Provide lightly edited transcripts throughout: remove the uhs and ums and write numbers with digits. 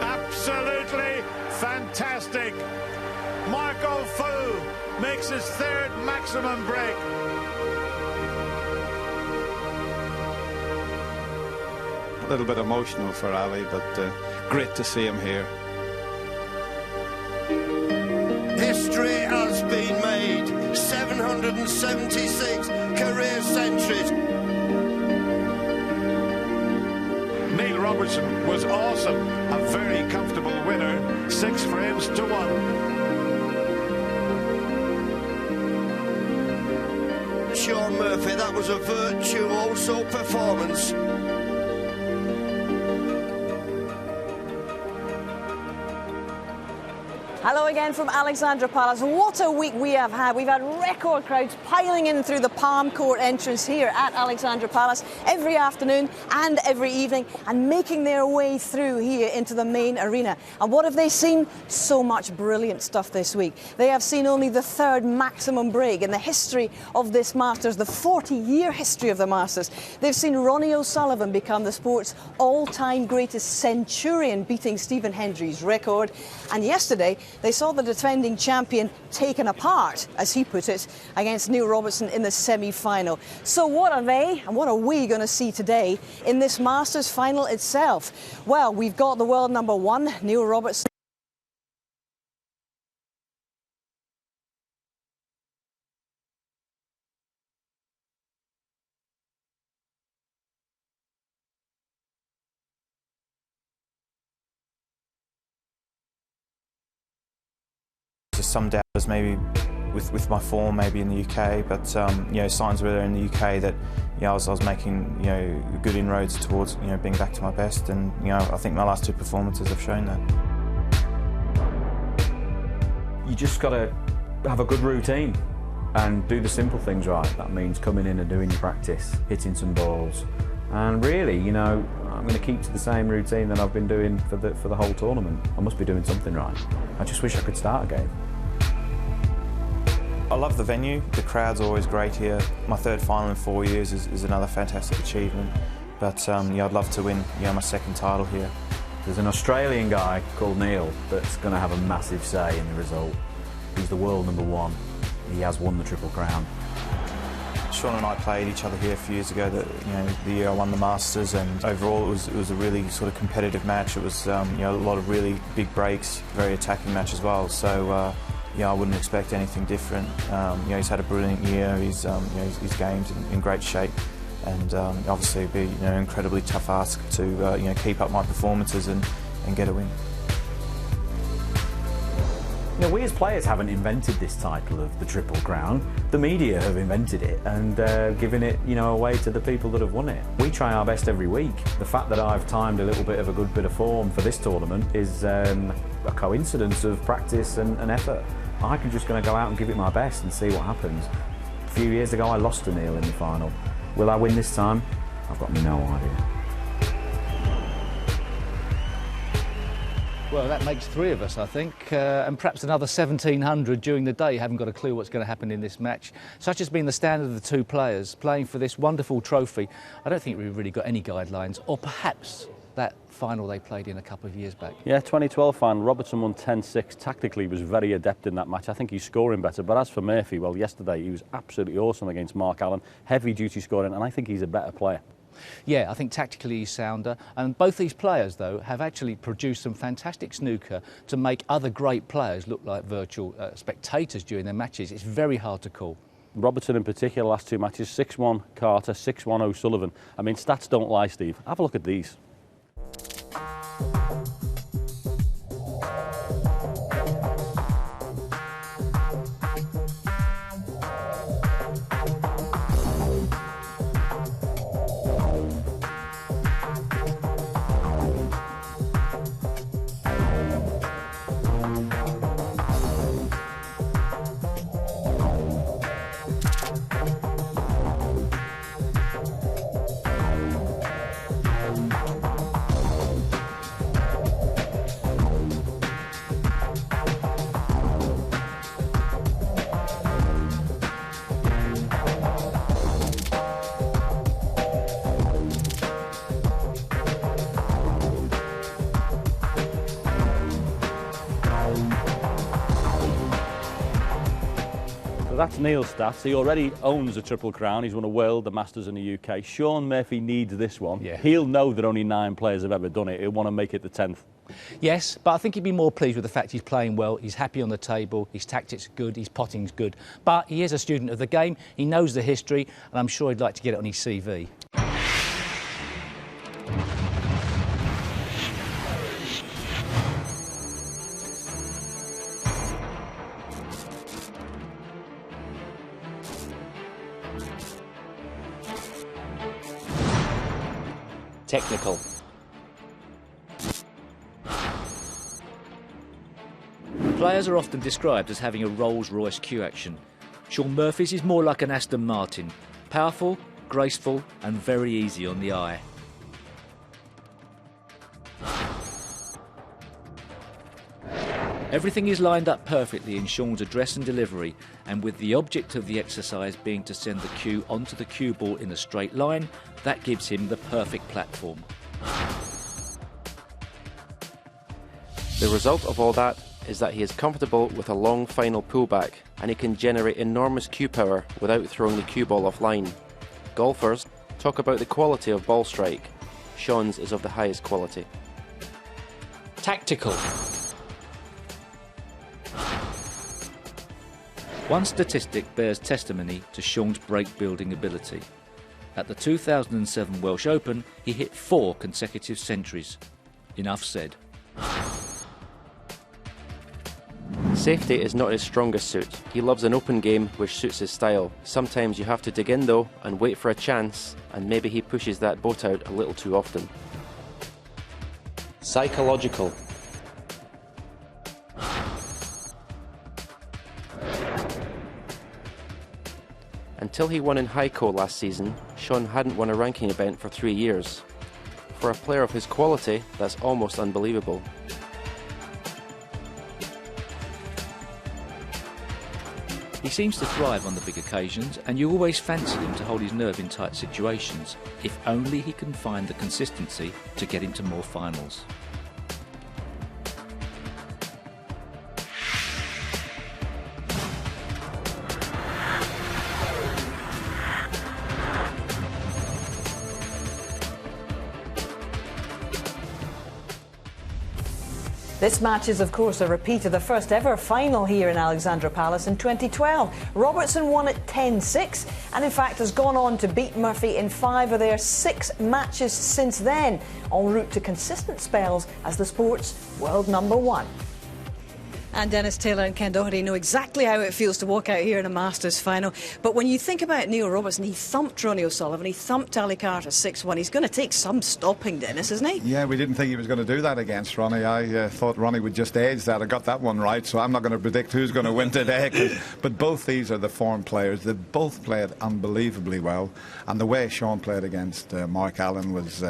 Absolutely fantastic. Marco Fu makes his third maximum break. A little bit emotional for Ali, but great to see him here. History has been made. 776 career centuries. Neil Robertson was awesome. A very comfortable winner. 6 frames to 1. Shaun Murphy, that was a virtuoso performance. Hello again from Alexandra Palace. What a week we have had. We've had record crowds piling in through the Palm Court entrance here at Alexandra Palace every afternoon and every evening, and making their way through here into the main arena. And what have they seen? So much brilliant stuff this week. They have seen only the third maximum break in the history of this Masters, the 40-year history of the Masters. They've seen Ronnie O'Sullivan become the sport's all-time greatest centurion, beating Stephen Hendry's record. And yesterday, they saw the defending champion taken apart, as he put it, against Neil Robertson in the semi-final. So what are they and what are we going to see today in this Masters final itself? Well, we've got the world number 1, Neil Robertson. Some doubters maybe with my form maybe in the UK, but you know, signs were there in the UK that, you know, I was making, you know, good inroads towards, you know, being back to my best, and you know, I think my last 2 performances have shown that. You just got to have a good routine and do the simple things right. That means coming in and doing your practice, hitting some balls, and really, you know, I'm going to keep to the same routine that I've been doing for the whole tournament. I must be doing something right. I just wish I could start a game. I love the venue. The crowd's always great here. My 3rd final in 4 years is another fantastic achievement. But yeah, I'd love to win, you know, my 2nd title here. There's an Australian guy called Neil that's going to have a massive say in the result. He's the world number 1. He has won the Triple Crown. Shaun and I played each other here a few years ago. The year I won the Masters, and overall it was a really sort of competitive match. It was you know, a lot of really big breaks, very attacking match as well. So yeah, I wouldn't expect anything different. You know, he's had a brilliant year. He's you know, his game's in great shape, and obviously it'd be, you know, an incredibly tough ask to you know, keep up my performances and get a win. You know, we as players haven't invented this title of the Triple Crown. The media have invented it and given it, you know, away to the people that have won it. We try our best every week. The fact that I've timed a little bit of a good bit of form for this tournament is a coincidence of practice and effort. I'm just going to go out and give it my best and see what happens. A few years ago I lost to Neil in the final. Will I win this time? I've got no idea. Well, that makes 3 of us, I think, and perhaps another 1,700 during the day. Haven't got a clue what's going to happen in this match. Such has been the standard of the 2 players playing for this wonderful trophy. I don't think we've really got any guidelines, or perhaps that final they played in a couple of years back. Yeah, 2012 final, Robertson won 10-6. Tactically, he was very adept in that match. I think he's scoring better. But as for Murphy, well, yesterday he was absolutely awesome against Mark Allen. Heavy duty scoring, and I think he's a better player. Yeah, I think tactically he's sounder, and both these players, though, have actually produced some fantastic snooker to make other great players look like virtual spectators during their matches. It's very hard to call. Robertson in particular, last 2 matches, 6-1 Carter, 6-1 O'Sullivan. I mean, stats don't lie, Steve. Have a look at these. that's Neil's stats. He already owns a Triple Crown. He's won a World, the Masters in the UK. Shaun Murphy needs this one. Yeah. He'll know that only 9 players have ever done it. He'll want to make it the 10th. Yes, but I think he'd be more pleased with the fact he's playing well, he's happy on the table, his tactics are good, his potting's good. But he is a student of the game, he knows the history, and I'm sure he'd like to get it on his CV. Technical. Players are often described as having a Rolls-Royce cue action. Shaun Murphy's is more like an Aston Martin. Powerful, graceful and very easy on the eye. Everything is lined up perfectly in Shaun's address and delivery, and with the object of the exercise being to send the cue onto the cue ball in a straight line, that gives him the perfect platform. The result of all that is that he is comfortable with a long final pullback and he can generate enormous cue power without throwing the cue ball offline. Golfers talk about the quality of ball strike. Shaun's is of the highest quality. Tactical. One statistic bears testimony to Shaun's break-building ability. At the 2007 Welsh Open, he hit 4 consecutive centuries. Enough said. Safety is not his strongest suit. He loves an open game which suits his style. Sometimes you have to dig in though and wait for a chance, and maybe he pushes that boat out a little too often. Psychological. Until he won in Highco last season, Shaun hadn't won a ranking event for 3 years. For a player of his quality, that's almost unbelievable. He seems to thrive on the big occasions, and you always fancy him to hold his nerve in tight situations, if only he can find the consistency to get him to more finals. This match is, of course, a repeat of the first ever final here in Alexandra Palace in 2012. Robertson won at 10-6 and, in fact, has gone on to beat Murphy in 5 of their 6 matches since then, en route to consistent spells as the sport's world #1. And Dennis Taylor and Ken Doherty know exactly how it feels to walk out here in a Masters final. But when you think about Neil Robertson, he thumped Ronnie O'Sullivan, he thumped Ali Carter 6-1. He's going to take some stopping, Dennis, isn't he? Yeah, we didn't think he was going to do that against Ronnie. I thought Ronnie would just edge that. I got that one right, so I'm not going to predict who's going to win today. But both these are the form players. They both played unbelievably well. And the way Shaun played against Mark Allen was,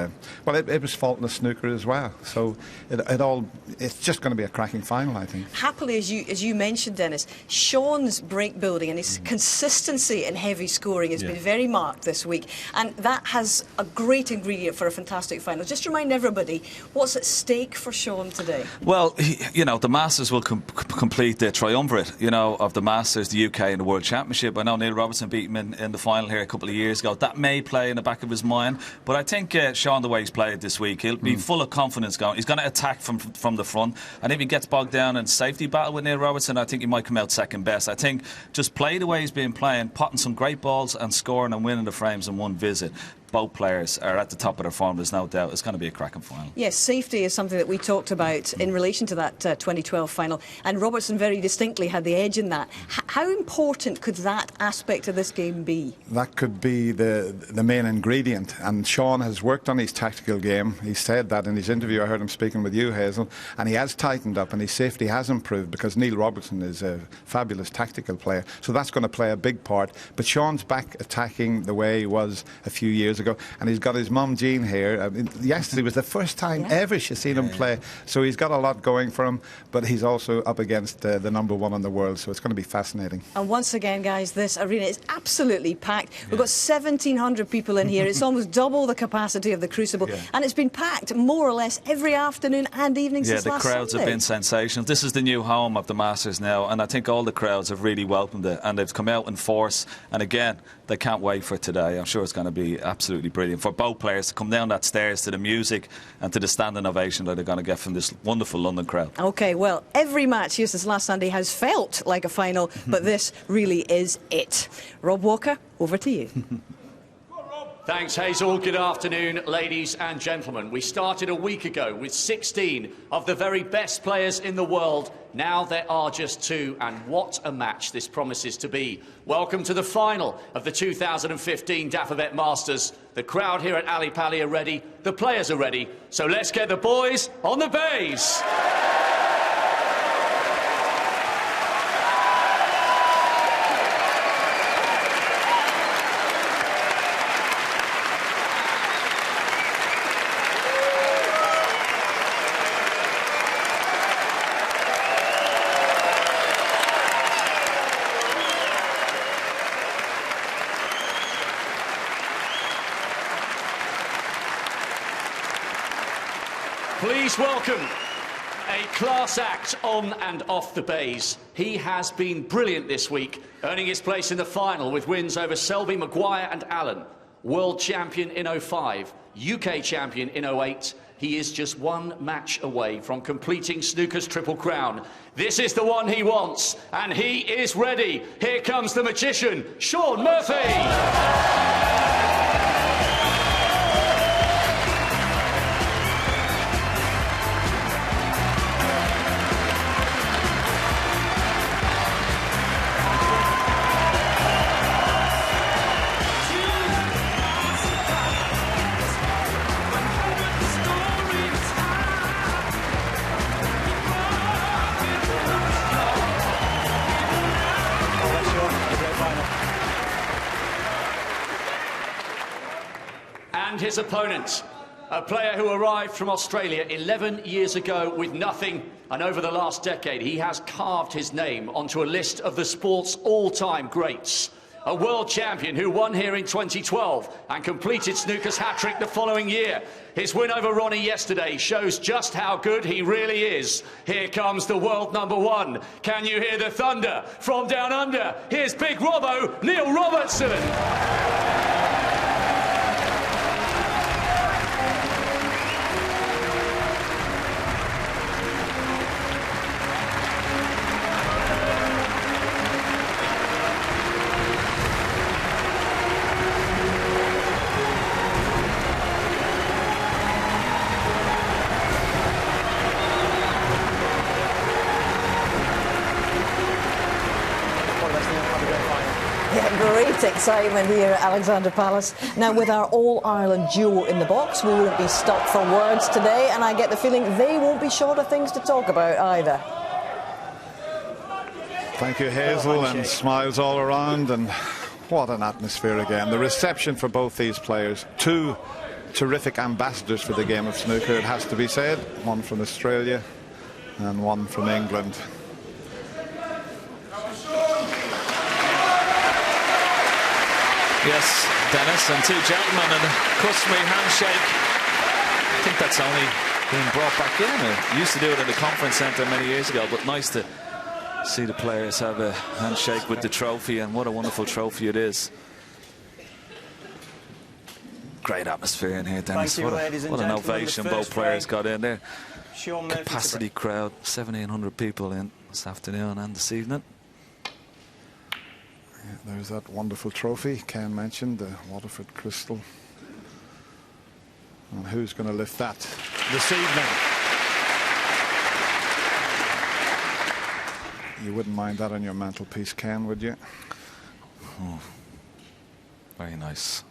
well, it was faultless snooker as well. So it's just going to be a cracking final, I think. Happily, as you mentioned, Dennis, Shaun's break building and his consistency in heavy scoring has been very marked this week, and that has a great ingredient for a fantastic final. Just remind everybody what's at stake for Shaun today. Well, you know, the Masters will complete the triumvirate, you know, of the Masters, the UK and the World Championship. I know Neil Robertson beat him in the final here a couple of years ago. That may play in the back of his mind, but I think Shaun, the way he's played this week, he'll be full of confidence going. He's going to attack from the front, and if he gets bogged down in safety battle with Neil Robertson, I think he might come out second best. I think just play the way he's been playing, potting some great balls and scoring and winning the frames in one visit. Both players are at the top of their form, there's no doubt. It's going to be a cracking final. Yes, safety is something that we talked about in relation to that 2012 final, and Robertson very distinctly had the edge in that. How important could that aspect of this game be? That could be the main ingredient, and Shaun has worked on his tactical game. He said that in his interview. I heard him speaking with you, Hazel, and he has tightened up and his safety has improved because Neil Robertson is a fabulous tactical player, so that's going to play a big part. But Shaun's back attacking the way he was a few years years ago, and he's got his mum Jean here. I mean, yesterday was the first time ever she's seen him play, so he's got a lot going for him, but he's also up against the #1 in the world, so it's going to be fascinating. And once again, guys, this arena is absolutely packed. We've got 1,700 people in here. It's almost double the capacity of the Crucible, and it's been packed more or less every afternoon and evening since last the crowds Sunday. have been sensational. This is the new home of the Masters now, and I think all the crowds have really welcomed it, and they've come out in force, and again, they can't wait for today. I'm sure it's going to be absolutely brilliant for both players to come down that stairs to the music and to the standing ovation that they're going to get from this wonderful London crowd. OK, well, every match here since last Sunday has felt like a final, but this really is it. Rob Walker, over to you. Thanks, Hazel. Good afternoon, ladies and gentlemen. We started a week ago with 16 of the very best players in the world. Now there are just 2, and what a match this promises to be. Welcome to the final of the 2015 Dafabet Masters. The crowd here at Ali Pali are ready, the players are ready, so let's get the boys on the bays. Please welcome a class act on and off the bays. He has been brilliant this week, earning his place in the final with wins over Selby, Maguire and Allen. World champion in 05, UK champion in 08. He is just 1 match away from completing snooker's Triple Crown. This is the one he wants, and he is ready. Here comes the magician, Shaun Murphy. And his opponent, a player who arrived from Australia 11 years ago with nothing, and over the last decade he has carved his name onto a list of the sport's all-time greats. A world champion who won here in 2012 and completed snooker's hat-trick the following year. His win over Ronnie yesterday shows just how good he really is. Here comes the world #1. Can you hear the thunder from down under? Here's Big Robbo, Neil Robertson. Great excitement here at Alexandra Palace. Now, with our All-Ireland duo in the box, we won't be stopped for words today, and I get the feeling they won't be short of things to talk about either. Thank you, Hazel, and smiles all around, and what an atmosphere again. The reception for both these players, 2 terrific ambassadors for the game of snooker, it has to be said, one from Australia and one from England. Yes, Dennis, and 2 gentlemen and a customary handshake. I think that's only been brought back in. I used to do it at the conference centre many years ago, but nice to see the players have a handshake with the trophy, and what a wonderful trophy it is. Great atmosphere in here, Dennis. What an ovation both players got in there. Capacity crowd, 1,700 people in this afternoon and this evening. There's that wonderful trophy Ken mentioned, the Waterford Crystal. And who's going to lift that this evening? You wouldn't mind that on your mantelpiece, Ken, would you? Oh, very nice.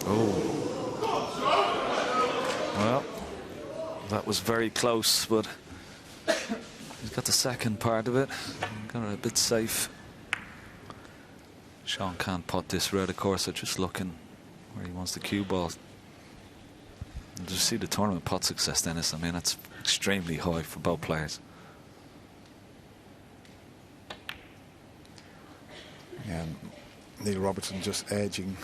Oh. Well, that was very close, but he's got the second part of it. Got it a bit safe. Shaun can't pot this red, of course. I'm just looking where he wants the cue ball. And just see the tournament pot success, Dennis. I mean, that's extremely high for both players. Yeah, Neil Robertson just edging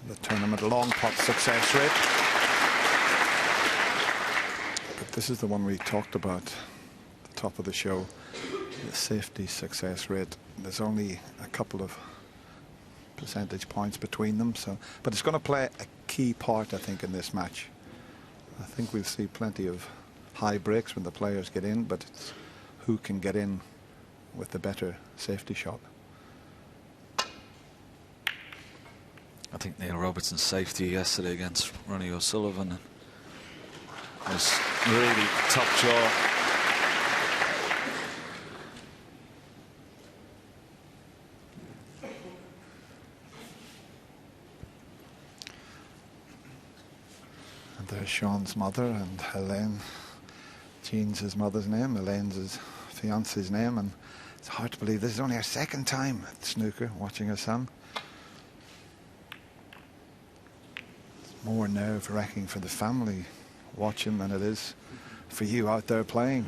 the tournament long pot success rate. But this is the one we talked about at the top of the show, the safety success rate. There's only a couple of percentage points between them, so but it's going to play a key part, I think, in this match. I think we'll see plenty of high breaks when the players get in, but it's who can get in with the better safety shot. I think Neil Robertson's safety yesterday against Ronnie O'Sullivan was really top jaw. And there's Shaun's mother and Helene. Jean's his mother's name, Elaine's his fiance's name, and it's hard to believe this is only her second time at snooker watching her son. More nerve-wracking for the family watching than it is for you out there playing.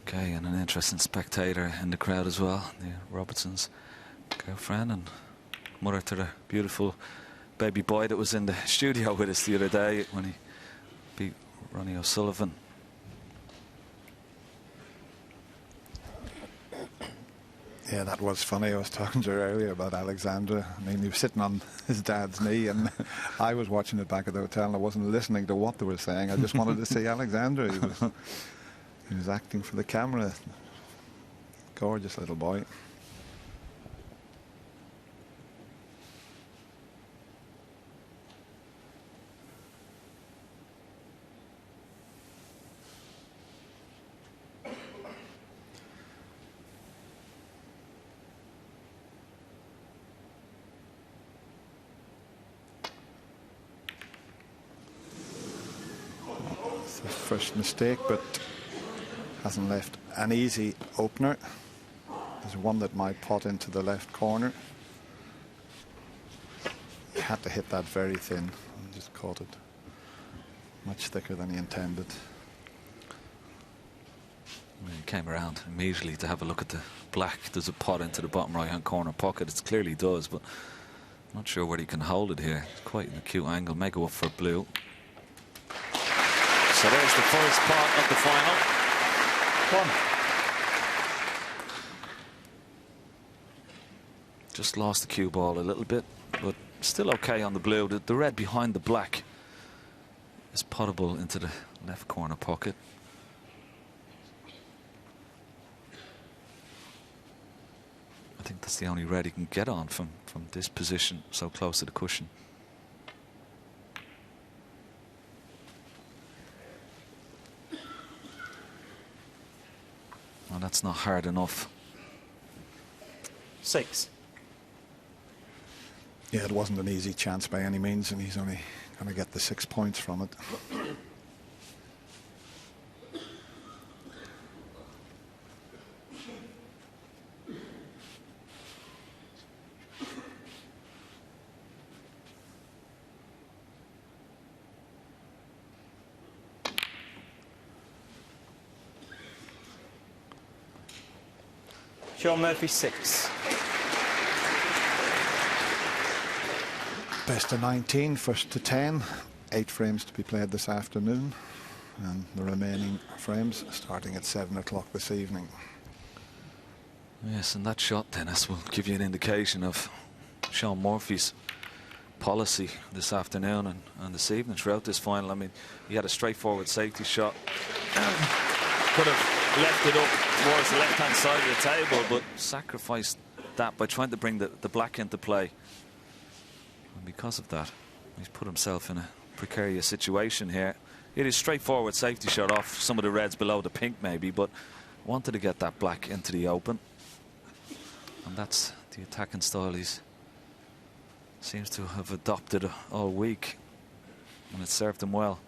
Okay, and an interesting spectator in the crowd as well. Robertson's girlfriend and mother to the beautiful baby boy that was in the studio with us the other day when he beat Ronnie O'Sullivan. Yeah, that was funny. I was talking to her earlier about Alexandra. I mean, he was sitting on his dad's knee, and I was watching it back at the hotel, and I wasn't listening to what they were saying. I just wanted to see Alexandra. He was acting for the camera. Gorgeous little boy. It's the first mistake, but hasn't left an easy opener. There's one that might pot into the left corner. He had to hit that very thin and just caught it much thicker than he intended. He came around immediately to have a look at the black. There's a pot into the bottom right hand corner pocket. It clearly does, but I'm not sure where he can hold it here. It's quite an acute angle. May go up for blue. So there's the first pot of the final. Just lost the cue ball a little bit, but still okay on the blue. The red behind the black is potable into the left corner pocket. I think that's the only red he can get on from this position, so close to the cushion. And that's not hard enough. 6. Yeah, it wasn't an easy chance by any means, and he's only going to get the 6 points from it. Shaun Murphy 6. Best of 19, first to 10. 8 frames to be played this afternoon, and the remaining frames starting at 7 o'clock this evening. Yes, and that shot, Dennis, will give you an indication of Shaun Murphy's policy this afternoon and this evening throughout this final. I mean, he had a straightforward safety shot. Could have left it up towards the left-hand side of the table, but sacrificed that by trying to bring the black into play. And because of that, he's put himself in a precarious situation here. It is straightforward safety shot off some of the reds below the pink maybe, but wanted to get that black into the open. And that's the attacking style he's seems to have adopted all week, and it served him well.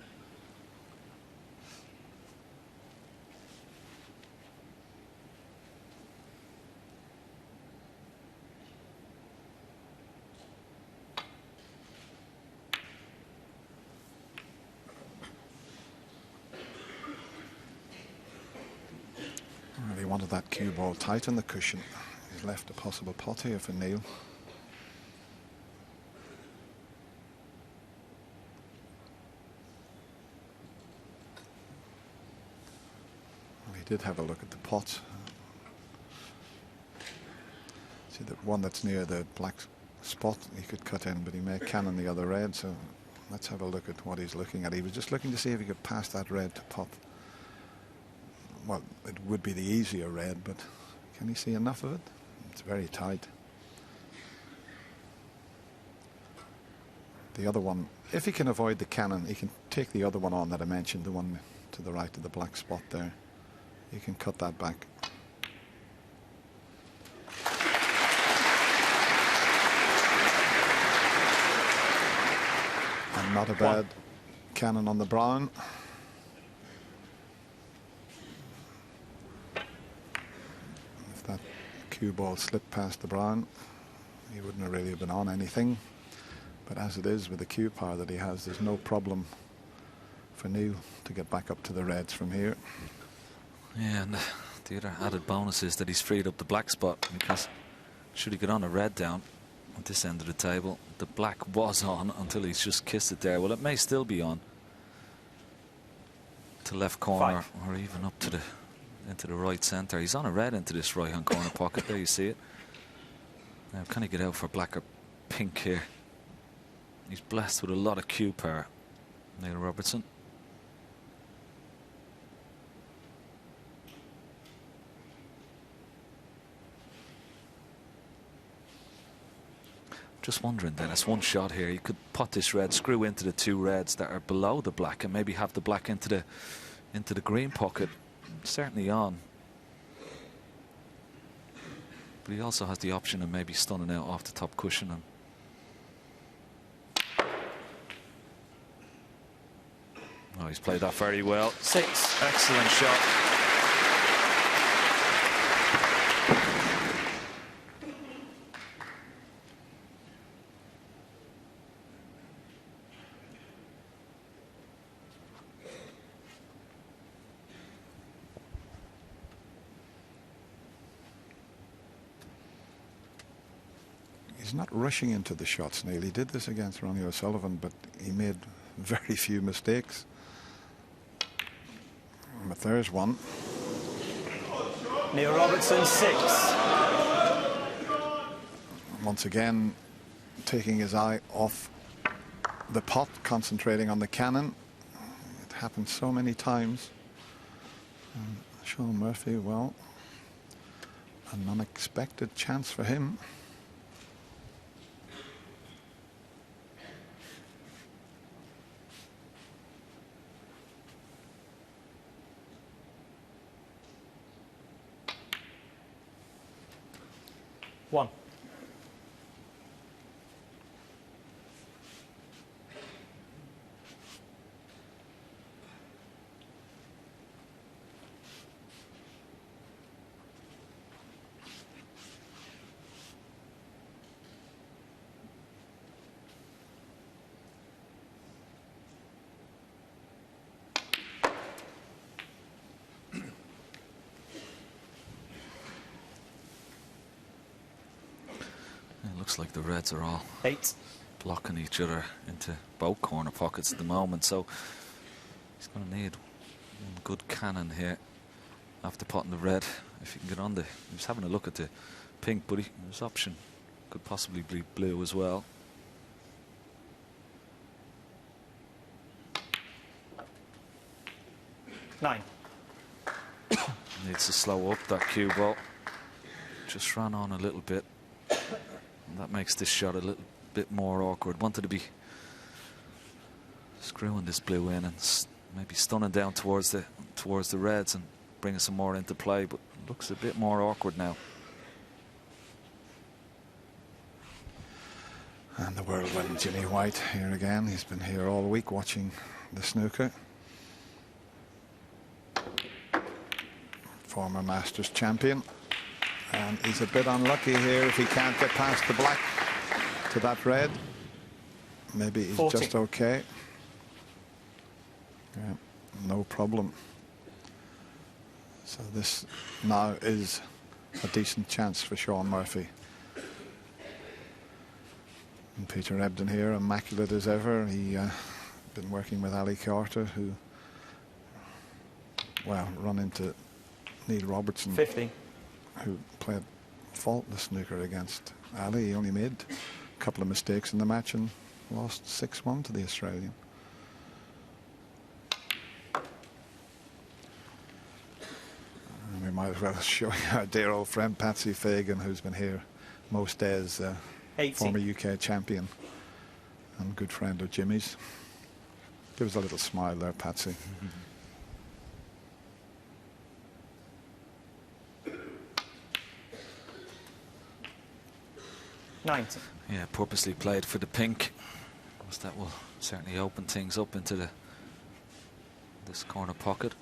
He wanted that cue ball tight on the cushion. He's left a possible pot here for Neil. Well, he did have a look at the pot. See the one that's near the black spot he could cut in, but he may cannon the other red, so let's have a look at what he's looking at. He was just looking to see if he could pass that red to pot. Well, it would be the easier red, but can he see enough of it? It's very tight. The other one, if he can avoid the cannon, he can take the other one on that I mentioned, the one to the right of the black spot there. He can cut that back. And not a bad cannon on the brown. Cue ball slipped past the brown, he wouldn't have really been on anything, but as it is with the cue power that he has, there's no problem for Neil to get back up to the reds from here. Yeah, and the other added bonus is that he's freed up the black spot, because should he get on a red down at this end of the table, the black was on until he's just kissed it there. Well, it may still be on to left corner or even up to the into the right centre. He's on a red into this right hand corner pocket. There you see it. Now can he get out for black or pink here? He's blessed with a lot of cue power, Neil Robertson. Just wondering, Dennis, one shot here, he could pot this red, screw into the 2 reds that are below the black, and maybe have the black into the green pocket. Certainly on, but he also has the option of maybe stunning out off the top cushion. And oh, he's played that very well. 6, excellent shot. He's not rushing into the shots, Neil. He did this against Ronnie O'Sullivan, but he made very few mistakes. But there's one. Neil Robertson, 6. Once again, taking his eye off the pot, concentrating on the cannon. It happened so many times. And Shaun Murphy, well, an unexpected chance for him. One. It looks like the reds are all 8. blocking each other into both corner pockets at the moment, so he's going to need one good cannon here after potting the red. If he can get on the, he was having a look at the pink, but his option could possibly be blue as well. Nine. Needs to slow up that cue ball. Just ran on a little bit. And that makes this shot a little bit more awkward. Wanted to be screwing this blue in and maybe stunning down towards the reds and bringing some more into play, but looks a bit more awkward now. And the whirlwind Jimmy White here again. He's been here all week watching the snooker. Former Masters champion. And he's a bit unlucky here if he can't get past the black to that red. Maybe he's 40. just okay. Yeah, no problem. So this now is a decent chance for Shaun Murphy. And Peter Ebdon here, immaculate as ever. He been working with Ali Carter, who, well, run into Neil Robertson, 50, who played faultless snooker against Ali. He only made a couple of mistakes in the match and lost 6-1 to the Australian. And we might as well show our dear old friend Patsy Fagan, who's been here most days, former UK champion and good friend of Jimmy's. Give us a little smile there, Patsy. Yeah, purposely played for the pink, because that will certainly open things up into this corner pocket.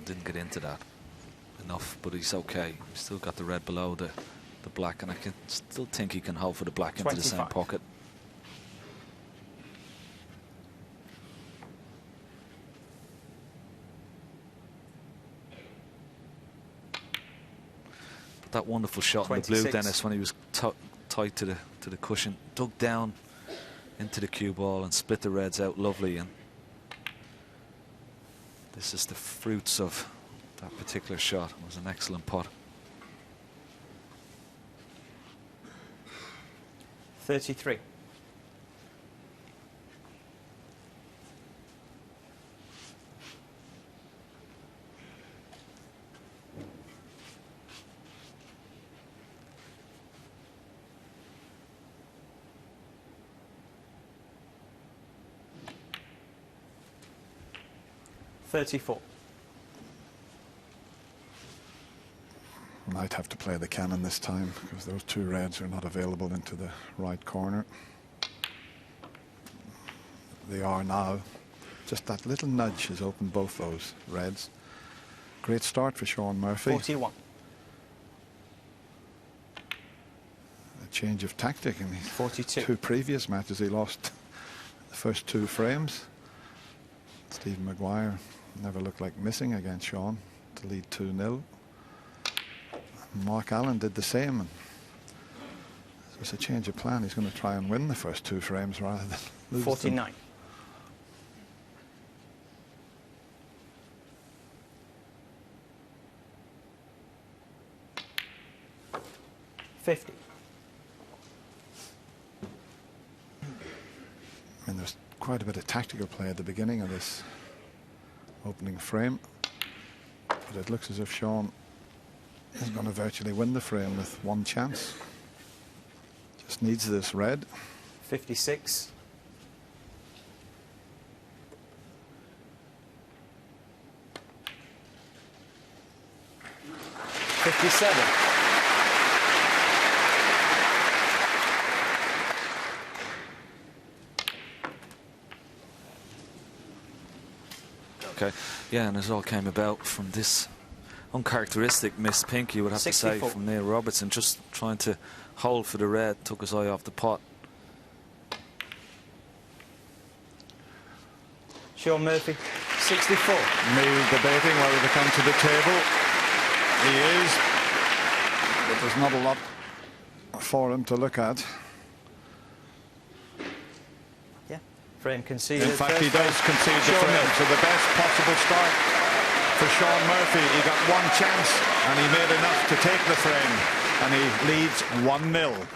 Didn't get into that enough, but he's okay. He's still got the red below the black, and I can still think he can hold for the black into the same pocket. That wonderful shot 26. In the blue, Dennis, when he was tight to the cushion, dug down into the cue ball and split the reds out lovely. And this is the fruits of that particular shot. It was an excellent pot. 33. Might have to play the cannon this time because those two reds are not available into the right corner. They are now. Just that little nudge has opened both those reds. Great start for Shaun Murphy. 41. A change of tactic in his 42. Two previous matches. He lost the first two frames. Stephen Maguire never looked like missing against Shaun to lead 2-0. Mark Allen did the same. And so it's a change of plan. He's going to try and win the first two frames rather than lose 49. Them. 50. I mean, there's quite a bit of tactical play at the beginning of this opening frame, but it looks as if Shaun is going to virtually win the frame with one chance. Just needs this red. 56. 57. Okay, yeah, and it all came about from this uncharacteristic miss pink, you would have 64. To say, from Neil Robertson, just trying to hold for the red, took his eye off the pot. Shaun Murphy, 64. Neil debating whether to come to the table. He is. But there's not a lot for him to look at. Yeah, frame conceded. In fact, he does concede the frame. So the best possible start for Shaun Murphy. He got one chance and he made enough to take the frame. And he leads 1-0.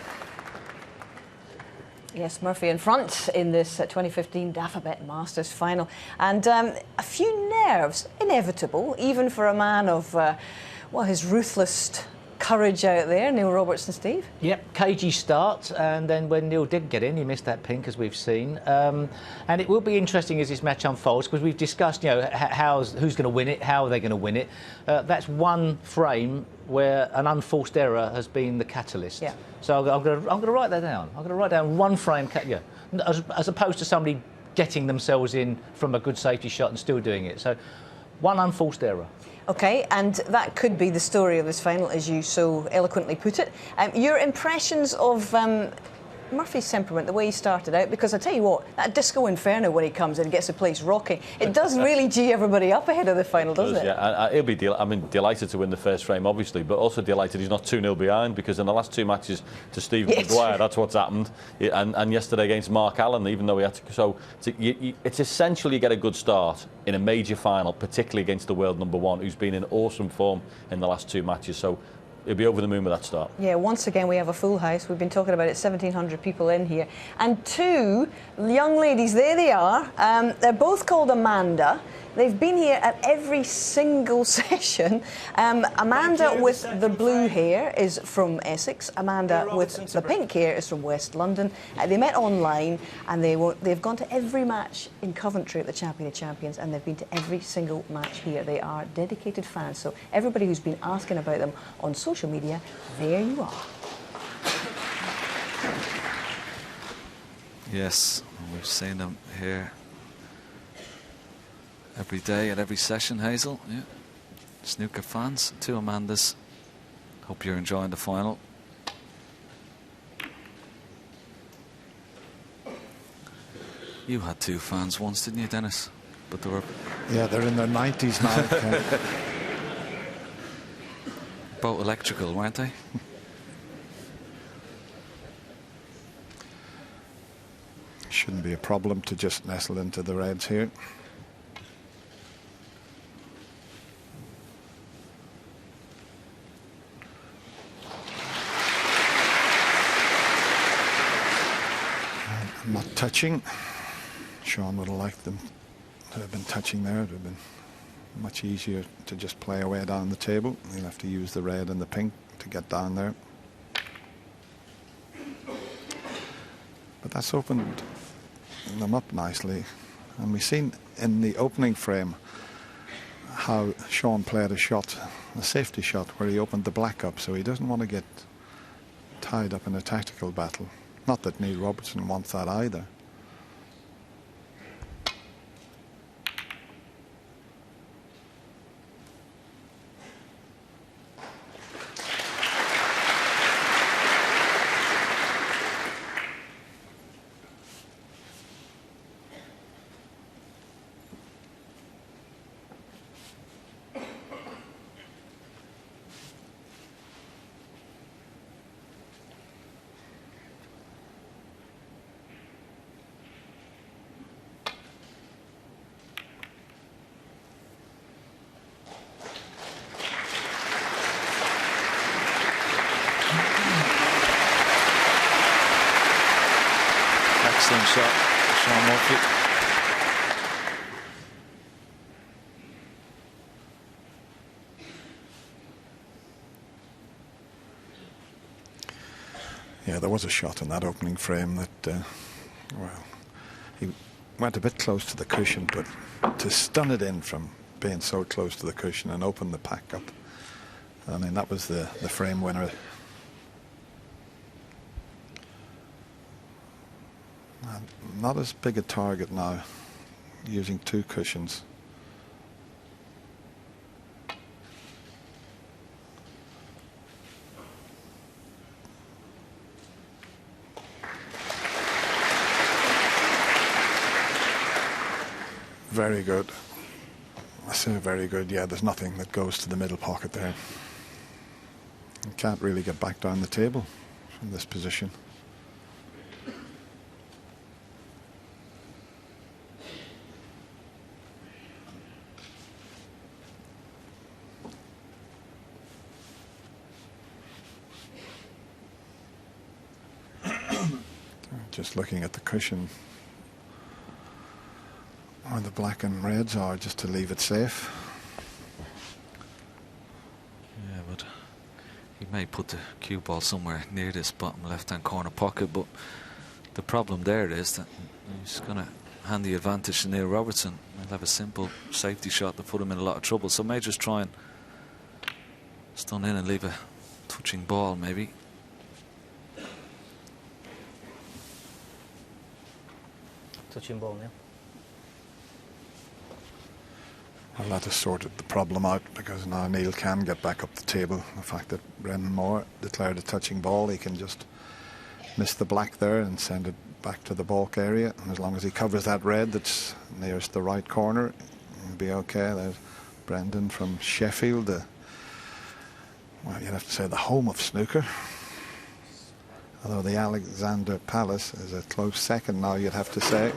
Yes, Murphy in front in this 2015 Dafabet Masters final. And a few nerves, inevitable, even for a man of, well, his ruthless courage out there, Neil Robertson, Steve. Yep, cagey start, and then when Neil did get in, he missed that pink, as we've seen. And it will be interesting as this match unfolds, because we've discussed, you know, who's going to win it, how are they going to win it. That's one frame where an unforced error has been the catalyst. Yeah. So I'm going to write that down. I'm going to write down one frame, as opposed to somebody getting themselves in from a good safety shot and still doing it. So one unforced error. OK, and that could be the story of this final, as you so eloquently put it. Your impressions of Murphy's temperament, the way he started out, because I tell you what, that Disco Inferno when he comes in and gets the place rocking, it does really gee everybody up ahead of the final, doesn't it? Yeah, he'll be delighted to win the first frame, obviously, but also delighted he's not 2-0 behind, because in the last two matches to Stephen Maguire, that's what's happened. And yesterday against Mark Allen, even though he had to... So it's essential you get a good start in a major final, particularly against the world #1, who's been in awesome form in the last two matches. So he'll be over the moon with that start. Yeah, once again we have a full house. We've been talking about it, 1,700 people in here. And two young ladies, there they are. They're both called Amanda. They've been here at every single session. Amanda with the blue hair is from Essex. Amanda with the pink hair is from West London. They met online and they've gone to every match in Coventry at the Champion of Champions, and they've been to every single match here. They are dedicated fans. So everybody who's been asking about them on social media, there you are. Yes, we've seen them here every day at every session, Hazel. Yeah. Snooker fans, two Amandas. Hope you're enjoying the final. You had two fans once, didn't you, Dennis? But they were... Yeah, they're in their 90s now. Both electrical, weren't they? Shouldn't be a problem to just nestle into the reds here. Not touching. Shaun would have liked them to have been touching there. It would have been much easier to just play away down the table. You'll have to use the red and the pink to get down there. But that's opened them up nicely. And we've seen in the opening frame how Shaun played a shot, a safety shot, where he opened the black up, so he doesn't want to get tied up in a tactical battle. Not that Neil Robertson wants that either. Excellent shot, Shaun Murphy. Yeah, there was a shot in that opening frame that, well, he went a bit close to the cushion, but to stun it in from being so close to the cushion and open the pack up, I mean, that was the frame winner. Not as big a target now, using two cushions. Very good. I say very good. Yeah, there's nothing that goes to the middle pocket there. You can't really get back down the table from this position. Just looking at the cushion where the black and reds are, just to leave it safe. Yeah, but he may put the cue ball somewhere near this bottom left-hand corner pocket, but the problem there is that he's going to hand the advantage to Neil Robertson. He'll have a simple safety shot to put him in a lot of trouble, so may just try and stun in and leave a touching ball maybe. Touching ball now. Well, that has sorted the problem out, because now Neil can get back up the table. The fact that Brendan Moore declared a touching ball, he can just miss the black there and send it back to the balk area. And as long as he covers that red that's nearest the right corner, he'll be okay. There's Brendan from Sheffield, well, you'd have to say the home of snooker. Although the Alexandra Palace is a close second now, you'd have to say.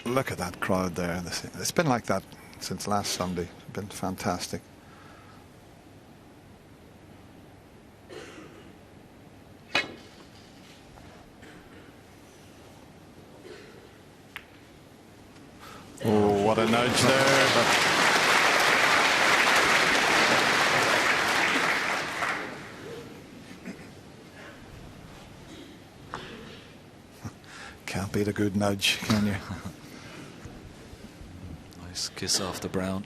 Look at that crowd there. It's been like that since last Sunday. It's been fantastic. Oh, what a nudge there. But can't beat a good nudge, can you? Nice kiss off the brown.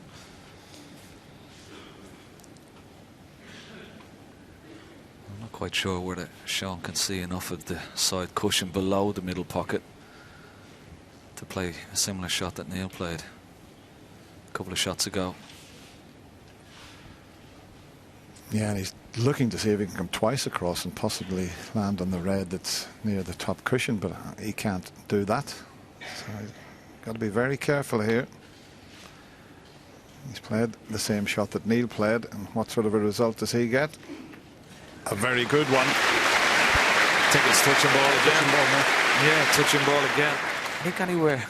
I'm not quite sure whether Shaun can see enough of the side cushion below the middle pocket to play a similar shot that Neil played a couple of shots ago. Yeah, and he's looking to see if he can come twice across and possibly land on the red that's near the top cushion, but he can't do that. So he's got to be very careful here. He's played the same shot that Neil played, and what sort of a result does he get? A very good one. I think it's touching ball again. Yeah, touching ball again. I think anywhere.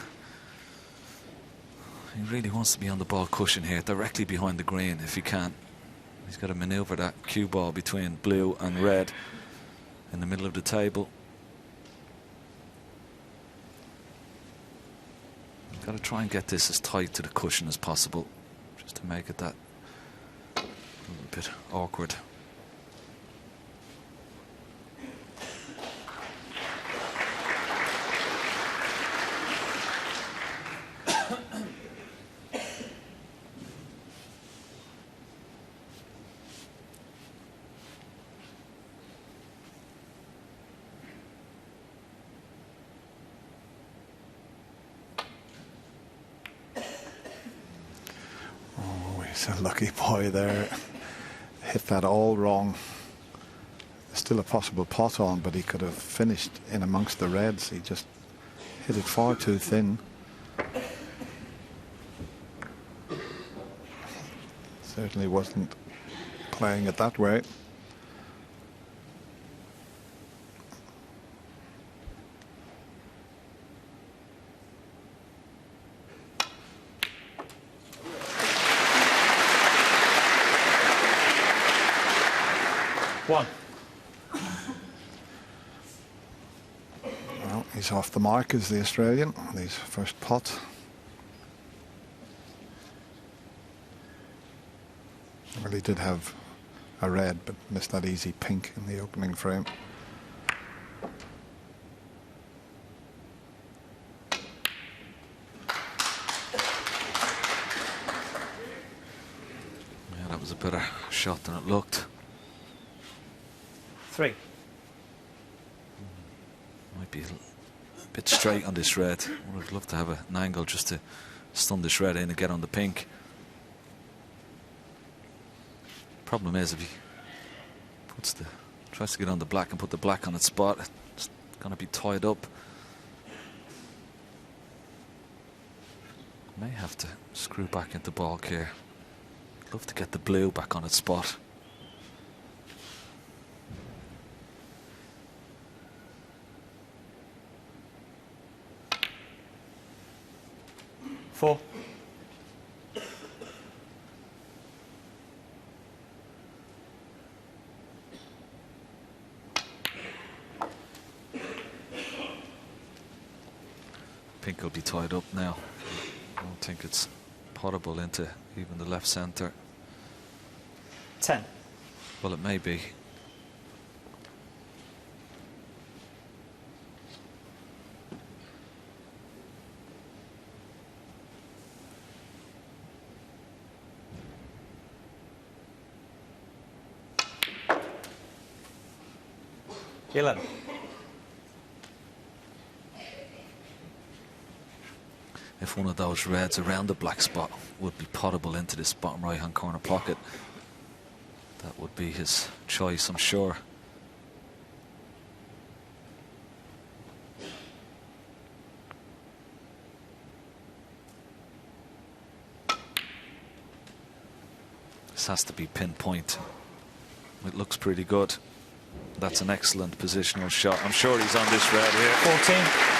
He really wants to be on the ball cushion here, directly behind the green if he can. He's got to manoeuvre that cue ball between blue and red in the middle of the table. He's got to try and get this as tight to the cushion as possible, just to make it that a little bit awkward. He's a lucky boy there. Hit that all wrong. There's still a possible pot on, but he could have finished in amongst the reds. He just hit it far too thin. Certainly wasn't playing it that way. One. Well, he's off the mark as the Australian on his first pot. Well, he did have a red, but missed that easy pink in the opening frame. Yeah, that was a better shot than it looked. 3. Might be a bit straight on this red. Would have loved to have an angle just to stun this red in and get on the pink. Problem is, if he tries to get on the black and put the black on its spot, it's going to be tied up. May have to screw back into balk here. Love to get the blue back on its spot. Four. Pink will be tied up now. I don't think it's potable into even the left centre. 10. Well, it may be. $11. If one of those reds around the black spot would be potable into this bottom right hand corner pocket, that would be his choice, I'm sure. This has to be pinpoint. It looks pretty good. That's an excellent positional shot. I'm sure he's on this red here. 14.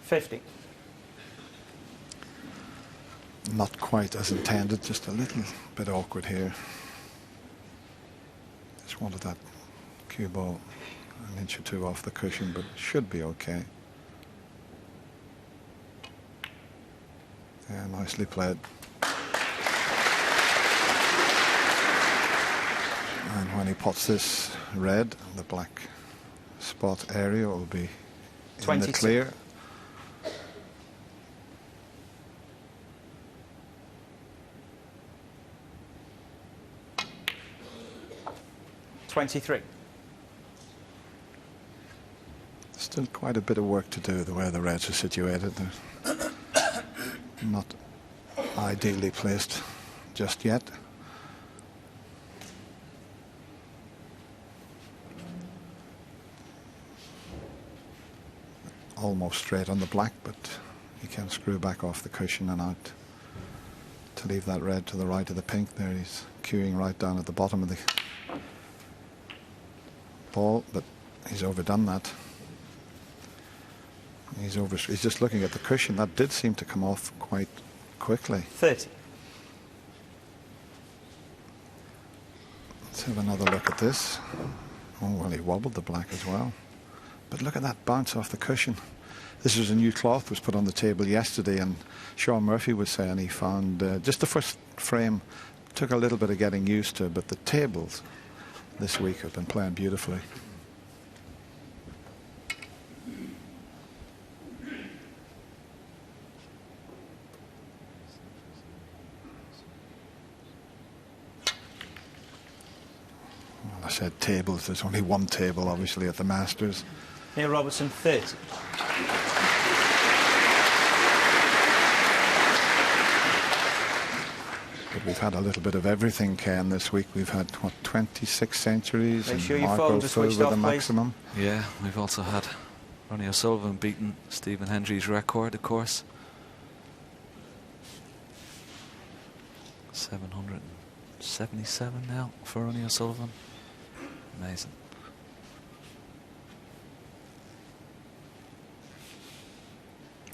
$50. Not quite as intended, just a little bit awkward here. Just wanted that cue ball an inch or two off the cushion, but it should be okay. Yeah, nicely played. And when he pots this red, the black spot area will be in 22. the clear. $23. Still quite a bit of work to do the way the reds are situated. They're not ideally placed just yet. Almost straight on the black, but you can screw back off the cushion and out to leave that red to the right of the pink. There he's cueing right down at the bottom of the ball, but he's overdone that. He's just looking at the cushion. That did seem to come off quite quickly. 30. Let's have another look at this. Oh, well, he wobbled the black as well. But look at that bounce off the cushion. This was a new cloth was put on the table yesterday, and Shaun Murphy was saying he found just the first frame took a little bit of getting used to, but the tables this week have been playing beautifully. Well, I said tables. There's only one table, obviously, at the Masters. Neil Robertson, 30. But we've had a little bit of everything, Ken, this week. We've had, what, 26 centuries? Make sure and your Marco phones are Phil switched with off, the please. maximum. Yeah, we've also had Ronnie O'Sullivan beating Stephen Hendry's record, of course. 777 now for Ronnie O'Sullivan. Amazing.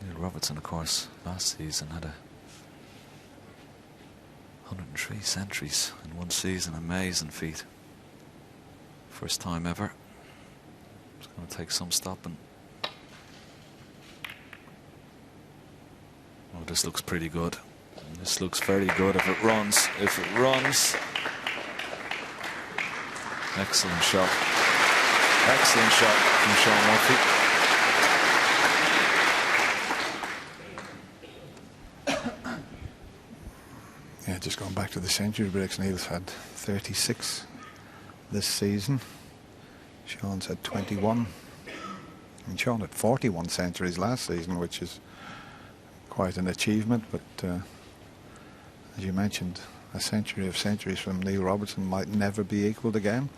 Neil Robertson, of course, last season had 103 centuries in one season. Amazing feat. First time ever. It's going to take some stopping. Oh, this looks pretty good. This looks very good if it runs. If it runs. Excellent shot. Excellent shot from Shaun Murphy. Yeah, just going back to the century breaks, Neil's had 36 this season. Shaun's had 21. And Shaun had 41 centuries last season, which is quite an achievement. But as you mentioned, a century of centuries from Neil Robertson might never be equalled again.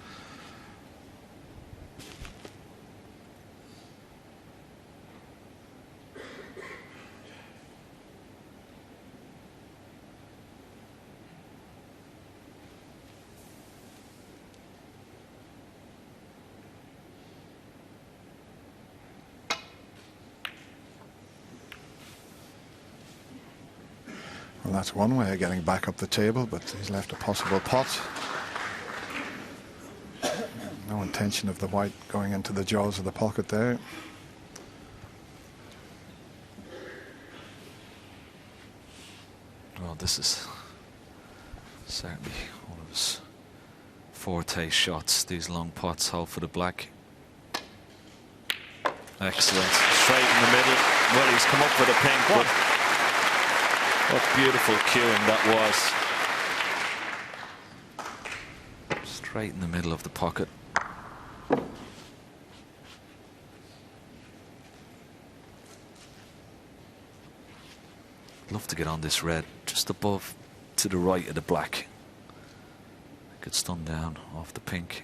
Well, that's one way of getting back up the table, but he's left a possible pot. No intention of the white going into the jaws of the pocket there. Well, this is certainly one of his forte shots, these long pots, hold for the black. Excellent. Straight in the middle. Well, he's come up for the pink, but what beautiful cueing that was. Straight in the middle of the pocket. Love to get on this red, just above to the right of the black. Could stun down off the pink.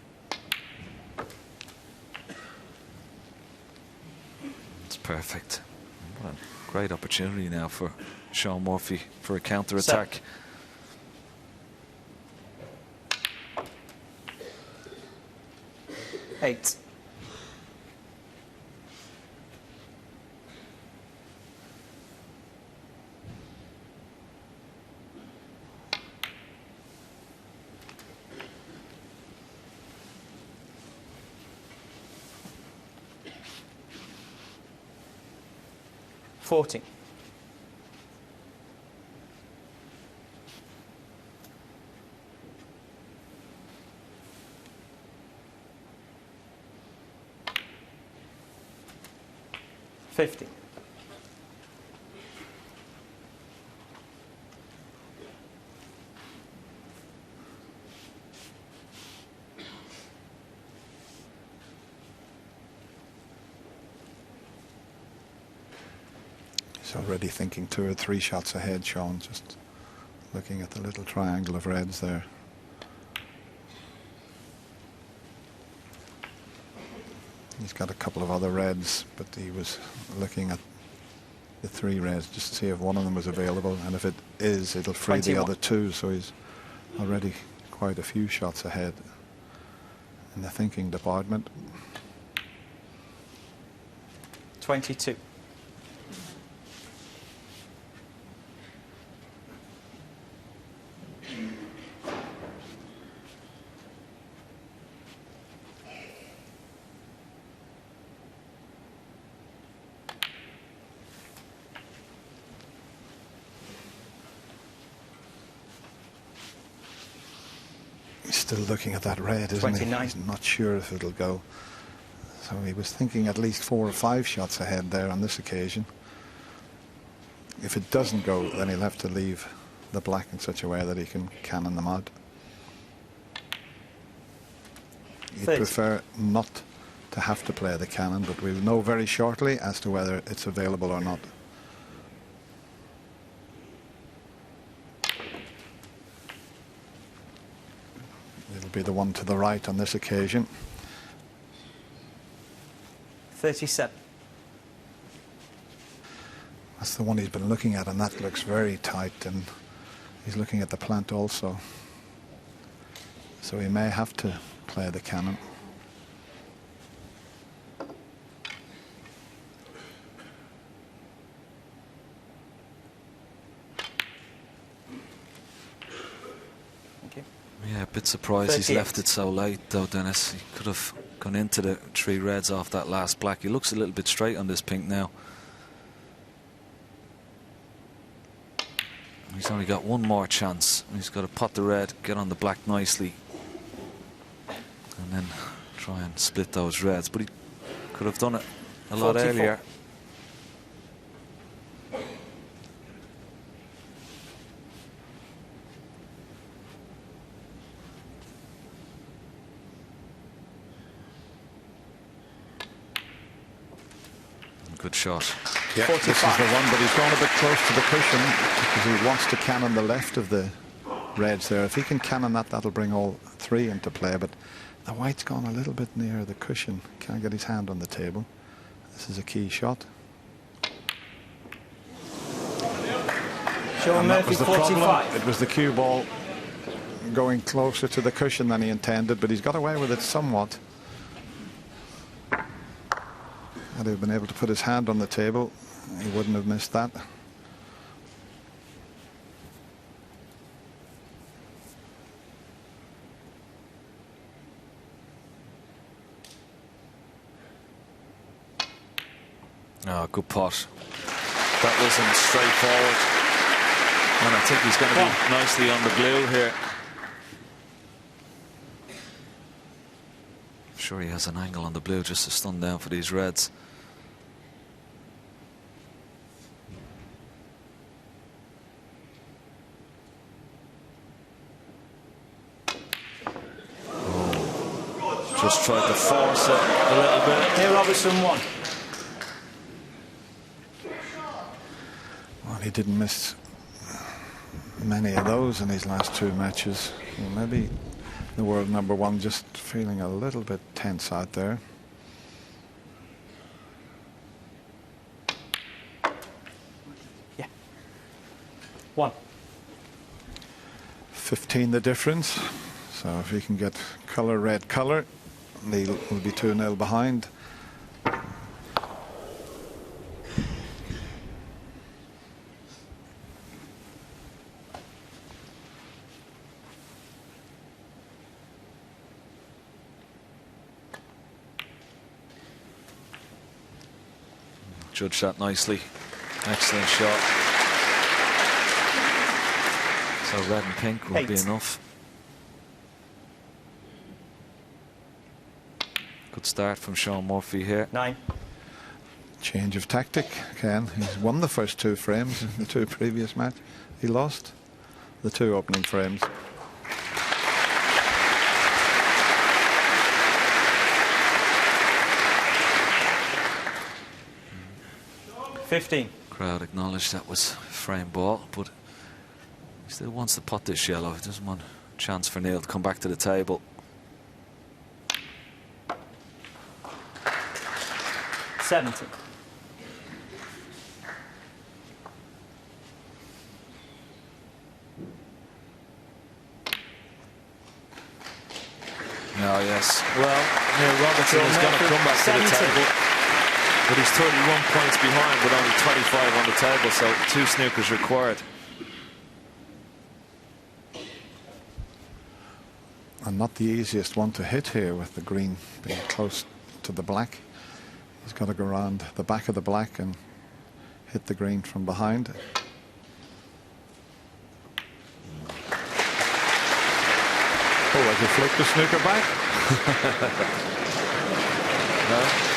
It's perfect. What a great opportunity now for Shaun Murphy for a counter-attack. 8. $40. $50. He's already thinking 2 or 3 shots ahead, Shaun, just looking at the little triangle of reds there. He's got a couple of other reds, but he was looking at the 3 reds just to see if one of them was available, and if it is, it'll free 21. the other 2, so he's already quite a few shots ahead in the thinking department. 22. Still looking at that red, isn't 29. he? He's not sure if it'll go. So he was thinking at least 4 or 5 shots ahead there on this occasion. If it doesn't go, then he'll have to leave the black in such a way that he can cannon them out. He'd 30. prefer not to have to play the cannon, but we'll know very shortly as to whether it's available or not. It'll be the one to the right on this occasion. 37. That's the one he's been looking at, and that looks very tight, and he's looking at the plant also. So he may have to play the cannon. Yeah, a bit surprised he's 38. left it so late though, Dennis. He could have gone into the 3 reds off that last black. He looks a little bit straight on this pink now. He's only got one more chance. He's got to pot the red, get on the black nicely, and then try and split those reds. But he could have done it a lot 44. earlier. Good shot. Yeah, this is the one, but he's gone a bit close to the cushion because he wants to cannon the left of the reds there. If he can cannon that, that'll bring all 3 into play. But the white's gone a little bit near the cushion. Can't get his hand on the table. This is a key shot. Shaun Murphy, 45. It was the cue ball going closer to the cushion than he intended, but he's got away with it somewhat. Had he been able to put his hand on the table, he wouldn't have missed that. Oh, good pot. That wasn't straightforward. And I think he's going to be nicely on the blue here. I'm sure he has an angle on the blue just to stun down for these reds. Oh. Just tried to force it a little bit. Neil Robertson, 1. Well, he didn't miss many of those in his last 2 matches. Well, maybe the world #1 just feeling a little bit tense out there. Yeah. 1. 15 the difference. So if he can get colour, red colour, Neil will be 2-0 behind. Judged that nicely. Excellent shot. So red and pink will be enough. Good start from Shaun Murphy here. 9. Change of tactic, Ken. He's won the first 2 frames in the 2 previous matches. He lost the 2 opening frames. 15. Crowd acknowledged that was frame ball, but he still wants to pot this yellow. He doesn't want a chance for Neil to come back to the table. 70. Oh, yes. Well, Neil Robertson is going to come back to the table. But he's 31 points behind with only 25 on the table, so 2 snookers required. And not the easiest one to hit here with the green being close to the black. He's got to go around the back of the black and hit the green from behind. Oh, has he flicked the snooker back? No.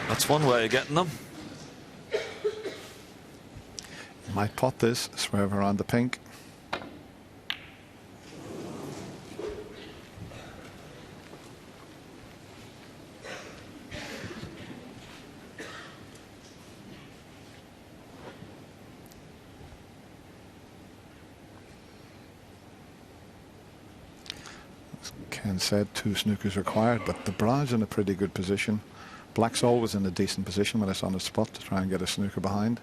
That's one way of getting them. Might pot this, swerve around the pink. As Ken said, 2 snookers required, but the brown's in a pretty good position. Black's always in a decent position when it's on the spot to try and get a snooker behind.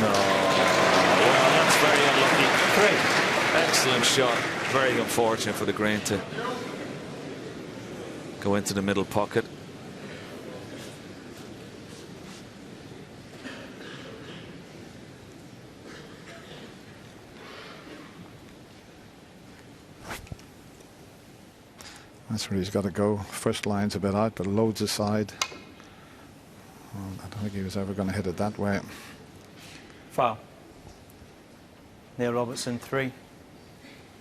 No. Well, that's very unlucky. 3. Excellent shot. Very unfortunate for the green to go into the middle pocket. That's where he's got to go. First line's a bit out, but loads aside. Well, I don't think he was ever going to hit it that way. Foul. Neil Robertson, 3.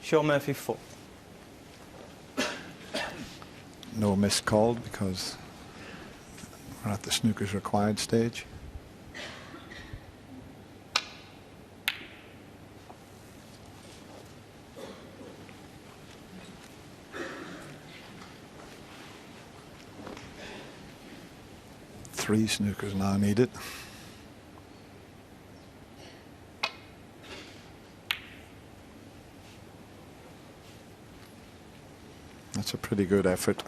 Shaun Murphy, 4. No miss called because we're at the snookers required stage. 3 snookers now needed. That's a pretty good effort.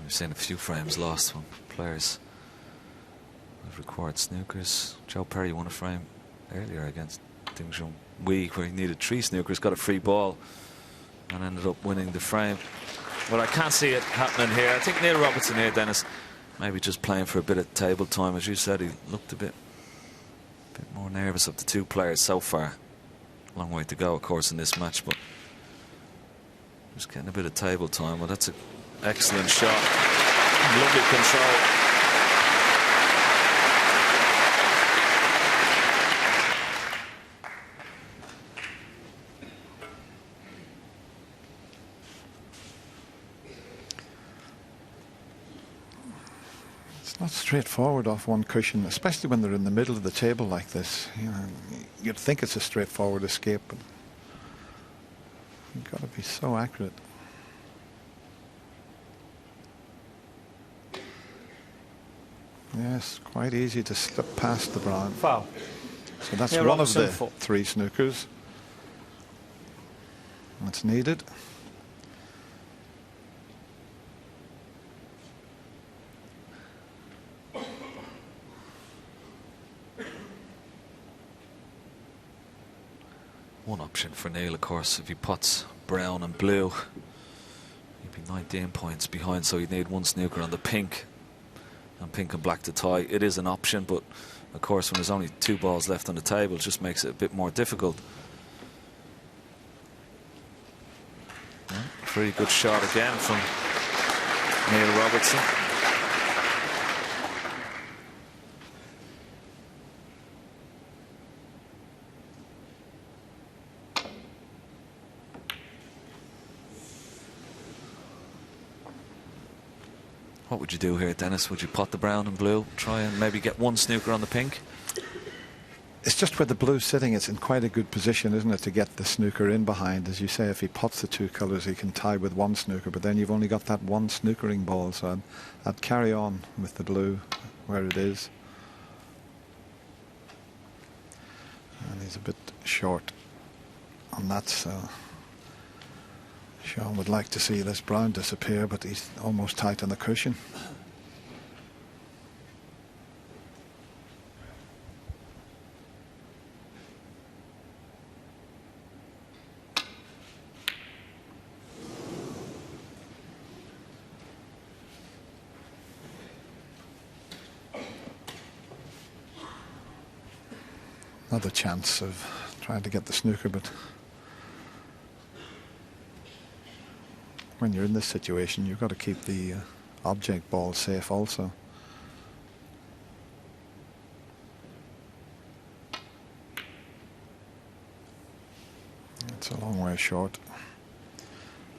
We've seen a few frames lost when players have required snookers. Joe Perry won a frame earlier against Ding Junhui where he needed 3 snookers, got a free ball and ended up winning the frame. But I can't see it happening here. I think Neil Robertson here, Dennis, maybe just playing for a bit of table time. As you said, he looked a bit more nervous of the 2 players so far. Long way to go, of course, in this match, but just getting a bit of table time. Well, that's an excellent shot. Lovely control. It's not straightforward off one cushion, especially when they're in the middle of the table like this. You know, you'd think it's a straightforward escape, but you've got to be so accurate. Yes, quite easy to slip past the brown. Foul. So that's Yeah, one of the Robertson, 3 snookers. That's needed. One option for Neil, of course, if he puts brown and blue, he'd be 19 points behind, so he'd need 1 snooker on the pink, and pink and black to tie. It is an option, but of course when there's only 2 balls left on the table, it just makes it a bit more difficult. Yeah, pretty good shot again from Neil Robertson. What would you do here, Dennis? Would you pot the brown and blue, try and maybe get 1 snooker on the pink? It's just where the blue's sitting. It's in quite a good position, isn't it, to get the snooker in behind. As you say, if he pots the 2 colours, he can tie with 1 snooker, but then you've only got that 1 snookering ball, so I'd carry on with the blue where it is. And he's a bit short on that, so Shaun would like to see this brown disappear, but he's almost tight on the cushion. Another chance of trying to get the snooker, but when you're in this situation, you've got to keep the object ball safe also. It's a long way short.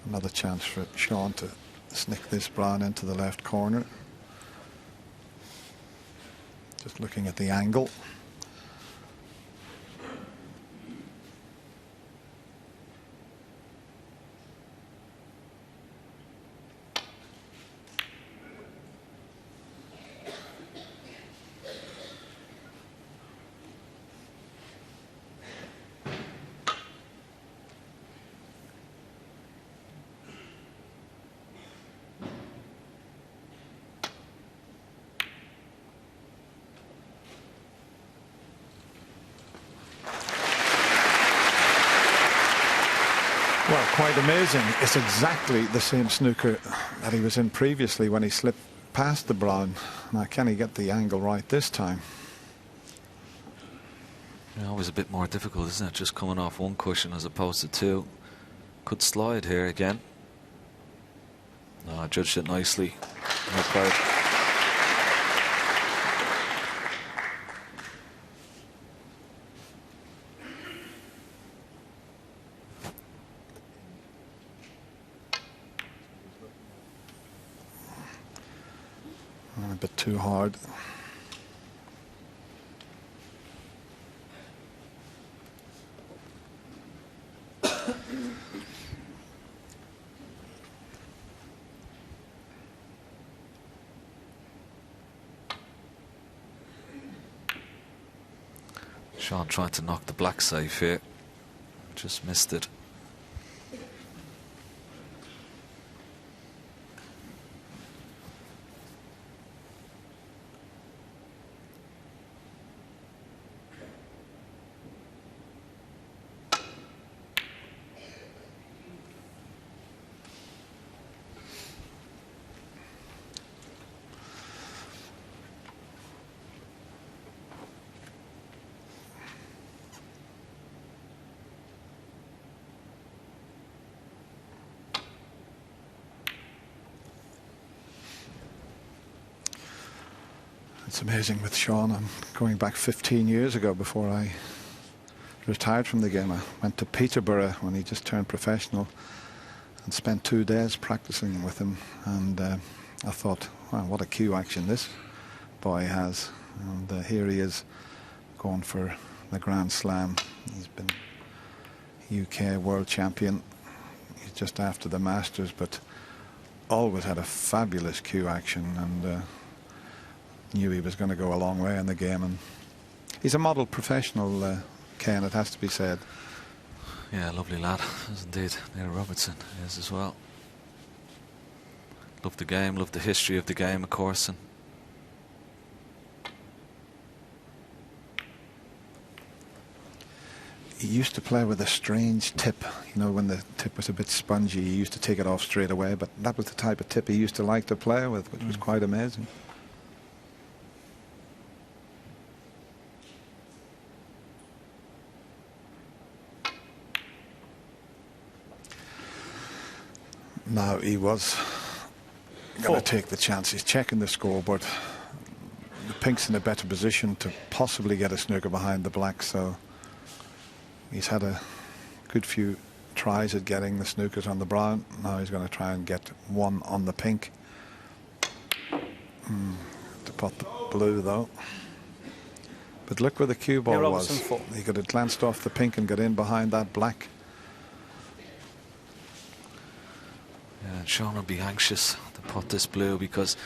Another chance for Shaun to snick this brown into the left corner. Just looking at the angle. Well, quite amazing. It's exactly the same snooker that he was in previously when he slipped past the brown. Now, can he get the angle right this time? Yeah, always a bit more difficult, isn't it? Just coming off 1 cushion as opposed to 2. Could slide here again. No, I judged it nicely. No cloud. A bit too hard. Shaun tried to knock the black safe here, just missed it. It's amazing with Shaun. I'm going back 15 years ago before I retired from the game. I went to Peterborough when he just turned professional and spent 2 days practicing with him. And I thought, wow, what a cue action this boy has. And here he is going for the Grand Slam. He's been UK world champion. He's just after the Masters, but always had a fabulous cue action, and knew he was going to go a long way in the game. And he's a model professional, Ken, it has to be said. Yeah, lovely lad, is indeed. Neil Robertson is as well. Love the game, love the history of the game, of course. And he used to play with a strange tip. You know, when the tip was a bit spongy, he used to take it off straight away. But that was the type of tip he used to like to play with, which was quite amazing. Now he was going to take the chance. He's checking the scoreboard. The pink's in a better position to possibly get a snooker behind the black, so he's had a good few tries at getting the snookers on the brown. Now he's going to try and get one on the pink. To pot the blue though. But look where the cue ball was. He could have glanced off the pink and got in behind that black. yeah, Shaun will be anxious to pot this blue because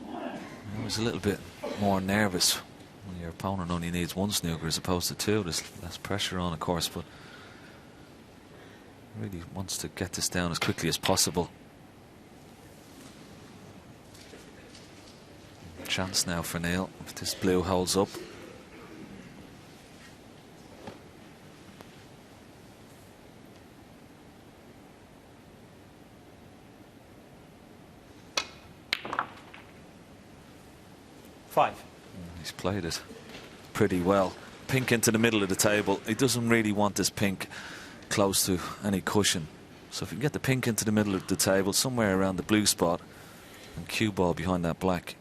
he was a little bit more nervous when your opponent only needs one snooker as opposed to two. There's less pressure on, of course, but really wants to get this down as quickly as possible. Chance now for Neil if this blue holds up. He's played it pretty well. Pink into the middle of the table. He doesn't really want this pink close to any cushion. So if you can get the pink into the middle of the table, somewhere around the blue spot, and cue ball behind that black.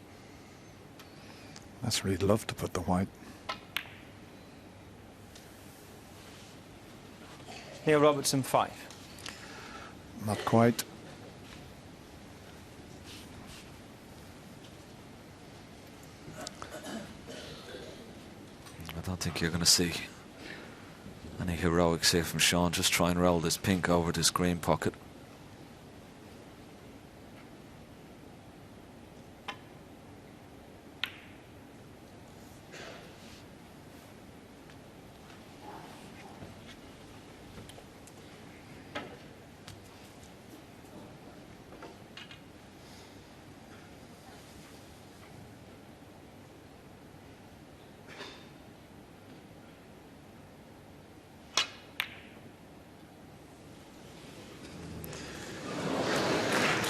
That's really love to put the white. Neil Robertson 5. Not quite. I don't think you're going to see any heroics here from Shaun. Just try and roll this pink over this green pocket.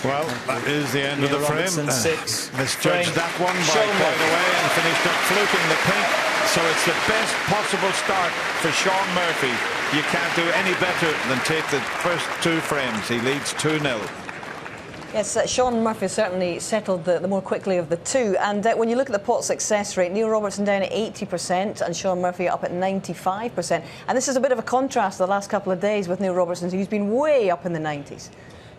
Well, that is the end of the frame. Misjudged that one by Shaun quite a way and finished up fluking the pink. So it's the best possible start for Shaun Murphy. You can't do any better than take the first two frames. He leads 2-0. Yes, Shaun Murphy certainly settled the more quickly of the two. And when you look at the pot success rate, Neil Robertson down at 80% and Shaun Murphy up at 95%. And this is a bit of a contrast the last couple of days with Neil Robertson, who's been way up in the 90s.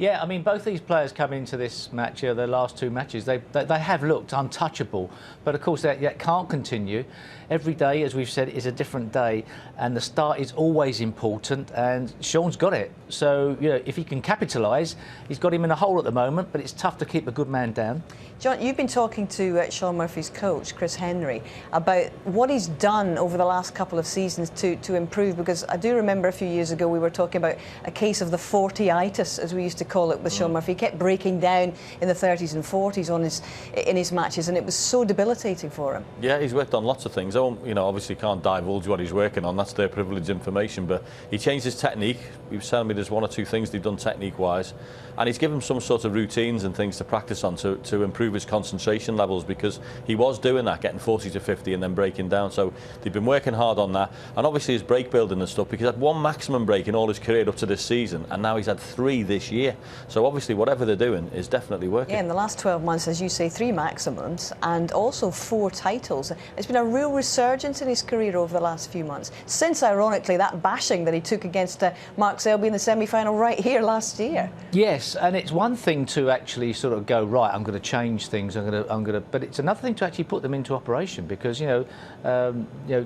Yeah, I mean, both these players come into this match, their last two matches, they have looked untouchable. But, of course, that can't continue. Every day, as we've said, is a different day. And the start is always important. And Shaun's got it. So, you know, if he can capitalise, he's got him in a hole at the moment. But it's tough to keep a good man down. John, you've been talking to Shaun Murphy's coach, Chris Henry, about what he's done over the last couple of seasons to improve, because I do remember a few years ago we were talking about a case of the 40itis, as we used to call it, with Shaun Murphy. He kept breaking down in the 30s and 40s in his matches, and it was so debilitating for him. Yeah, he's worked on lots of things. I won't, obviously can't divulge what he's working on. That's their privileged information. But he changed his technique. He was telling me there's 1 or 2 things they've done technique-wise, and he's given him some sort of routines and things to practice on to improve his concentration levels, because he was doing that, getting 40 to 50 and then breaking down. So they've been working hard on that, and obviously his break building and stuff, because he had 1 maximum break in all his career up to this season, and now he's had 3 this year. So obviously whatever they're doing is definitely working. Yeah, in the last 12 months, as you say, 3 maximums and also 4 titles. It's been a real resurgence in his career over the last few months, since ironically that bashing that he took against Mark Selby in the semi-final right here last year. Yes, and it's one thing to actually sort of go, right, I'm going to change things, but it's another thing to actually put them into operation, because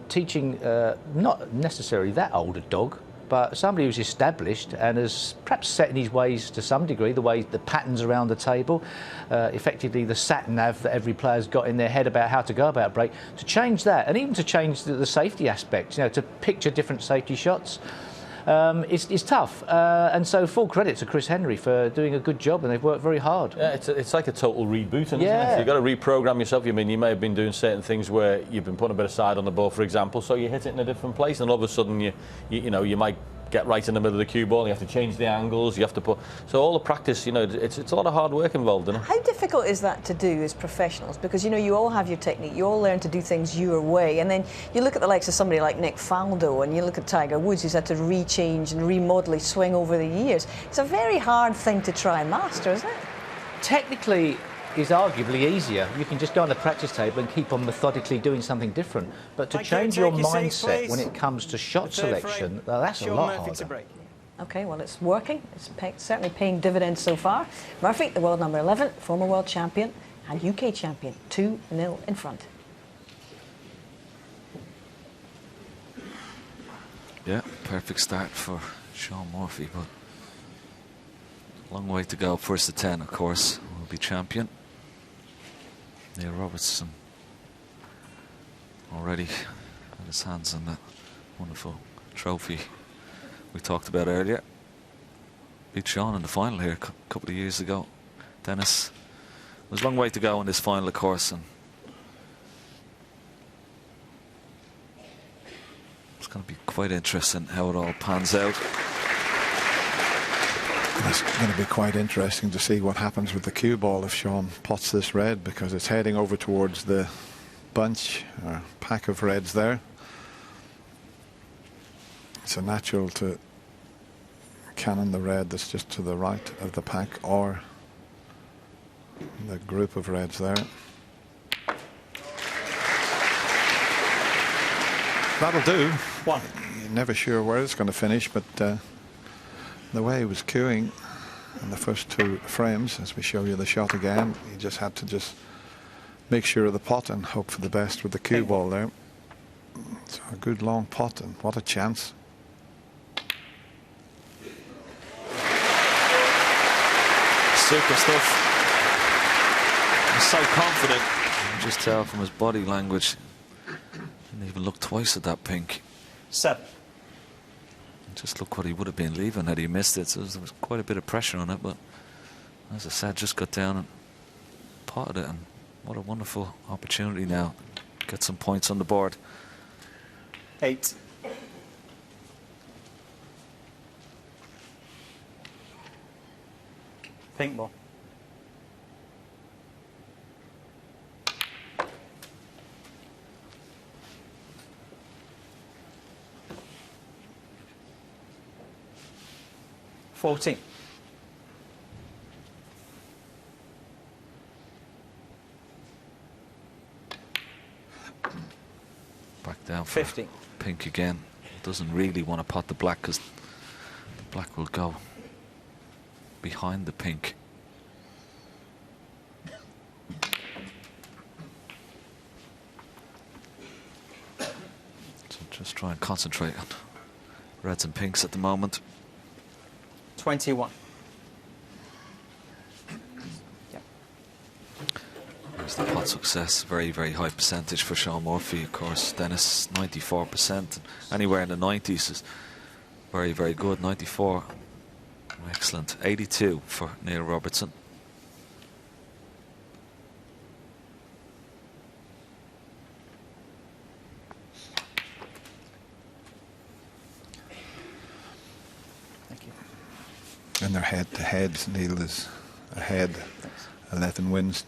teaching not necessarily that old a dog, but somebody who's established and has perhaps set in his ways to some degree, the patterns around the table, effectively the sat-nav that every player's got in their head about how to go about a break, to change that, and even to change the safety aspects, to picture different safety shots. It's tough, and so full credit to Chris Henry for doing a good job, and they've worked very hard. Yeah, it's like a total reboot, isn't it? You've got to reprogram yourself. You may have been doing certain things where you've been putting a bit of side on the ball, for example, so you hit it in a different place, and all of a sudden you might get right in the middle of the cue ball, and you have to change the angles, you have to put... So all the practice, it's a lot of hard work involved in it. How difficult is that to do as professionals? Because, you all have your technique, you all learn to do things your way, and then you look at the likes of somebody like Nick Faldo, and you look at Tiger Woods, who's had to rechange and remodel his swing over the years. It's a very hard thing to try and master, isn't it? Technically, is arguably easier. You can just go on the practice table and keep on methodically doing something different. But to change your mindset when it comes to shot selection, that's a lot harder. OK, well, it's working. It's certainly paying dividends so far. Murphy, the world number 11, former world champion and UK champion, 2-0 in front. Yeah, perfect start for Shaun Murphy, but a long way to go. First to 10, of course, will be champion. Neil Robertson already had his hands on that wonderful trophy we talked about earlier. Beat Shaun in the final here a couple of years ago. Dennis, there's a long way to go in this final, of course, and it's going to be quite interesting how it all pans out. It's going to be quite interesting to see what happens with the cue ball if Shaun pots this red, because it's heading over towards the bunch or pack of reds there. It's a natural to cannon the red that's just to the right of the pack, or the group of reds there. That'll do. One. You're never sure where it's going to finish, but the way he was cueing in the first 2 frames, as we show you the shot again, he just had to make sure of the pot and hope for the best with the cue ball there. It's a good long pot, and what a chance. Super stuff. He's so confident. You can just tell from his body language. Didn't even look twice at that pink. 7. Just look what he would have been leaving had he missed it. So there was quite a bit of pressure on it, but as I said, just got down and potted it, and what a wonderful opportunity now. Get some points on the board. 8. Pink ball. $14. Back down for 50. Pink again. Doesn't really want to pot the black, because the black will go behind the pink. So just try and concentrate on reds and pinks at the moment. 21. Yeah. All success, very, very high percentage for Shaun Murphy. Of course, Dennis, 94%. Anywhere in the 90s is very, very good. 94, excellent. 82 for Neil Robertson. In their head-to-heads, Neil is ahead. 11 wins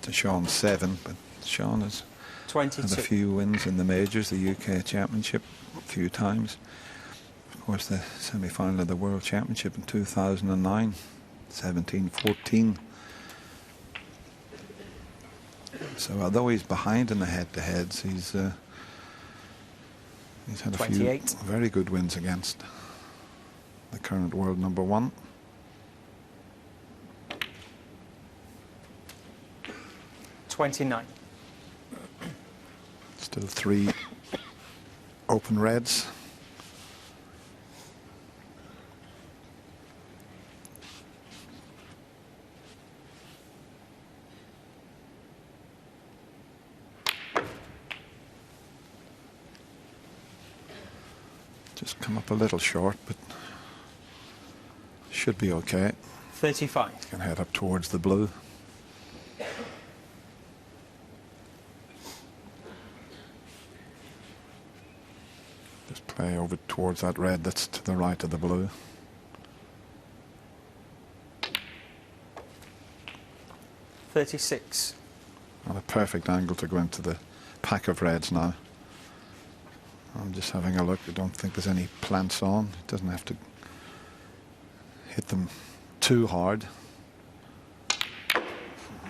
to Shaun 7, but Shaun has 22. had a few wins in the majors, the UK Championship a few times. Of course, the semi-final of the World Championship in 2009, 17-14. So although he's behind in the head-to-heads, he's had a 28. few very good wins against the current world number 1. $29. Still 3 open reds. Just come up a little short, but should be okay. 35. Can head up towards the blue. Just play over towards that red that's to the right of the blue. $36. On a perfect angle to go into the pack of reds now. I'm just having a look. I don't think there's any plants on. It doesn't have to hit them too hard.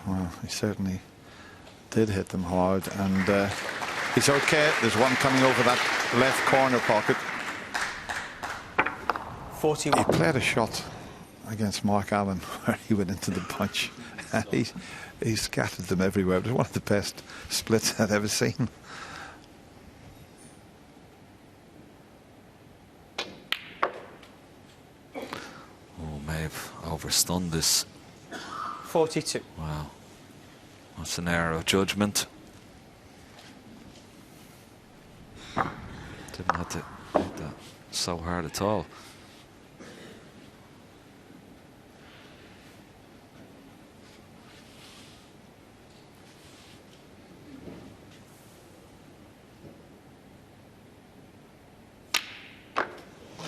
Well, he certainly did hit them hard, and he's okay. There's one coming over that left corner pocket. 41. He played a shot against Mark Allen where he went into the punch. He scattered them everywhere. It was one of the best splits I've ever seen. Oh, may have overstunned this. 42. Wow. That's an error of judgment. Didn't have to hit that so hard at all.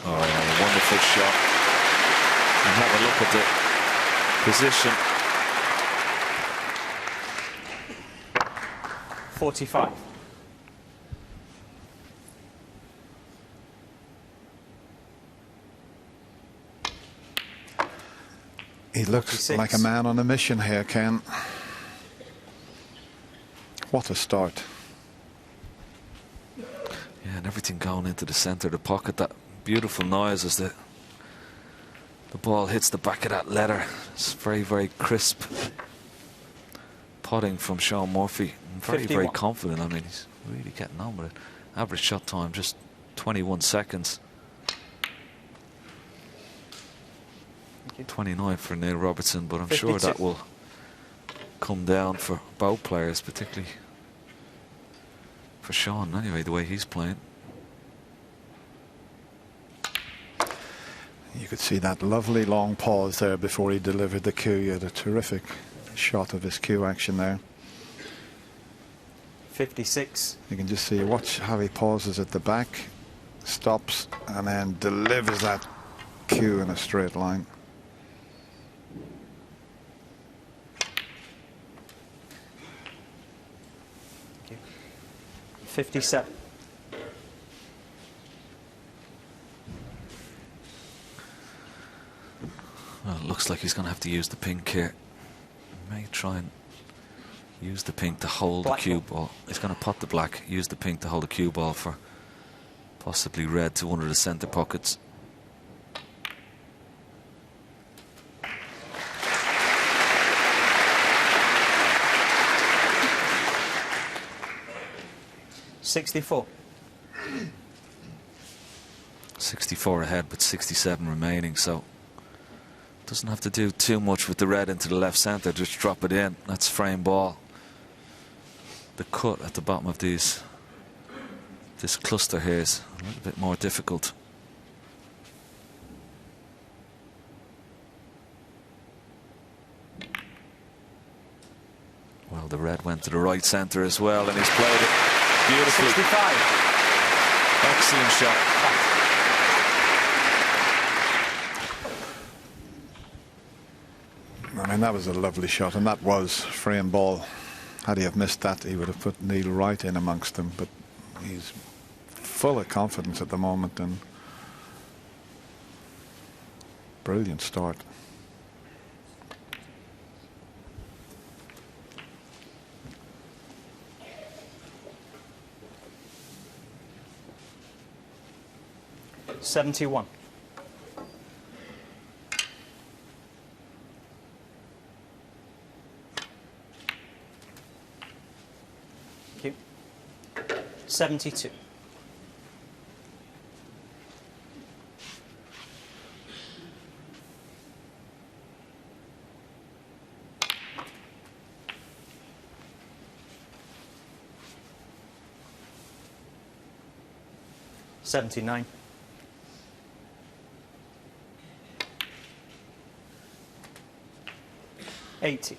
Oh, wonderful shot. And have a look at the position. 45. He looks 46. like a man on a mission here, Ken. What a start. Yeah, and everything going into the centre of the pocket. That beautiful noise as the ball hits the back of that leather. It's very, very crisp putting from Shaun Murphy. Very, 51. very confident. I mean, he's really getting on with it. Average shot time just 21 seconds. 29 for Neil Robertson, but I'm 52. sure that will come down for both players, particularly for Shaun, anyway, the way he's playing. You could see that lovely long pause there before he delivered the cue. He had a terrific shot of his cue action there. 56. You can just see, watch how he pauses at the back, stops, and then delivers that cue in a straight line. Thank you. 57. Well, it looks like he's going to have to use the pink here. He may try and use the pink to hold Black the cue ball. ball. He's going to pot the black, use the pink to hold the cue ball for possibly red to one of the centre pockets. $64. 64 ahead, but 67 remaining, so doesn't have to do too much with the red into the left centre, just drop it in. That's frame ball. the cut at the bottom of this cluster here is a little bit more difficult. Well, the red went to the right centre as well, and he's played it beautifully. 65. Excellent shot. I mean, that was a lovely shot, and that was frame ball. Had he have missed that, he would have put Neil right in amongst them, but he's full of confidence at the moment, and brilliant start. $71. Thank you. 72. $79. 80.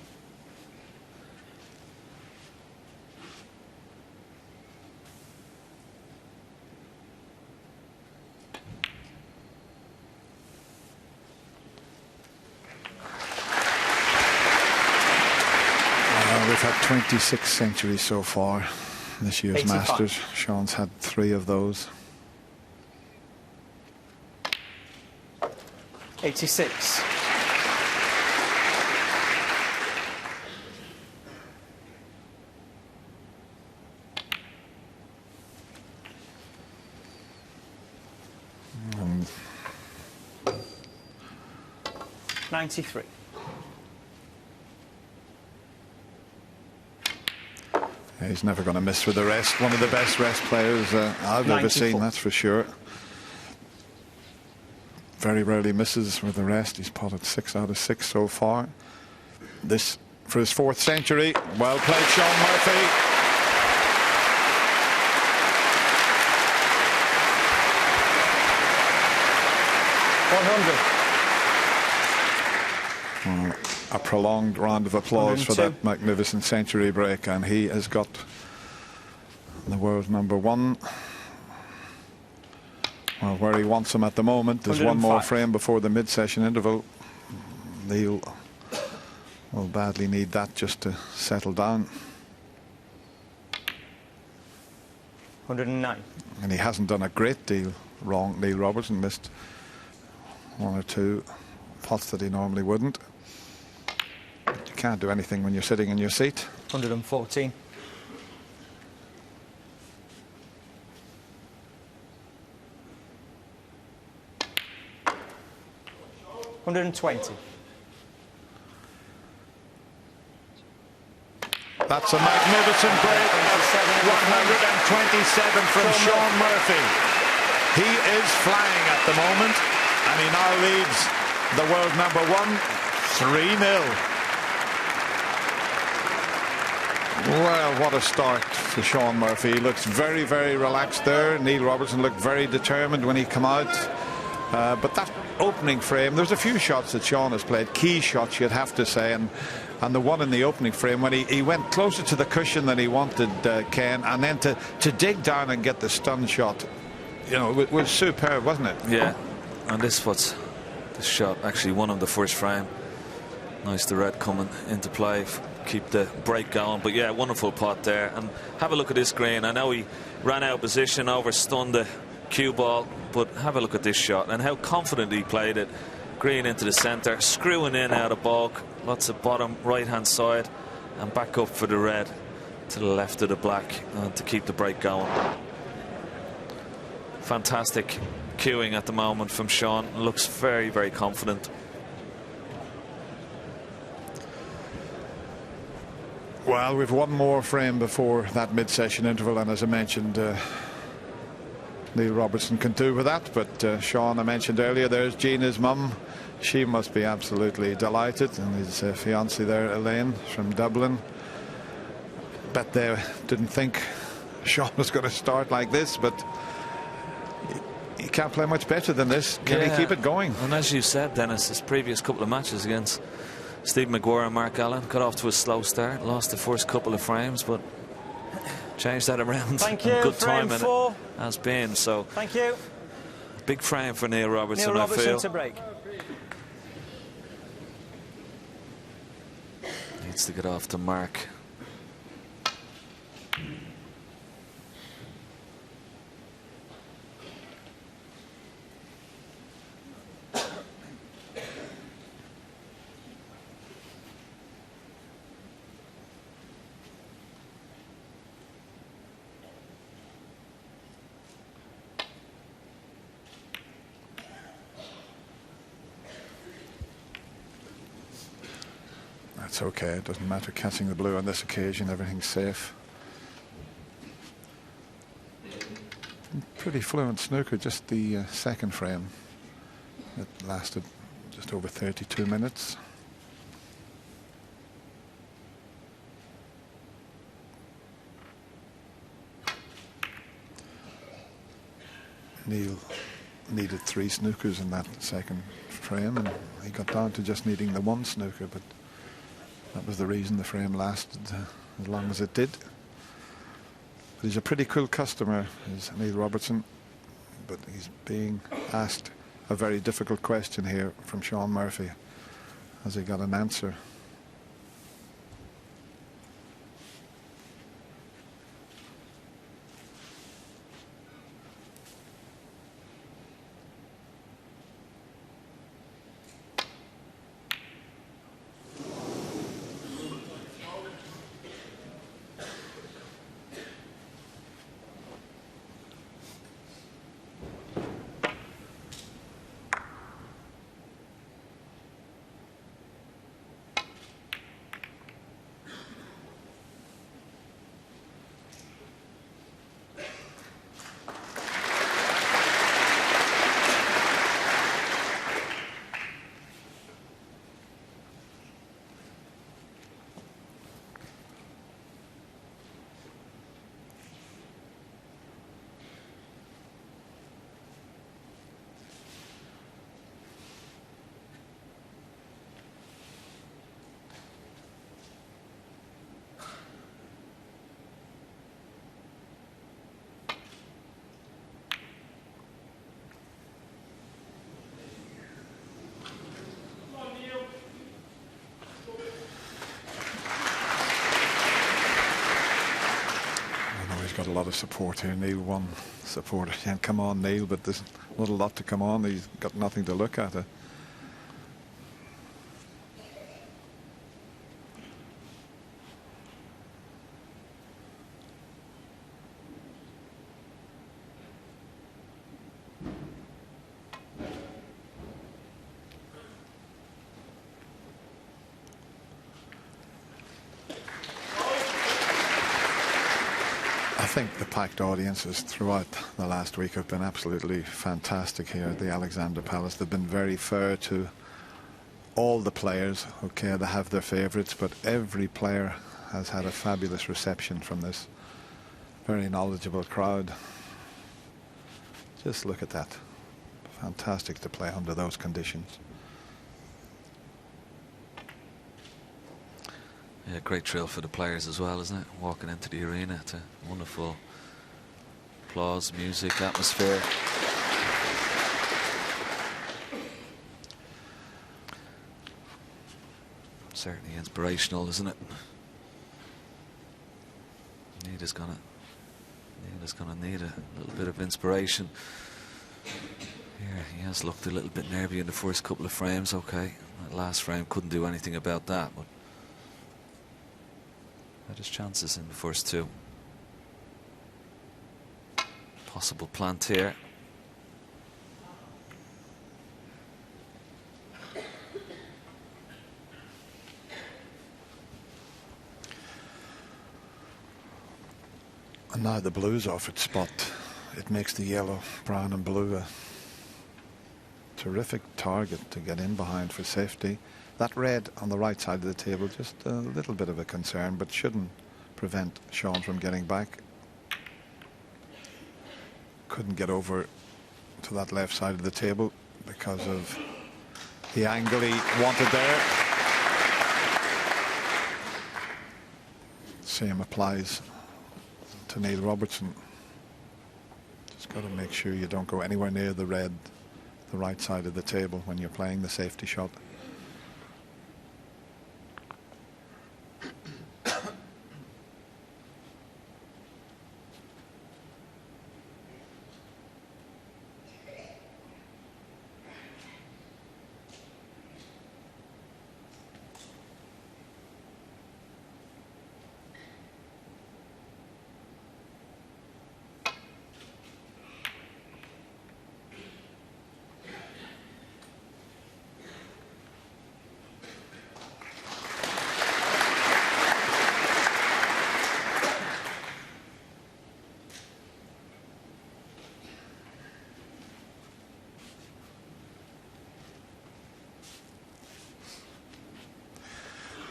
We've had 26 centuries so far this year's 85. Masters. Shaun's had 3 of those. 86. And 93. he's never going to miss with the rest. One of the best rest players I've ever seen, that's for sure. Very rarely misses with the rest. He's potted 6 out of 6 so far. This for his 4th century. Well played, Shaun Murphy. Well, a prolonged round of applause for that magnificent century break, and he has got the world #1. Well, where he wants him at the moment. There's 1 more frame before the mid-session interval. Neil will badly need that just to settle down. 109. And he hasn't done a great deal wrong. Neil Robertson missed 1 or 2 pots that he normally wouldn't. But you can't do anything when you're sitting in your seat. 114. 120. That's a magnificent break. 127 from Shaun Murphy. He is flying at the moment, and he now leads the world #1 3-0. Well, what a start for Shaun Murphy. He looks very, very relaxed there. Neil Robertson looked very determined when he came out. But that opening frame, there's a few shots that Shaun has played, key shots you'd have to say, and the one in the opening frame when he went closer to the cushion than he wanted, Ken, and then to dig down and get the stun shot, you know, it was superb, wasn't it? Yeah, and this shot actually won him the first frame. Nice, the red coming into play, keep the break going. But yeah, wonderful pot there. And have a look at this green. I know he ran out of position, overstunned the cue ball, but have a look at this shot and how confident he played it. Green into the centre, screwing in out of bulk, lots of bottom right hand side, and back up for the red to the left of the black to keep the break going. Fantastic cueing at the moment from Shaun. Looks very, very confident. Well, we've 1 more frame before that mid-session interval, and as I mentioned, Neil Robertson can do with that. But Shaun, I mentioned earlier, there's Gina's mum. She must be absolutely delighted, and his fiancée there, Elaine, from Dublin. bet they didn't think Shaun was going to start like this, but he can't play much better than this. Can he keep it going? And as you said, Dennis, his previous couple of matches against Steve Maguire and Mark Allen got off to a slow start, lost the first couple of frames, but changed that around. Thank you. Good Frame time 4 has been. So thank you. big frame for Neil Robertson, Neil I Robertson feel. to break. Needs to get off to Mark. That's okay. It doesn't matter catching the blue on this occasion. Everything's safe. Pretty fluent snooker. Just the second frame. It lasted just over 32 minutes. Neil needed 3 snookers in that second frame, and he got down to just needing the 1 snooker, but that was the reason the frame lasted as long as it did. But he's a pretty cool customer, is Neil Robertson, but he's being asked a very difficult question here from Shaun Murphy. Has he got an answer? Got a lot of support here. Neil won support. And come on, Neil, but there's not a lot to come on. He's got nothing to look at. I think the packed audiences throughout the last week have been absolutely fantastic here at the Alexandra Palace. They've been very fair to all the players. Okay, they have their favourites, but every player has had a fabulous reception from this very knowledgeable crowd. Just look at that. Fantastic to play under those conditions. Yeah, great thrill for the players as well, isn't it? Walking into the arena to wonderful applause, music, atmosphere. Certainly inspirational, isn't it? Neil is gonna need a little bit of inspiration. Yeah, he has looked a little bit nervy in the first couple of frames. Okay, that last frame couldn't do anything about that, but had his chances in the first 2. Possible plant here. And now the blue's off its spot. It makes the yellow, brown and blue a terrific target to get in behind for safety. That red on the right side of the table, just a little bit of a concern, but shouldn't prevent Shaun from getting back. Couldn't get over to that left side of the table because of the angle he wanted there. Same applies to Neil Robertson. Just got to make sure you don't go anywhere near the red, the right side of the table when you're playing the safety shot.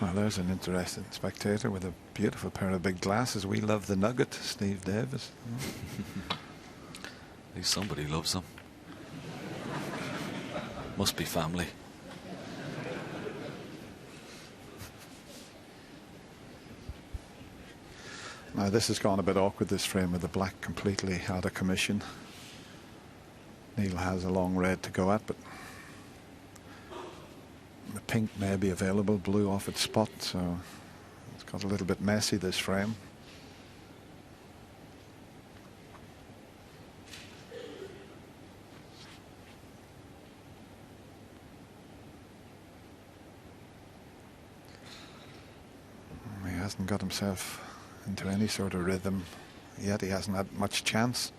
Well, there's an interesting spectator with a beautiful pair of big glasses. We love the nugget, Steve Davis. At least somebody loves them. Must be family. Now this has gone a bit awkward, this frame, with the black completely out of commission. Neil has a long red to go at, but the pink may be available, blue off its spot, so it's got a little bit messy, this frame. He hasn't got himself into any sort of rhythm yet. He hasn't had much chance.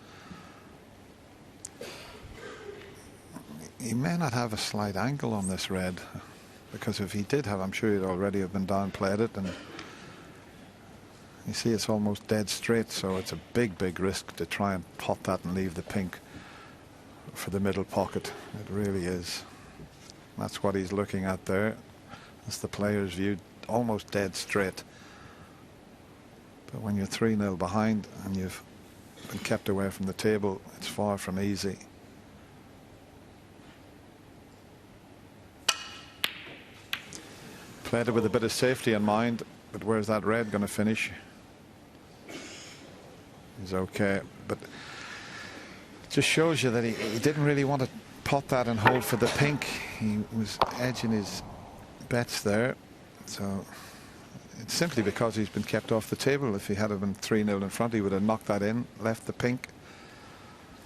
He may not have a slight angle on this red, because if he did have, I'm sure he'd already have been downplayed it, and you see it's almost dead straight, so it's a big risk to try and pot that and leave the pink for the middle pocket. It really is. That's what he's looking at there. That's the player's view, almost dead straight. But when you're 3-0 behind and you've been kept away from the table, it's far from easy. Played it with a bit of safety in mind, but where's that red going to finish? He's okay, but it just shows you that he didn't really want to pot that and hold for the pink. He was edging his bets there, so it's simply because he's been kept off the table. If he had been 3-0 in front, he would have knocked that in, left the pink.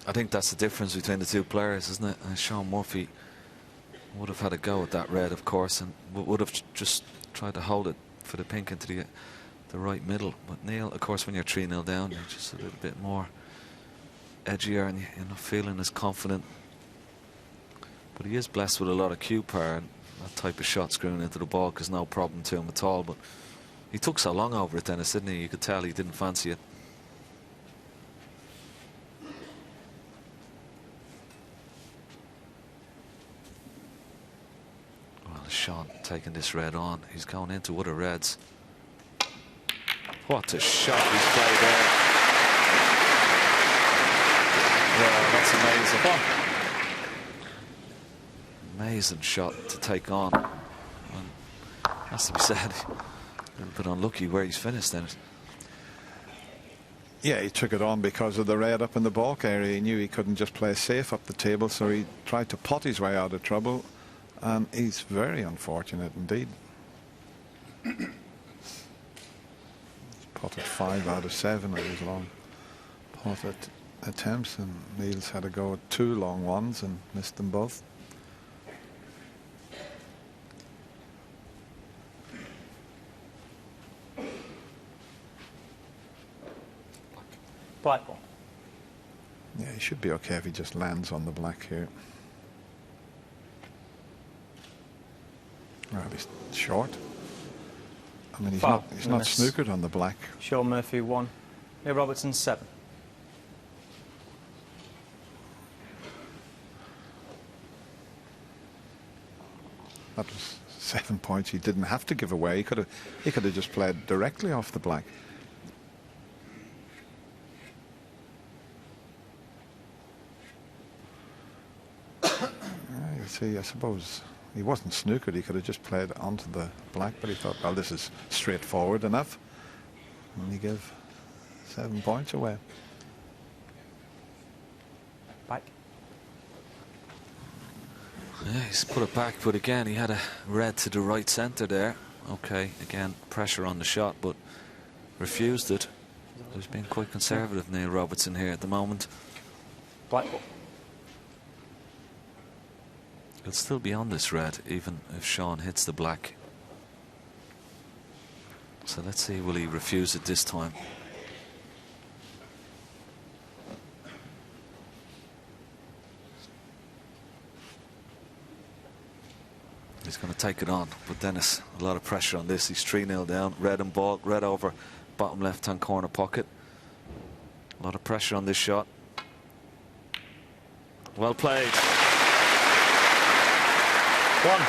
I think that's the difference between the two players, isn't it? Shaun Murphy would have had a go at that red, of course, and would have just tried to hold it for the pink into the right middle. But Neil, of course, when you're 3-0 down, you're just a little bit more edgier and you're not feeling as confident. But he is blessed with a lot of cue power, and that type of shot screwing into the ball is no problem to him at all. But he took so long over it, Dennis, didn't he? You could tell he didn't fancy it. Shaun taking this red on. He's going into other reds. What a shot he's played there. Yeah, that's amazing. Amazing shot to take on. And has to be said, a little bit unlucky where he's finished then. Yeah, he took it on because of the red up in the baulk area. He knew he couldn't just play safe up the table, so he tried to pot his way out of trouble. And he's very unfortunate indeed. He's potted 5 out of 7 of his long potted attempts, and Neil's had a go at 2 long ones and missed them both. Black ball. Yeah, he should be okay if he just lands on the black here. Well, he's short. I mean, he's not snookered on the black. Shaun Murphy 1. Neil Robertson 7. That was 7 points he didn't have to give away. He could have just played directly off the black. see, I suppose he wasn't snookered. He could have just played onto the black, but he thought, well, this is straightforward enough. And he gave 7 points away. Back. Yeah, he's put it back, but again, he had a red to the right centre there. Okay, again, pressure on the shot, but refused it. He's been quite conservative, Neil Robertson, here at the moment. Black. He'll still be on this red, even if Shaun hits the black. So let's see, will he refuse it this time? He's going to take it on, but Dennis, a lot of pressure on this. He's 3-0 down, red and ball, red over bottom left-hand corner pocket. A lot of pressure on this shot. Well played. 1.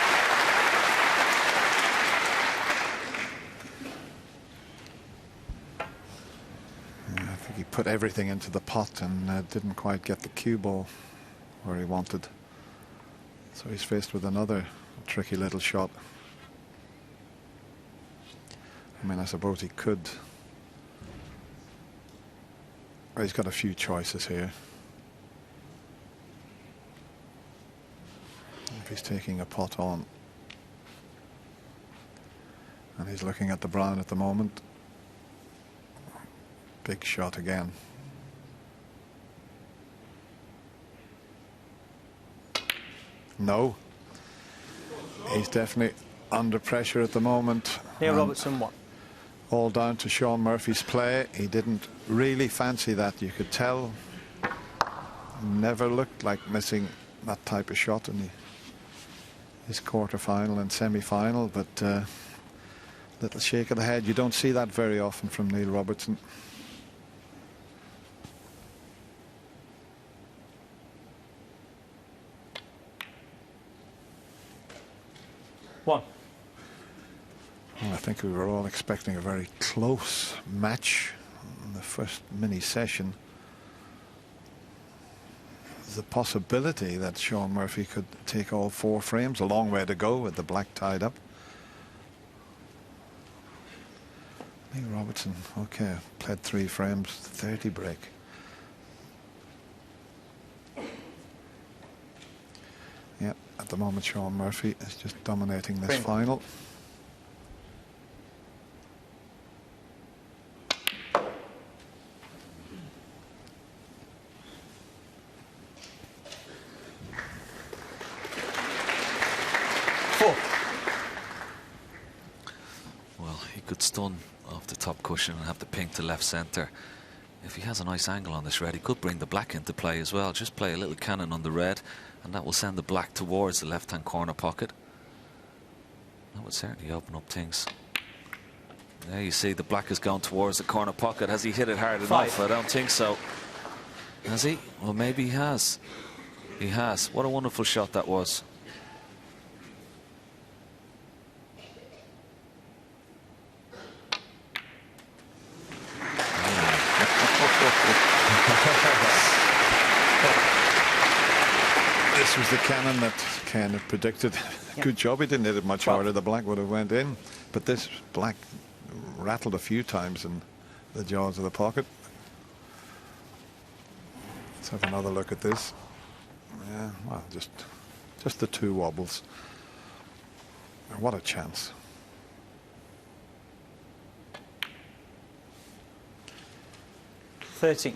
I think he put everything into the pot and didn't quite get the cue ball where he wanted. So he's faced with another tricky little shot. I mean, I suppose he could. Well, he's got a few choices here. If he's taking a pot on, and he's looking at the brown at the moment. Big shot again. No. He's definitely under pressure at the moment. Neil Robertson 1. All down to Shaun Murphy's play. He didn't really fancy that, you could tell. Never looked like missing that type of shot in his quarter-final and semi-final, but little shake of the head. You don't see that very often from Neil Robertson. Well, I think we were all expecting a very close match in the first mini session. There's a possibility that Shaun Murphy could take all 4 frames. A long way to go with the black tied up. Neil Robertson, okay, played 3 frames, 30 break. Yeah, at the moment Shaun Murphy is just dominating this final. Well, he could stun off the top cushion and have the pink to left centre. If he has a nice angle on this red, he could bring the black into play as well. Just play a little cannon on the red, and that will send the black towards the left-hand corner pocket. That would certainly open up things. There you see the black is going towards the corner pocket. Has he hit it hard enough? I don't think so. Has he? Well, maybe he has. He has. What a wonderful shot that was. This was the cannon that Ken had predicted. Good job he didn't hit it much harder. The black would have went in. But this black rattled a few times in the jaws of the pocket. Let's have another look at this. Yeah, well, just the 2 wobbles. What a chance. $13.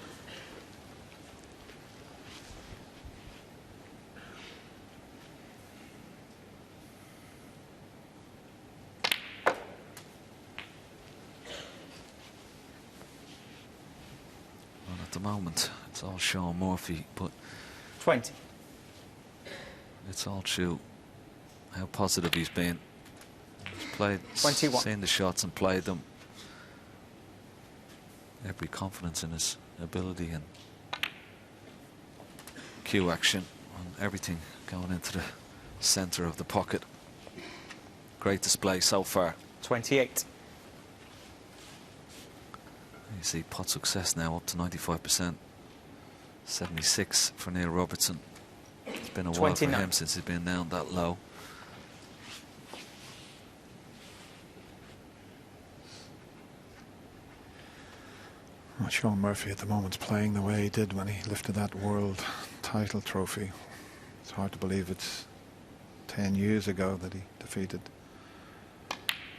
At the moment, it's all Shaun Murphy, but 20. It's all true how positive he's been. He's played, 21. Seen the shots and played them. Every confidence in his ability and cue action and everything going into the centre of the pocket. Great display so far. 28. You see pot success now up to 95%. 76 for Neil Robertson. It's been a while for 29. him since he's been down that low. Well, Shaun Murphy at the moment's playing the way he did when he lifted that world title trophy. It's hard to believe it's 10 years ago that he defeated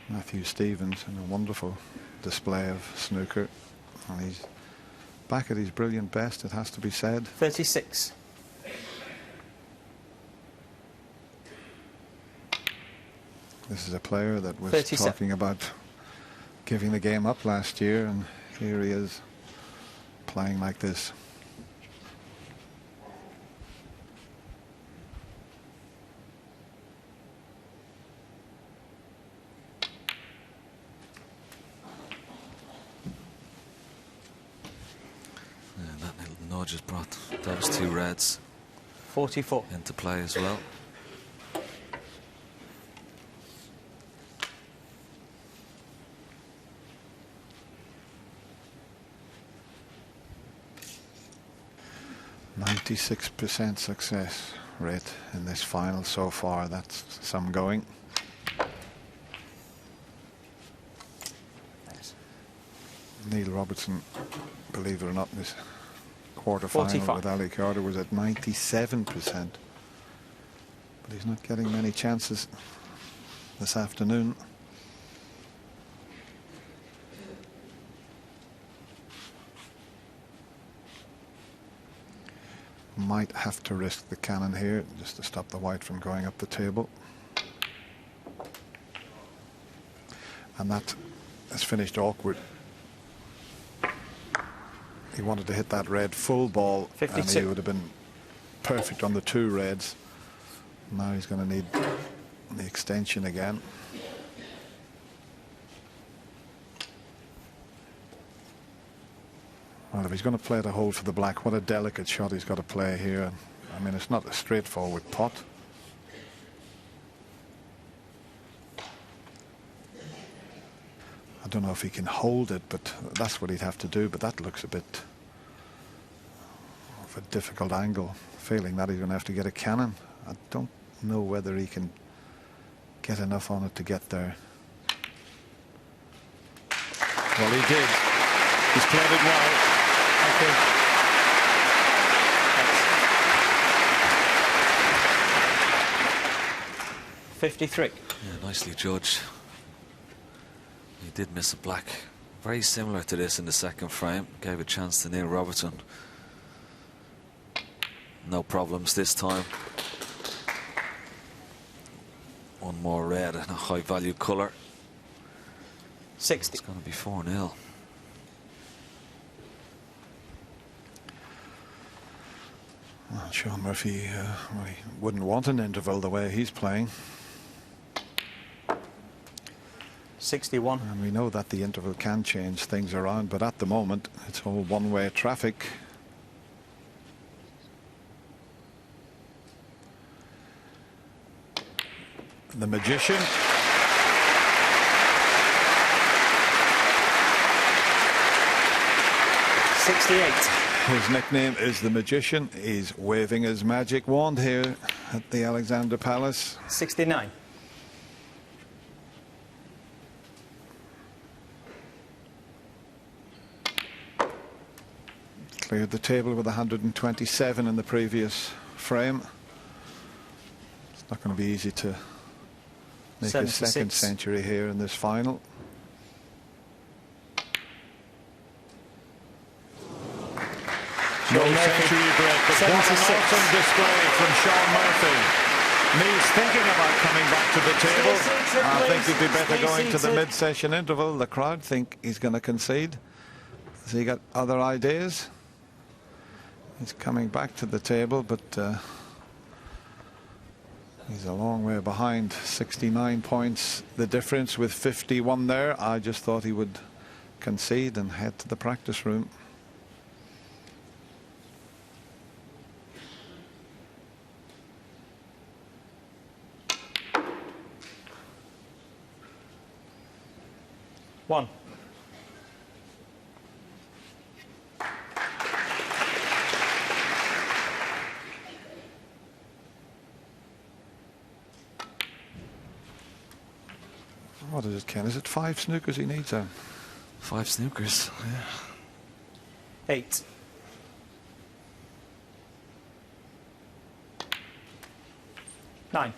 Matthew Stevens in a wonderful display of snooker. And he's back at his brilliant best, it has to be said. 36. This is a player that was 37. talking about giving the game up last year, and here he is playing like this. Yeah, that little nudge has brought those two reds 44. into play as well. %96% success rate in this final so far. That's some going. Neil Robertson, believe it or not, in this quarter-final 45. with Ali Carter was at 97%. But he's not getting many chances this afternoon. Might have to risk the cannon here just to stop the white from going up the table. And that has finished awkward. He wanted to hit that red full ball 52. and he would have been perfect on the two reds. Now he's going to need the extension again. Well, if he's going to play the hole for the black, what a delicate shot he's got to play here. I mean, it's not a straightforward pot. I don't know if he can hold it, but that's what he'd have to do. But that looks a bit of a difficult angle. Failing that, he's going to have to get a cannon. I don't know whether he can get enough on it to get there. Well, he did. He's played it well. Okay. 53. Yeah, nicely judged. He did miss a black. Very similar to this in the second frame. Gave a chance to Neil Robertson. No problems this time. One more red and a high value colour. 60. It's going to be 4-0. Well, Shaun Murphy well, he wouldn't want an interval the way he's playing. 61. And we know that the interval can change things around, but at the moment it's all one-way traffic. The Magician. His nickname is the Magician. He's waving his magic wand here at the Alexandra Palace. 69. Cleared the table with 127 in the previous frame. It's not going to be easy to make a 76. second century here in this final. No century break, but what an awesome display from Shaun Murphy. Neil's thinking about coming back to the table. I think he'd be better going to the mid-session interval. The crowd think he's going to concede. Has he got other ideas? He's coming back to the table, but he's a long way behind. 69 points the difference with 51 there. I just thought he would concede and head to the practice room. One. what is it, Ken? Is it 5 snookers he needs? 5 snookers, yeah. 8. 9.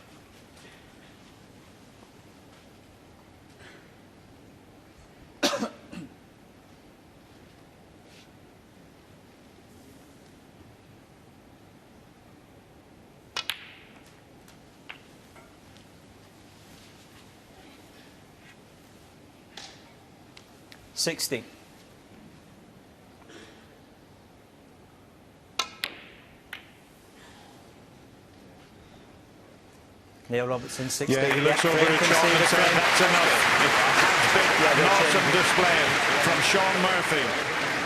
60. Neil Robertson, 60. Yeah, he looks over at Shaun and says that's enough. It has been an awesome display from Shaun Murphy,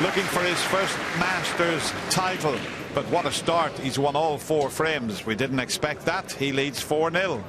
looking for his first Masters title. But what a start. He's won all 4 frames. We didn't expect that. He leads 4-0.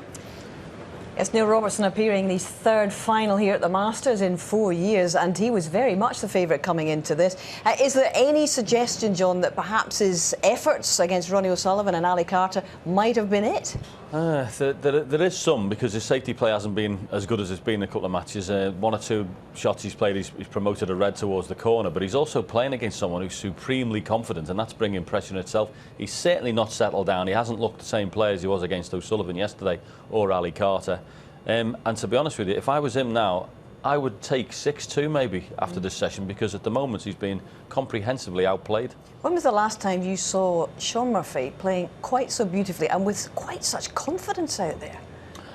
Yes, Neil Robertson appearing in his 3rd final here at the Masters in 4 years, and he was very much the favourite coming into this. Is there any suggestion, John, that perhaps his efforts against Ronnie O'Sullivan and Ali Carter might have been it? There is some, because his safety play hasn't been as good as it's been in a couple of matches. 1 or 2 shots he's played, he's promoted a red towards the corner, but he's also playing against someone who's supremely confident, and that's bringing pressure in itself. He's certainly not settled down. He hasn't looked the same player as he was against O'Sullivan yesterday or Ali Carter. And to be honest with you, if I was him now, I would take 6-2 maybe after this session, because at the moment he's been comprehensively outplayed. When was the last time you saw Shaun Murphy playing quite so beautifully and with quite such confidence out there?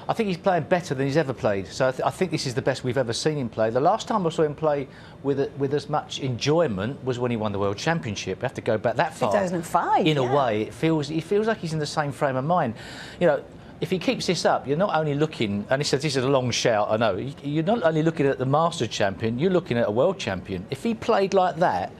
I think he's playing better than he's ever played. So I think this is the best we've ever seen him play. The last time I saw him play with as much enjoyment was when he won the World Championship. We have to go back that far. 2005. In a way, it feels like he's in the same frame of mind. You know, if he keeps this up, you're not only looking, and he says this is a long shout, I know, you're not only looking at the Masters champion, you're looking at a world champion. If he played like that,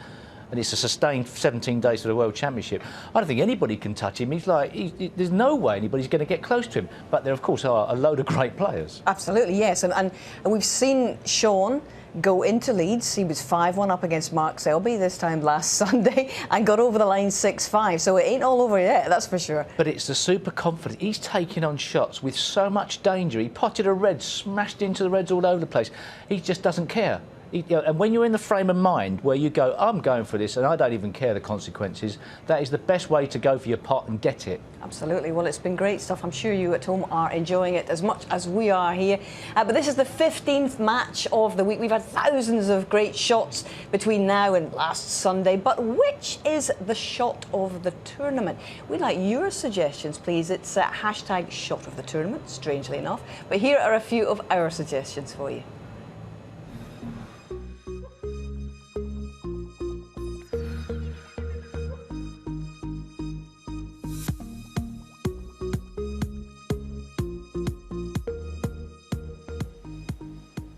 and it's a sustained 17 days for the World Championship, I don't think anybody can touch him. He's like, there's no way anybody's going to get close to him. But there, of course, are a load of great players. Absolutely, yes. And we've seen Shaun go into Leeds. He was 5-1 up against Mark Selby this time last Sunday and got over the line 6-5. So it ain't all over yet, that's for sure. But it's the super confidence. He's taking on shots with so much danger. He potted a red, smashed into the reds all over the place. He just doesn't care. And when you're in the frame of mind where you go, I'm going for this and I don't even care the consequences, that is the best way to go for your pot and get it. Absolutely. Well, it's been great stuff. I'm sure you at home are enjoying it as much as we are here. But this is the 15th match of the week. We've had thousands of great shots between now and last Sunday. But which is the shot of the tournament? We'd like your suggestions, please. It's hashtag shot of the tournament, strangely enough. But here are a few of our suggestions for you.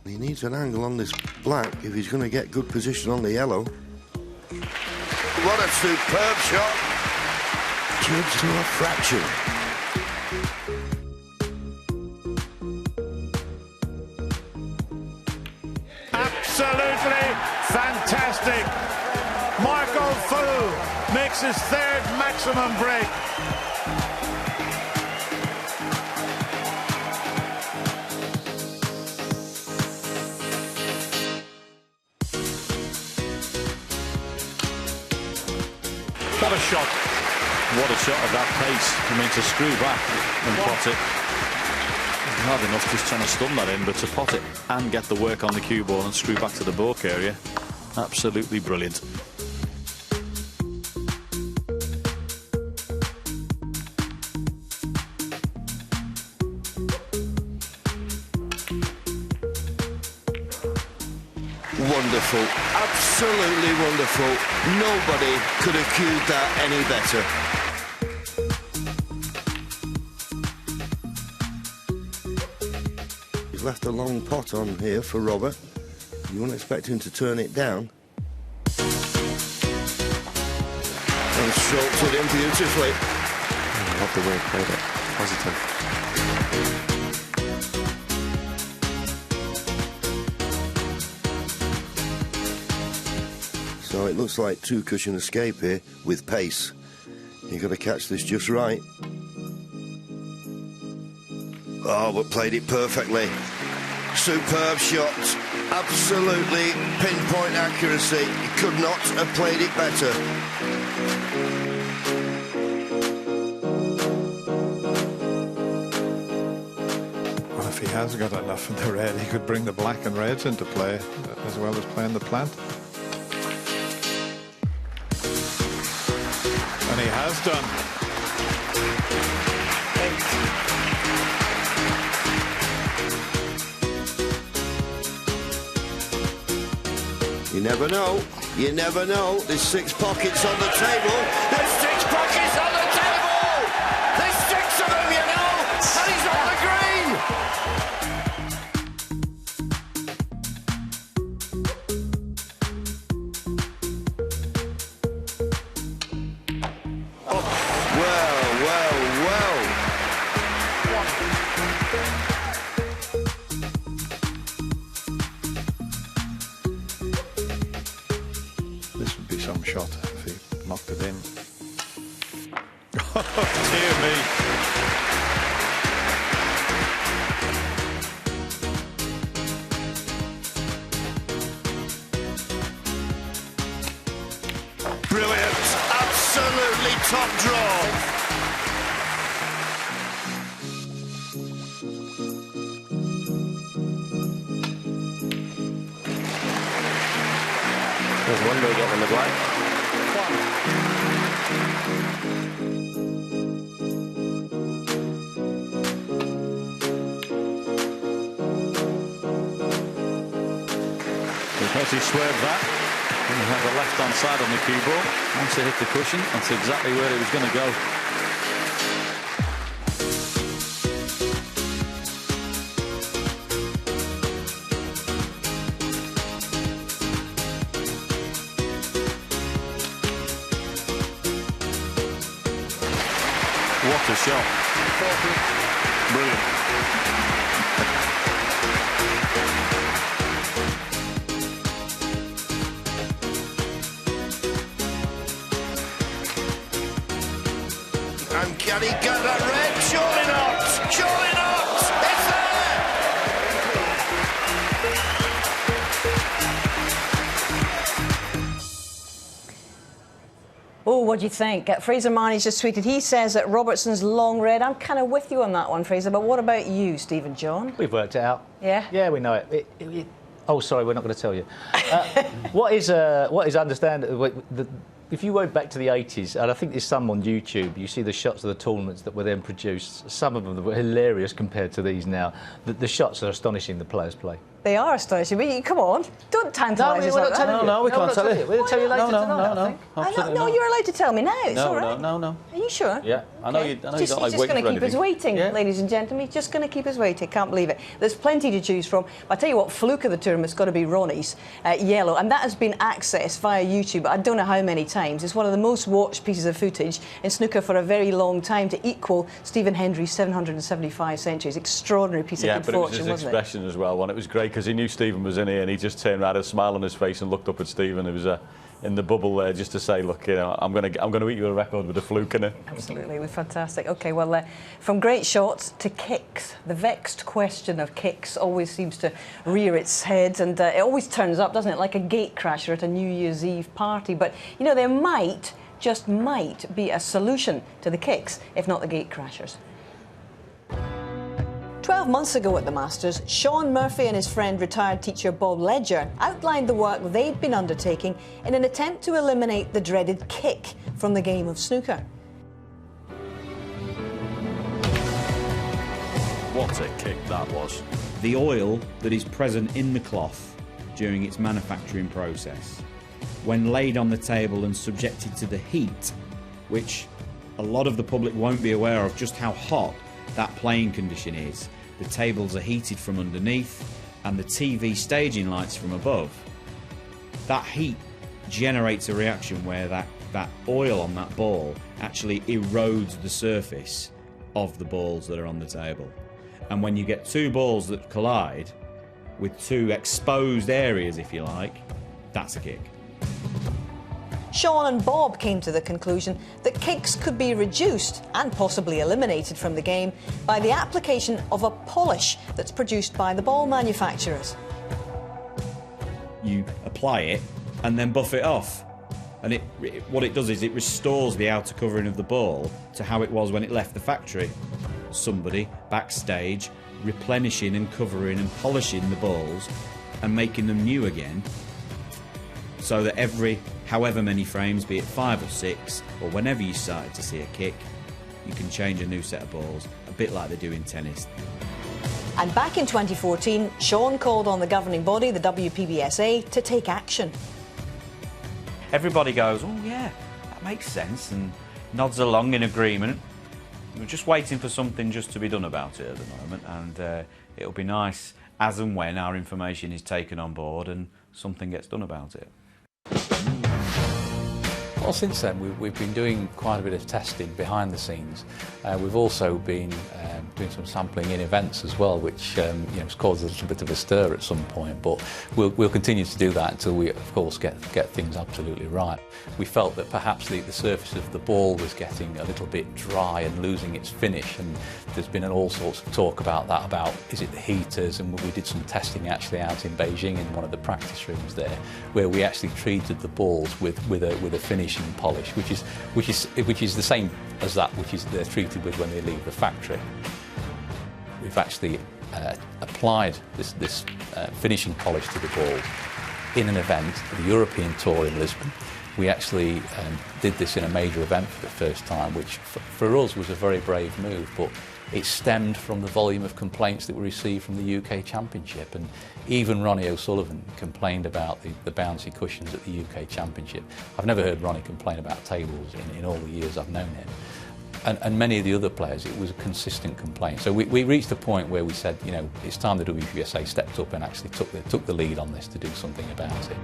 He needs an angle on this black if he's going to get good position on the yellow. What a superb shot. Just to a fraction. Absolutely fantastic. Marco Fu makes his 3rd maximum break. What a shot. What a shot of that pace. I mean, to screw back and pot it. Hard enough just trying to stun that in, but to pot it and get the work on the cue ball and screw back to the baulk area, absolutely brilliant. Wonderful, absolutely wonderful. Nobody could have cued that any better. He's left a long pot on here for Robert. You wouldn't expect him to turn it down. And stroked it in beautifully. I love the way he played it. Positive. So it looks like 2-cushion escape here with pace. You've got to catch this just right. Oh, but played it perfectly. superb shot. Absolutely pinpoint accuracy. He could not have played it better. Well, if he has got enough in the red, he could bring the black and reds into play as well as playing the plant. And he has done. You never know. You never know. There's 6 pockets on the table. There's 6 pockets on the table! There's 6 of them, you know! And he's on the green! Oh, well. This would be some shot if he knocked it in. Dear me. Brilliant. Absolutely top draw. There's one more getting in the black. Because he swerved that, and he had the left-hand side on the cue ball. Once it hit the cushion, that's exactly where it was going to go. What a shot. Brilliant. And can he get that red? Surely not! Surely not! It's Oh, what do you think? Fraser Marnie's just tweeted. He says that Robertson's long red. I'm kind of with you on that one, Fraser. But what about you, Stephen John? We've worked it out. Yeah? Yeah, we know it. Oh, sorry, we're not going to tell you. What is understandable? If you went back to the 80s, and I think there's some on YouTube, you see the shots of the tournaments that were then produced. Some of them were hilarious compared to these now. The shots are astonishing the players play. They are astonishing. But come on, don't tantalise us like that. No, we can't tell you. We'll tell you later tonight. No, you're allowed to tell me now. It's all right. No. Are you sure? Yeah, I know you don't like He's just waiting going for to keep us anything. waiting, ladies and gentlemen. He's just going to keep us waiting. Can't believe it. There's plenty to choose from. I tell you what, fluke of the tournament's got to be Ronnie's yellow, and that has been accessed via YouTube. I don't know how many times. It's one of the most watched pieces of footage in snooker for a very long time, to equal Stephen Hendry's 775 centuries. Extraordinary piece of good fortune, wasn't it? Yeah, but it was his expression as well, and it was great because he knew Stephen was in here, and he just turned around, a smile on his face, and looked up at Stephen. It was in the bubble there, just to say, look, you know, I'm going to eat you a record with a fluke in it. Absolutely, it was fantastic. Okay, well, from great shots to kicks, the vexed question of kicks always seems to rear its head, and it always turns up, doesn't it, like a gate crasher at a New Year's Eve party. But you know, there might, just might, be a solution to the kicks, if not the gate crashers. 12 months ago at the Masters, Shaun Murphy and his friend retired teacher Bob Ledger outlined the work they'd been undertaking in an attempt to eliminate the dreaded kick from the game of snooker. What a kick that was. The oil that is present in the cloth during its manufacturing process, when laid on the table and subjected to the heat, which a lot of the public won't be aware of just how hot that playing condition is. The tables are heated from underneath and the TV staging lights from above. That heat generates a reaction where that oil on that ball actually erodes the surface of the balls that are on the table. And when you get two balls that collide with two exposed areas, if you like, that's a kick. Shaun and Bob came to the conclusion that kicks could be reduced and possibly eliminated from the game by the application of a polish that's produced by the ball manufacturers. You apply it and then buff it off. And what it does is it restores the outer covering of the ball to how it was when it left the factory. Somebody backstage replenishing and covering and polishing the balls and making them new again, so that every however many frames, be it 5 or 6, or whenever you started to see a kick, you can change a new set of balls, a bit like they do in tennis. And back in 2014, Shaun called on the governing body, the WPBSA, to take action. Everybody goes, oh yeah, that makes sense, and nods along in agreement. We're just waiting for something just to be done about it at the moment, and it'll be nice as and when our information is taken on board and something gets done about it. Well, since then we've been doing quite a bit of testing behind the scenes. We've also been doing some sampling in events as well, which has caused a little bit of a stir at some point. But we'll continue to do that until we, of course, get things absolutely right. We felt that perhaps the surface of the ball was getting a little bit dry and losing its finish, and there's been all sorts of talk about that. About is it the heaters? And we did some testing actually out in Beijing in one of the practice rooms there, where we actually treated the balls with a finishing polish, which is the same as that which is they're treated with when they leave the factory. We've actually applied this finishing polish to the balls in an event, the European Tour in Lisbon. We actually did this in a major event for the first time, which for us was a very brave move, but it stemmed from the volume of complaints that we received from the UK Championship, and even Ronnie O'Sullivan complained about the bouncy cushions at the UK Championship. I've never heard Ronnie complain about tables in all the years I've known him. And many of the other players, it was a consistent complaint. So we reached a point where we said, it's time the WPBSA stepped up and actually took the lead on this to do something about it.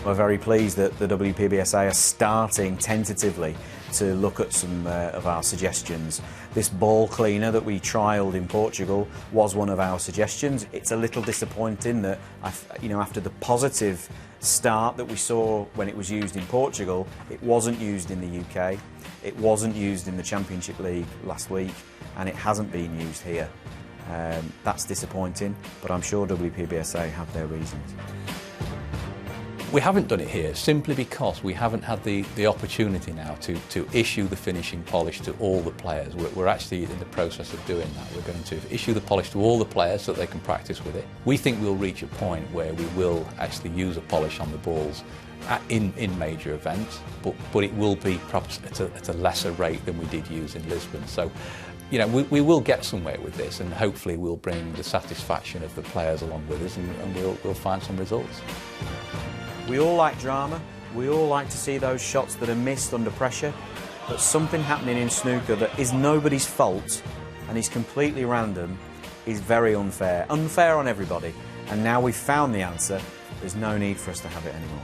We're very pleased that the WPBSA are starting tentatively to look at some of our suggestions. This ball cleaner that we trialled in Portugal was one of our suggestions. It's a little disappointing that after the positive start that we saw when it was used in Portugal, it wasn't used in the UK, it wasn't used in the Championship League last week, and it hasn't been used here. That's disappointing, but I'm sure WPBSA have their reasons. We haven't done it here simply because we haven't had the opportunity now to issue the finishing polish to all the players. We're actually in the process of doing that. We're going to issue the polish to all the players so that they can practice with it. We think we'll reach a point where we will actually use a polish on the balls in major events, but it will be perhaps at a lesser rate than we did use in Lisbon. So, we will get somewhere with this, and hopefully we'll bring the satisfaction of the players along with us, and we'll find some results. We all like drama, we all like to see those shots that are missed under pressure, but something happening in snooker that is nobody's fault and is completely random is very unfair. Unfair on everybody, and now we've found the answer, there's no need for us to have it anymore.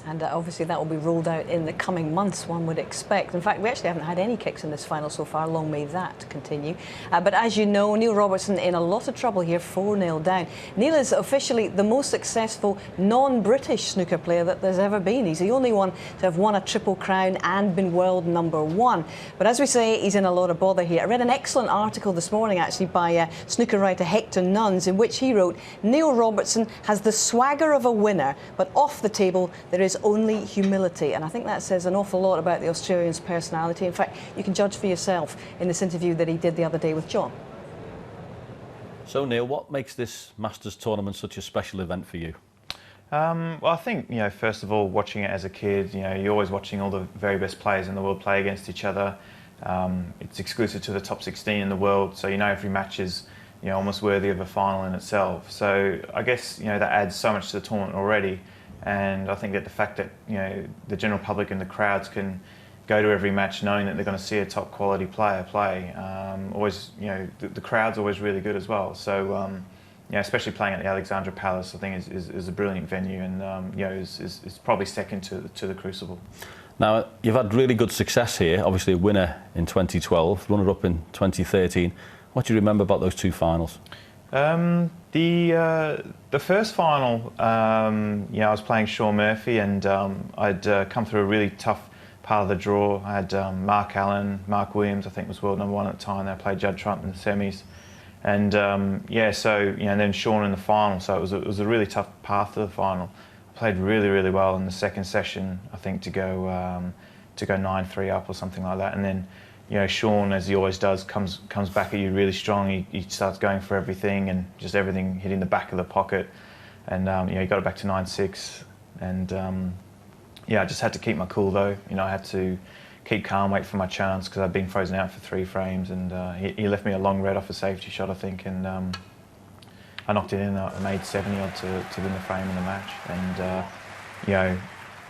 And obviously that will be rolled out in the coming months, one would expect. In fact, we actually haven't had any kicks in this final so far. Long may that continue. But as you know, Neil Robertson in a lot of trouble here, 4-0 down. Neil is officially the most successful non-British snooker player that there's ever been. He's the only one to have won a Triple Crown and been world #1. But as we say, he's in a lot of bother here. I read an excellent article this morning, actually, by snooker writer Hector Nuns, in which he wrote, Neil Robertson has the swagger of a winner, but off the table there is only humility. And I think that says an awful lot about the Australian's personality. In fact, you can judge for yourself in this interview that he did the other day with John. So Neil, what makes this Masters tournament such a special event for you? Well, I think, first of all, watching it as a kid, you're always watching all the very best players in the world play against each other. It's exclusive to the top 16 in the world, so every match is almost worthy of a final in itself. So I guess that adds so much to the tournament already. And I think that the fact that the general public and the crowds can go to every match knowing that they're going to see a top quality player play, the crowd's always really good as well. So especially playing at the Alexandra Palace, I think is a brilliant venue, and is probably second to the Crucible. Now you've had really good success here. Obviously a winner in 2012, runner-up in 2013. What do you remember about those two finals? The first final, I was playing Shaun Murphy, and I'd come through a really tough part of the draw. I had Mark Allen, Mark Williams, I think was world #1 at the time. They played Judd Trump in the semis, and and then Shaun in the final. So it was a really tough path to the final. I played really well in the second session, I think, to go 9-3 up or something like that, and then. Shaun, as he always does, comes back at you really strong. He starts going for everything, and just everything hitting the back of the pocket. And he got it back to 9-6. And I just had to keep my cool though. I had to keep calm, wait for my chance, because I'd been frozen out for 3 frames. And he left me a long red off a safety shot, I think, and I knocked it in. I made 70 odd to win the frame in the match. And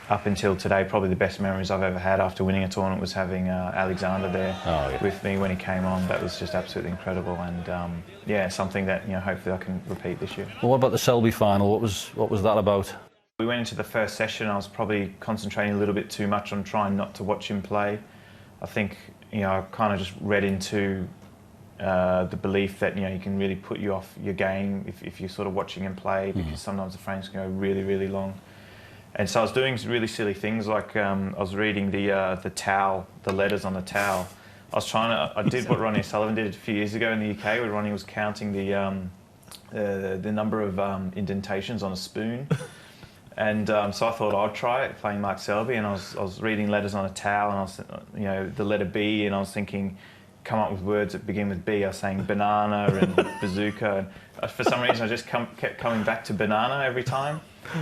up until today, probably the best memories I've ever had after winning a tournament was having Alexander there with me when he came on. That was just absolutely incredible, and something that hopefully I can repeat this year. Well, what about the Selby final? What was that about? We went into the first session. I was probably concentrating a little bit too much on trying not to watch him play. I think I kind of just read into the belief that he can really put you off your game if you're sort of watching him play, because sometimes the frames can go really long. And so I was doing really silly things, like I was reading the towel, the letters on the towel. I did what Ronnie Sullivan did a few years ago in the UK, where Ronnie was counting the number of indentations on a spoon. And so I thought I'd try it, playing Mark Selby, and I was reading letters on a towel, and I was, the letter B, and I was thinking, come up with words that begin with B. I was saying banana and bazooka. And for some reason, I just kept coming back to banana every time.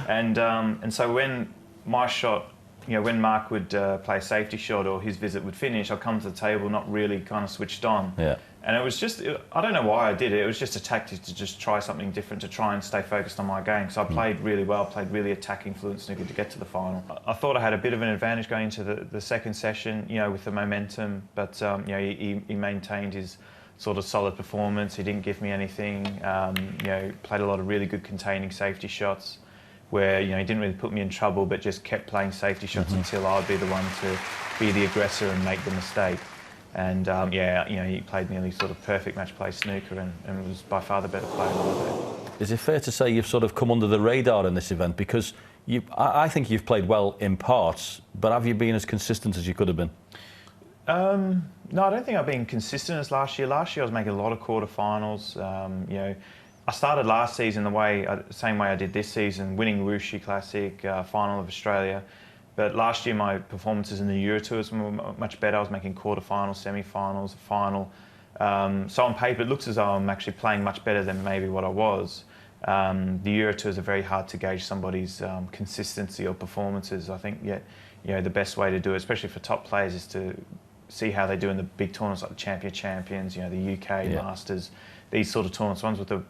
And so when my shot, when Mark would play a safety shot or his visit would finish, I'd come to the table not really kind of switched on. Yeah. And it was just, I don't know why I did it. It was just a tactic to just try something different, to try and stay focused on my game. So I played really well, played really attacking fluent snooker to get to the final. I thought I had a bit of an advantage going into the second session, with the momentum, but he maintained his sort of solid performance. He didn't give me anything. Played a lot of really good containing safety shots, where he didn't really put me in trouble, but just kept playing safety shots until I'd be the one to be the aggressor and make the mistake. And he played nearly sort of perfect match play snooker, and was by far the better player on the day. Is it fair to say you've sort of come under the radar in this event, because I think you've played well in parts, but have you been as consistent as you could have been? No, I don't think I've been consistent as last year. Last year I was making a lot of quarterfinals. I started last season the same way I did this season, winning Wuxi Classic, final of Australia. But last year my performances in the Euro Tours were much better. I was making quarterfinals, semi-finals, final. So on paper it looks as though I'm actually playing much better than maybe what I was. The Euro Tours are very hard to gauge somebody's consistency or performances. I think the best way to do it, especially for top players, is to see how they do in the big tournaments like the Champions, the UK Masters, these sort of tournaments, ones with the,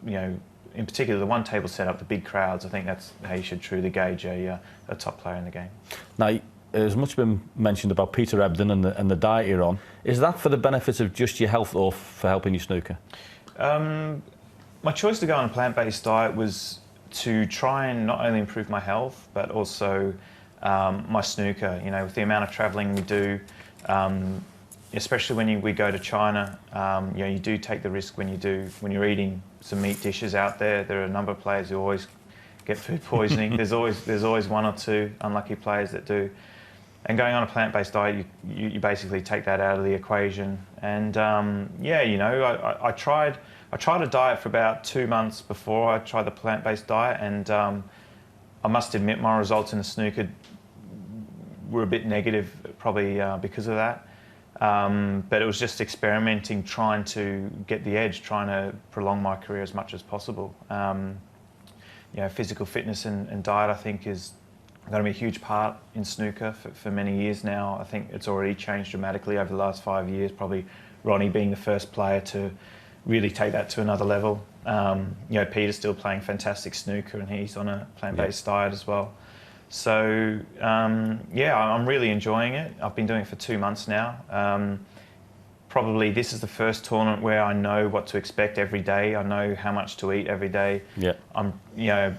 in particular the one table setup, the big crowds. I think that's how you should truly gauge a top player in the game. Now, there's much been mentioned about Peter Ebdon and the diet you're on. Is that for the benefit of just your health or for helping you snooker? My choice to go on a plant-based diet was to try and not only improve my health, but also my snooker. With the amount of travelling we do, especially when we go to China, you do take the risk when you're eating some meat dishes out there. There are a number of players who always get food poisoning. There's always one or two unlucky players that do. And going on a plant-based diet, you basically take that out of the equation. And I tried a diet for about 2 months before I tried the plant-based diet, and I must admit my results in the snooker were a bit negative, probably because of that. But it was just experimenting, trying to get the edge, trying to prolong my career as much as possible. Physical fitness and diet, I think, is going to be a huge part in snooker for many years now. I think it's already changed dramatically over the last 5 years, probably Ronnie being the first player to really take that to another level. Peter's still playing fantastic snooker, and he's on a plant-based diet as well. So, I'm really enjoying it. I've been doing it for 2 months now. Probably this is the first tournament where I know what to expect every day. I know how much to eat every day. Yeah. I'm,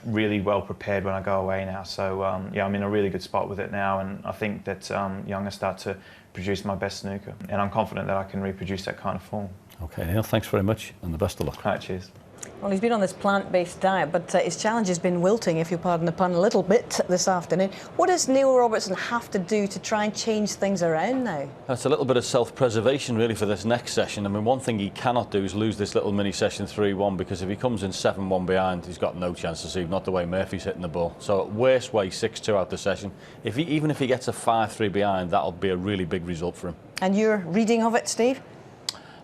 really well prepared when I go away now. So, I'm in a really good spot with it now, and I think that I'm going to start to produce my best snooker, and I'm confident that I can reproduce that kind of form. Okay, Neil, thanks very much, and the best of luck. All right, cheers. Well, he's been on this plant-based diet, but his challenge has been wilting, if you pardon the pun, a little bit this afternoon. What does Neil Robertson have to do to try and change things around now? That's a little bit of self-preservation, really, for this next session. I mean, one thing he cannot do is lose this little mini session 3-1, because if he comes in 7-1 behind, he's got no chance to see, not the way Murphy's hitting the ball. So at worst way, 6-2 out the session. Even if he gets a 5-3 behind, that'll be a really big result for him. And your reading of it, Steve?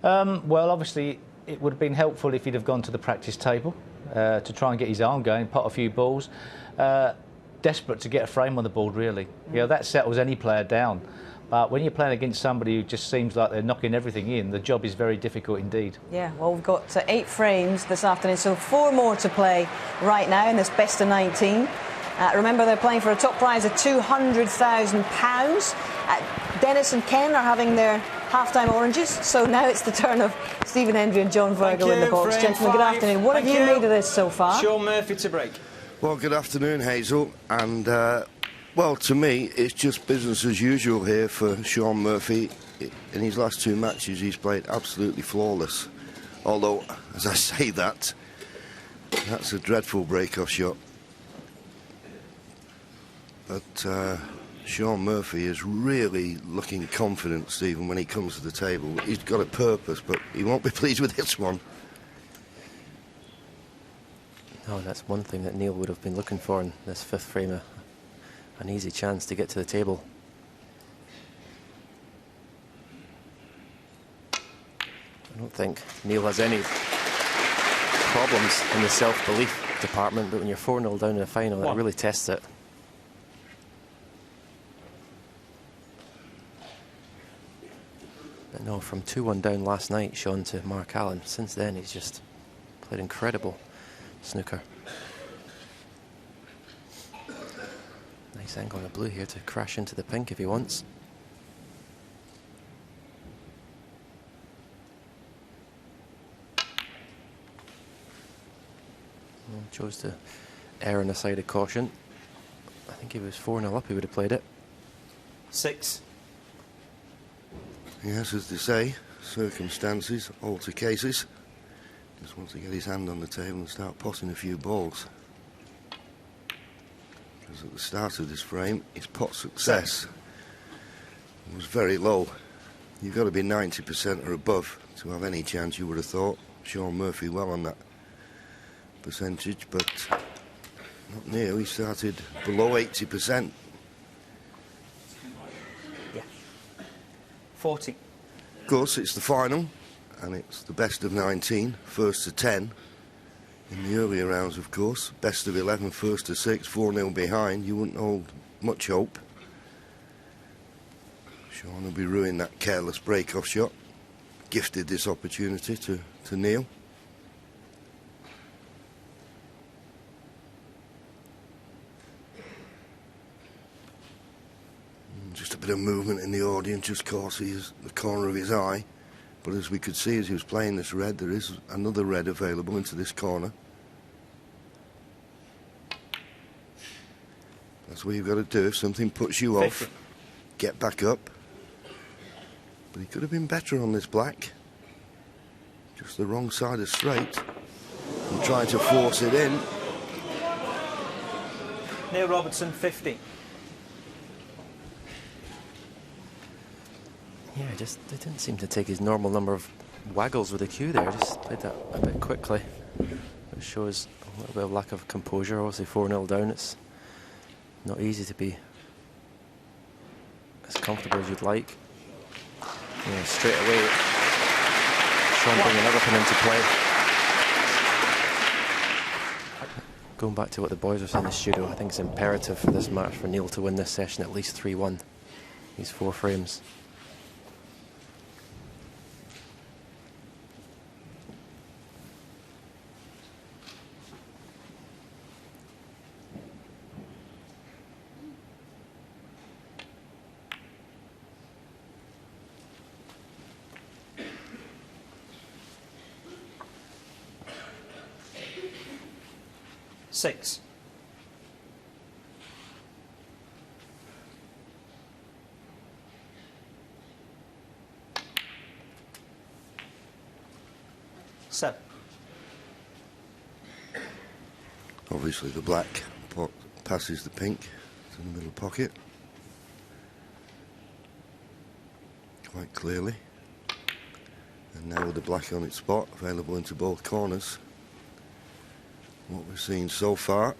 Well, obviously, it would have been helpful if he'd have gone to the practice table to try and get his arm going, pot a few balls. Desperate to get a frame on the board, really. You know, that settles any player down. But when you're playing against somebody who just seems like they're knocking everything in, the job is very difficult indeed. Yeah, well, we've got 8 frames this afternoon, so 4 more to play right now in this best of 19. Remember, they're playing for a top prize of £200,000. Dennis and Ken are having their half-time oranges, so now it's the turn of Stephen Hendry and John Virgil in the box. Gentlemen, good afternoon. What have you made of this so far? Shaun Murphy to break. Well, good afternoon, Hazel. And, well, to me, it's just business as usual here for Shaun Murphy. In his last 2 matches, he's played absolutely flawless. Although, as I say that, that's a dreadful break-off shot. But Shaun Murphy is really looking confident, Stephen, when he comes to the table. He's got a purpose, but he won't be pleased with this one. Oh, that's one thing that Neil would have been looking for in this 5th frame, an easy chance to get to the table. I don't think Neil has any problems in the self-belief department, but when you're 4-0 down in the final, it really tests it. But no, from 2-1 down last night, Shaun, to Mark Allen, since then he's just played incredible snooker. Nice angle on the blue here to crash into the pink if he wants. Well, chose to err on the side of caution. I think if he was 4-0 up, he would have played it. 6. Yes, as they say, circumstances alter cases. Just wants to get his hand on the table and start potting a few balls. Because at the start of this frame, his pot success was very low. You've got to be 90% or above to have any chance, you would have thought. Shaun Murphy well on that percentage, but not near. He started below 80%. Yeah. 40. Of course, it's the final, and it's the best of 19, first to 10. In the earlier rounds, of course, best of 11, first to 6, 4-0 behind. You wouldn't hold much hope. Shaun will be ruining that careless break-off shot. Gifted this opportunity to Neil. Just a bit of movement in the audience, just caught his the corner of his eye. But as we could see as he was playing this red, there is another red available into this corner. That's what you've got to do. If something puts you 50. off, get back up. But he could have been better on this black. Just the wrong side of straight. And trying to force it in. Neil Robertson, 50. Yeah, just they didn't seem to take his normal number of waggles with the cue there. Just played that a bit quickly. It shows a little bit of lack of composure. Obviously 4-0 down. It's not easy to be as comfortable as you'd like. Yeah, straight away, Shaun bringing everything into play. Going back to what the boys were saying in the studio, I think it's imperative for this match for Neil to win this session at least 3-1. These 4 frames. Six. Seven. Obviously the black pot passes the pink to the middle pocket. Quite clearly. And now with the black on its spot, available into both corners. What we've seen so far.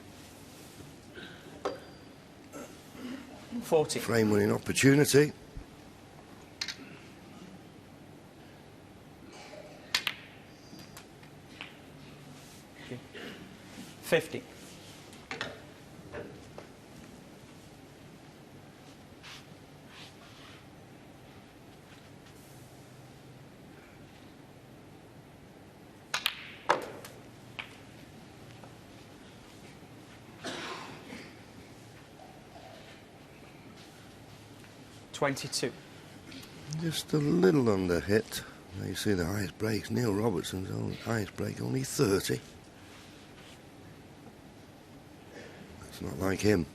40. Frame winning opportunity. Okay. 50. $22. Just a little under hit. Now you see the highest breaks. Neil Robertson's highest break only 30. That's not like him.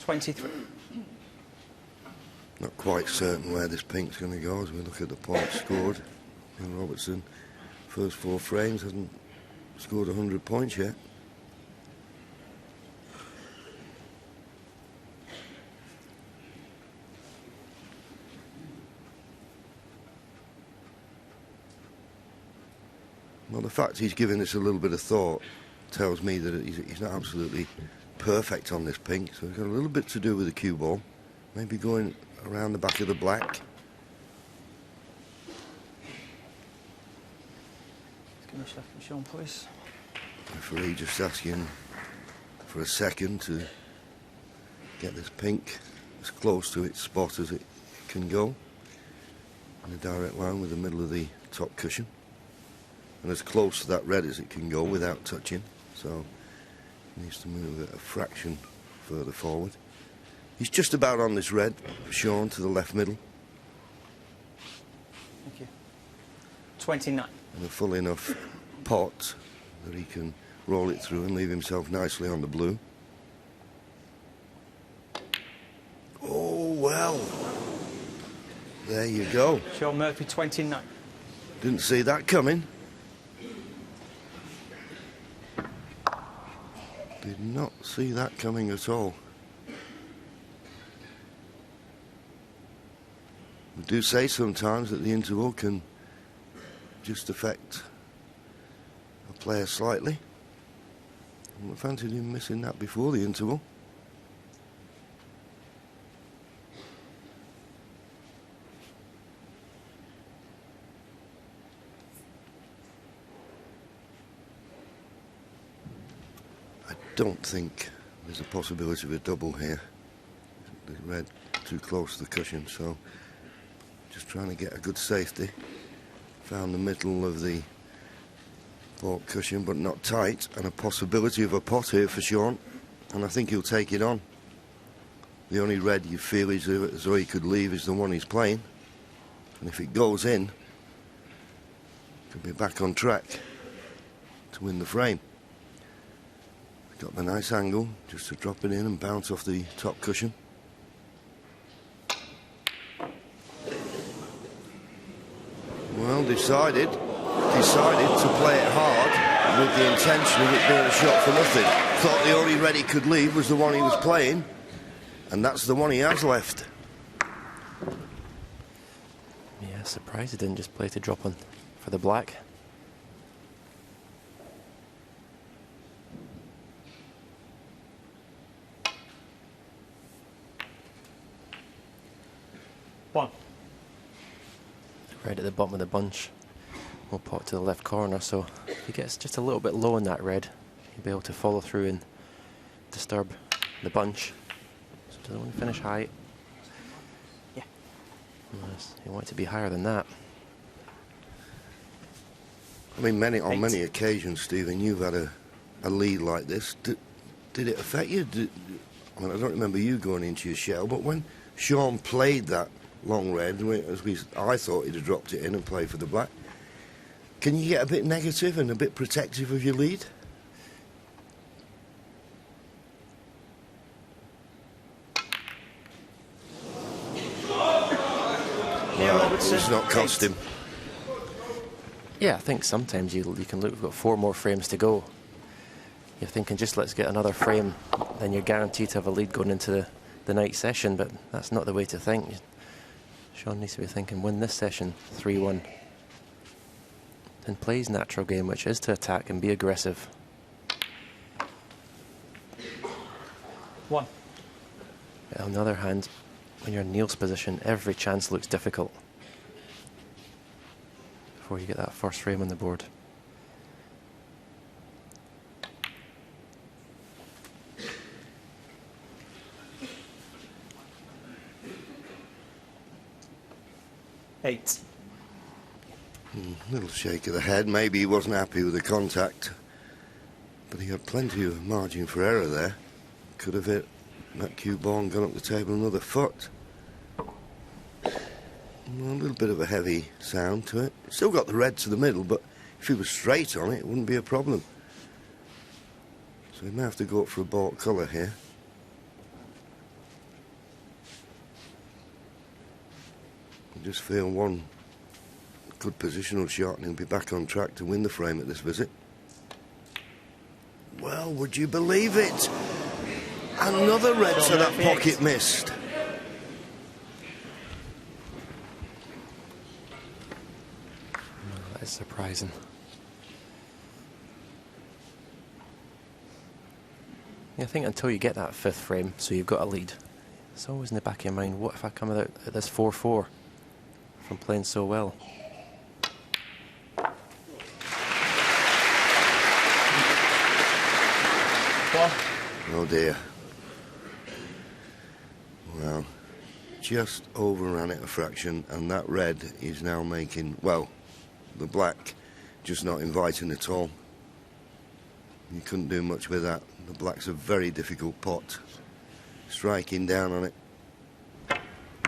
$23. Not quite certain where this pink's going to go as we look at the points scored. Neil Robertson, first 4 frames, hasn't scored 100 points yet. Well, the fact he's given this a little bit of thought tells me that he's not absolutely perfect on this pink, so he's got a little bit to do with the cue ball. Maybe going around the back of the black. Give me a second, Shaun, please. Referee just asking for a second to get this pink as close to its spot as it can go. In a direct line with the middle of the top cushion. And as close to that red as it can go without touching, so it needs to move it a fraction further forward. He's just about on this red, Shaun, to the left middle. Thank you. 29. And a full enough pot that he can roll it through and leave himself nicely on the blue. Oh, well. There you go. Shaun Murphy, 29. Didn't see that coming. Did not see that coming at all. We do say sometimes that the interval can just affect a player slightly. I fancied him missing that before the interval. I don't think there's a possibility of a double here. The red too close to the cushion, so just trying to get a good safety. Found the middle of the port cushion, but not tight, and a possibility of a pot here for Shaun, and I think he'll take it on. The only red you feel is as though he could leave is the one he's playing, and if it goes in, could be back on track to win the frame. Got the nice angle just to drop it in and bounce off the top cushion. Well, decided to play it hard with the intention of it being a shot for nothing. Thought the only red he could leave was the one he was playing, and that's the one he has left. Yeah, surprised he didn't just play to drop on for the black. One. Right at the bottom of the bunch. We'll pot to the left corner, so if he gets just a little bit low in that red, he'll be able to follow through and disturb the bunch. So doesn't want to finish high. Yeah. Yes, you want it to be higher than that. I mean, on many occasions, Stephen, you've had a lead like this. Did it affect you? I mean, I don't remember you going into your shell, but when Shaun played that long red, I thought he'd have dropped it in and played for the black. Can you get a bit negative and a bit protective of your lead? Well, it's not cost him. Yeah, I think sometimes you can look, we've got 4 more frames to go. You're thinking, just let's get another frame, then you're guaranteed to have a lead going into the night session, but that's not the way to think. Shaun needs to be thinking, win this session 3-1. And play his natural game, which is to attack and be aggressive. 1. But on the other hand, when you're in Neil's position, every chance looks difficult before you get that first frame on the board. Eight. Little shake of the head. Maybe he wasn't happy with the contact, but he had plenty of margin for error there. Could have hit that cue ball and gone up the table another foot. A little bit of a heavy sound to it. Still got the red to the middle, but if he was straight on it, it wouldn't be a problem. So he may have to go up for a baulk colour here. I just feel one good positional shot and he'll be back on track to win the frame at this visit. Well, would you believe it? Another red to that pocket missed. That is surprising. Yeah, I think until you get that 5th frame, so you've got a lead, it's always in the back of your mind, what if I come out at this 4-4 from playing so well? Oh dear. Well, just overran it a fraction, and that red is now making, well, the black just not inviting at all. You couldn't do much with that. The black's a very difficult pot. Striking down on it.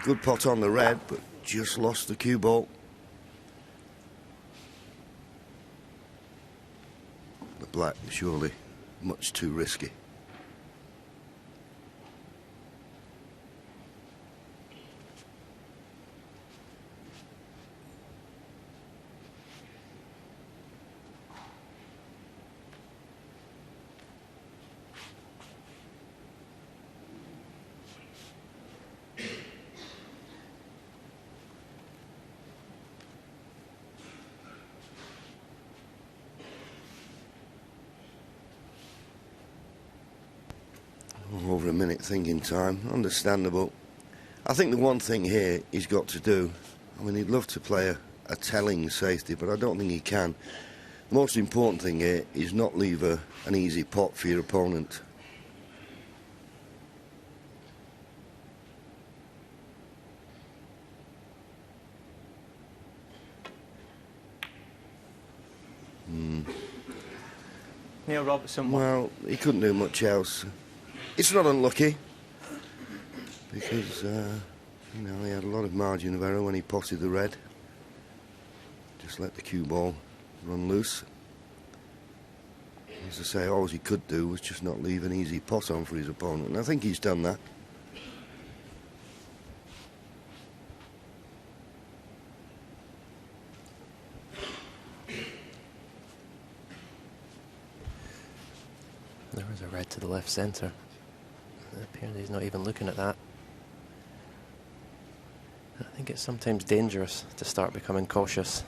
Good pot on the red, but just lost the cue ball. The black, surely, much too risky. Over a minute thinking time, understandable. I think the one thing here he's got to do, I mean, he'd love to play a telling safety, but I don't think he can. The most important thing here is not leave an easy pot for your opponent. Neil Robertson. Well, he couldn't do much else. It's not unlucky, because, you know, he had a lot of margin of error when he potted the red. Just let the cue ball run loose. As I say, all he could do was just not leave an easy pot on for his opponent, and I think he's done that. There was a red to the left centre. Apparently he's not even looking at that. I think it's sometimes dangerous to start becoming cautious.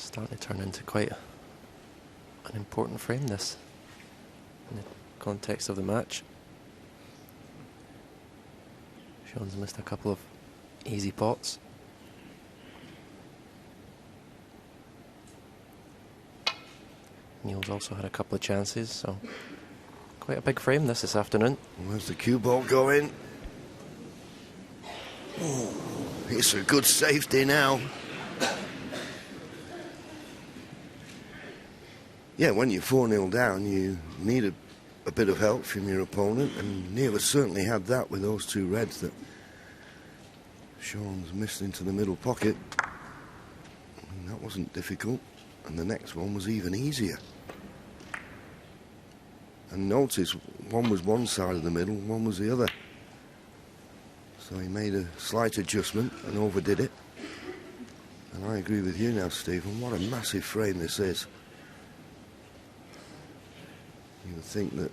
starting to turn into quite an important frame, this, in the context of the match. Shaun's missed a couple of easy pots. Neil's also had a couple of chances, so quite a big frame this afternoon. Where's the cue ball going? Oh, it's a good safety now. Yeah, when you're 4-0 down, you need a bit of help from your opponent, and Neil has certainly had that with those two reds that Shaun's missed into the middle pocket. And that wasn't difficult, and the next one was even easier. And notice, one was one side of the middle, one was the other. So he made a slight adjustment and overdid it. And I agree with you now, Stephen. What a massive frame this is. You would think that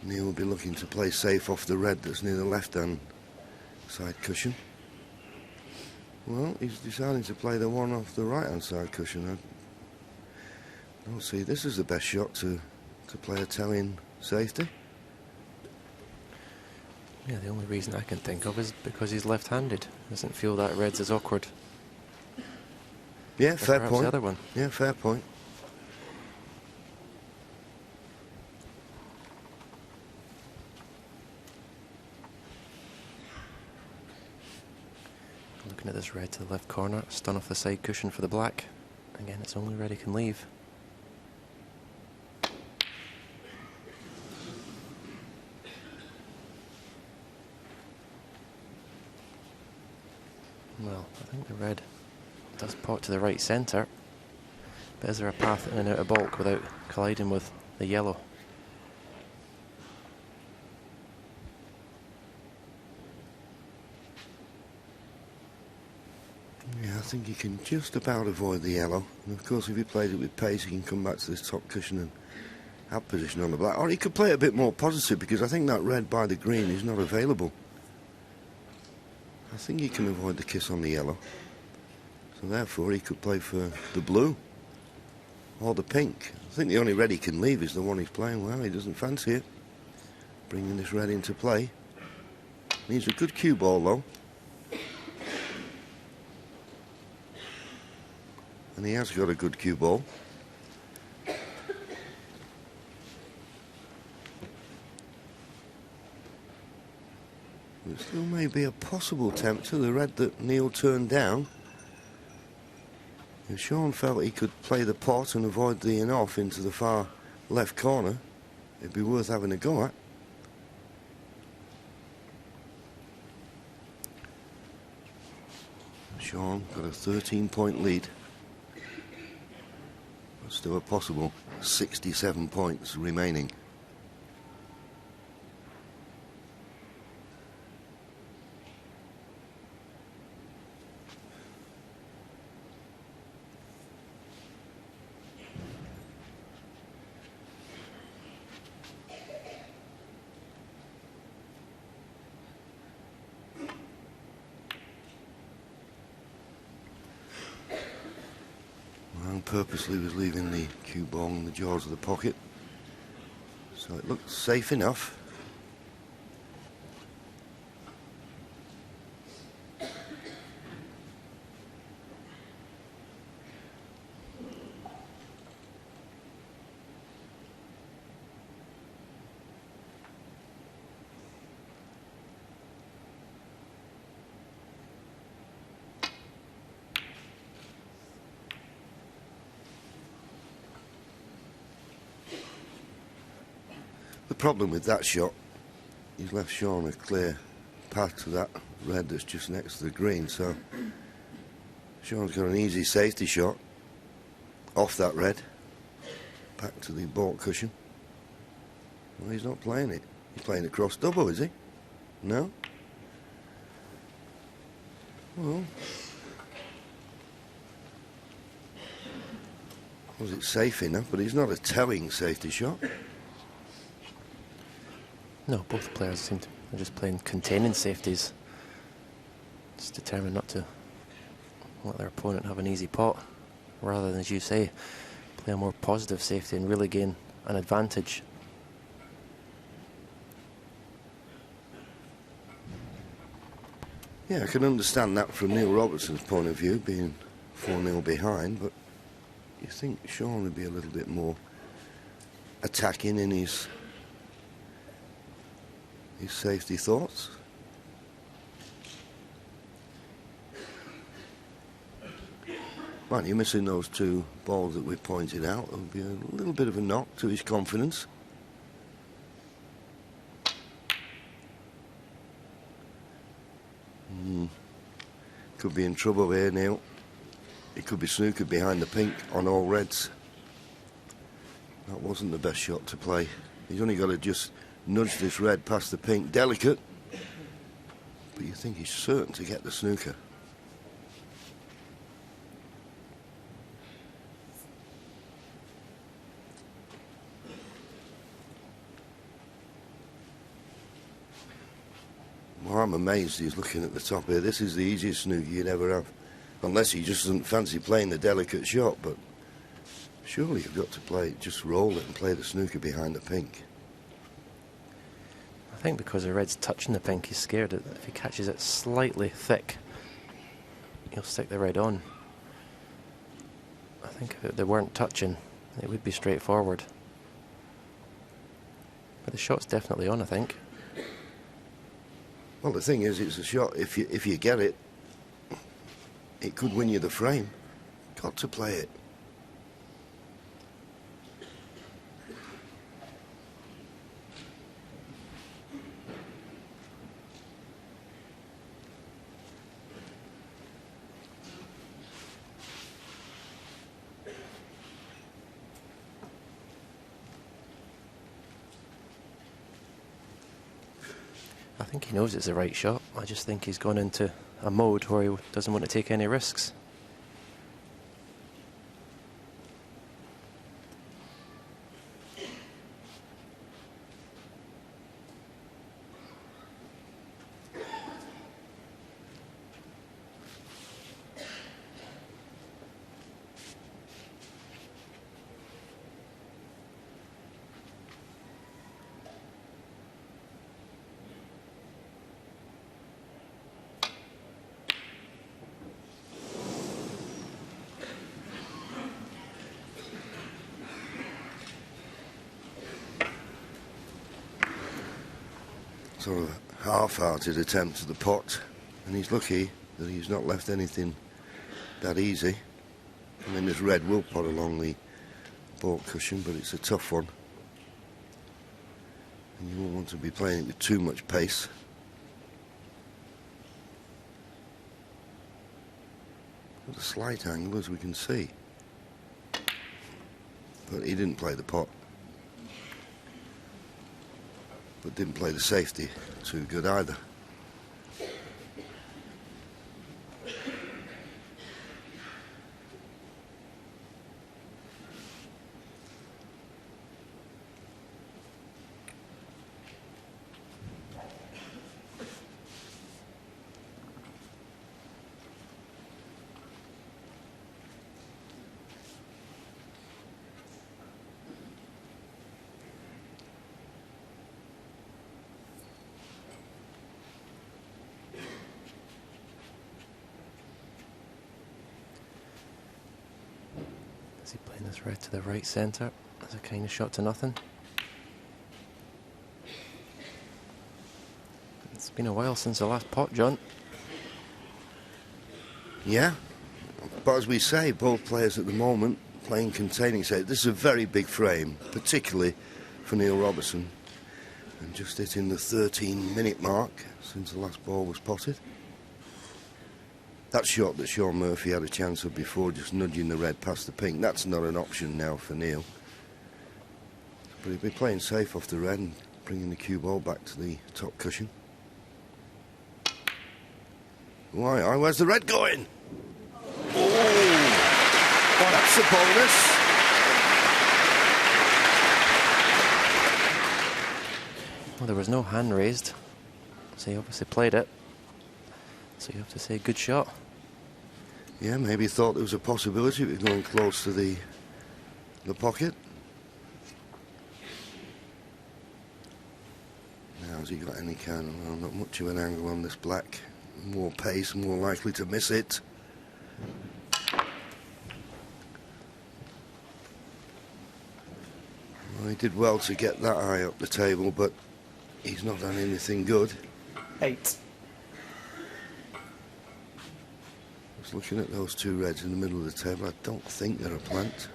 Neil would be looking to play safe off the red that's near the left-hand side cushion. Well, he's deciding to play the one off the right-hand side cushion. I don't see this is the best shot to play a telling safety. Yeah, the only reason I can think of is because he's left-handed. Doesn't feel that red's as awkward. Yeah, fair point. The other one. Yeah, fair point. Looking at this red to the left corner, stun off the side cushion for the black. Again, it's only red he can leave. Well, I think the red does pot to the right centre, but is there a path in and out of baulk without colliding with the yellow? Yeah, I think he can just about avoid the yellow. And of course, if he plays it with pace, he can come back to this top cushion and have position on the black. Or he could play it a bit more positive, because I think that red by the green is not available. I think he can avoid the kiss on the yellow. So therefore, he could play for the blue or the pink. I think the only red he can leave is the one he's playing well. He doesn't fancy it. Bringing this red into play. Needs a good cue ball, though. And he has got a good cue ball. There still may be a possible attempt to the red that Neil turned down. If Shaun felt he could play the pot and avoid the in-off into the far left corner, it'd be worth having a go at. Shaun got a 13-point lead. But still a possible 67 points remaining. Purposely was leaving the cue ball in the jaws of the pocket, so it looked safe enough. The problem with that shot, he's left Shaun a clear path to that red that's just next to the green, so Shaun's got an easy safety shot off that red, back to the baulk cushion. Well, he's not playing it. He's playing a cross double, is he? No? Well, was it safe enough? But he's not a telling safety shot. No, both players seem to be just playing containing safeties. Just determined not to let their opponent have an easy pot. rather than, as you say, play a more positive safety and really gain an advantage. Yeah, I can understand that from Neil Robertson's point of view, being 4-0 behind, but you think Shaun would be a little bit more attacking in his safety thoughts. Well, you're missing those 2 balls that we pointed out. It'll be a little bit of a knock to his confidence. Could be in trouble here, Neil. It could be snookered behind the pink on all reds. That wasn't the best shot to play. He's only got to just nudge this red past the pink. Delicate. But you think he's certain to get the snooker. Well, I'm amazed he's looking at the top here. This is the easiest snooker you'd ever have. Unless he just doesn't fancy playing the delicate shot, but surely you've got to play, just roll it and play the snooker behind the pink. I think because the red's touching the pink, he's scared that if he catches it slightly thick, he'll stick the red on. I think if they weren't touching, it would be straightforward. But the shot's definitely on, I think. Well, the thing is, it's a shot. If you get it, it could win you the frame. Got to play it. I think he knows it's the right shot. I just think he's gone into a mode where he doesn't want to take any risks. Sort of half-hearted attempt to the pot, and he's lucky that he's not left anything that easy. I mean, this red will pot along the ball cushion, but it's a tough one, and you won't want to be playing it with too much pace. At a slight angle, as we can see, but he didn't play the pot. But didn't play the safety too good either. Is he playing this red to the right centre as a kind of shot to nothing? It's been a while since the last pot, John. Yeah, but as we say, both players at the moment playing containing set. This is a very big frame, particularly for Neil Robertson, and just hitting the 13-minute mark since the last ball was potted. That shot that Shaun Murphy had a chance of before, just nudging the red past the pink, that's not an option now for Neil. But he'll be playing safe off the red and bringing the cue ball back to the top cushion. Why, where's the red going? Oh, that's a bonus. Well, there was no hand raised, so he obviously played it. So you have to say good shot. Yeah, maybe thought there was a possibility of going close to the pocket. Now, has he got any kind of... Well, not much of an angle on this black. More pace, more likely to miss it. Well, he did well to get that high up the table, but he's not done anything good. 8. Just looking at those two reds in the middle of the table, I don't think they're a plant.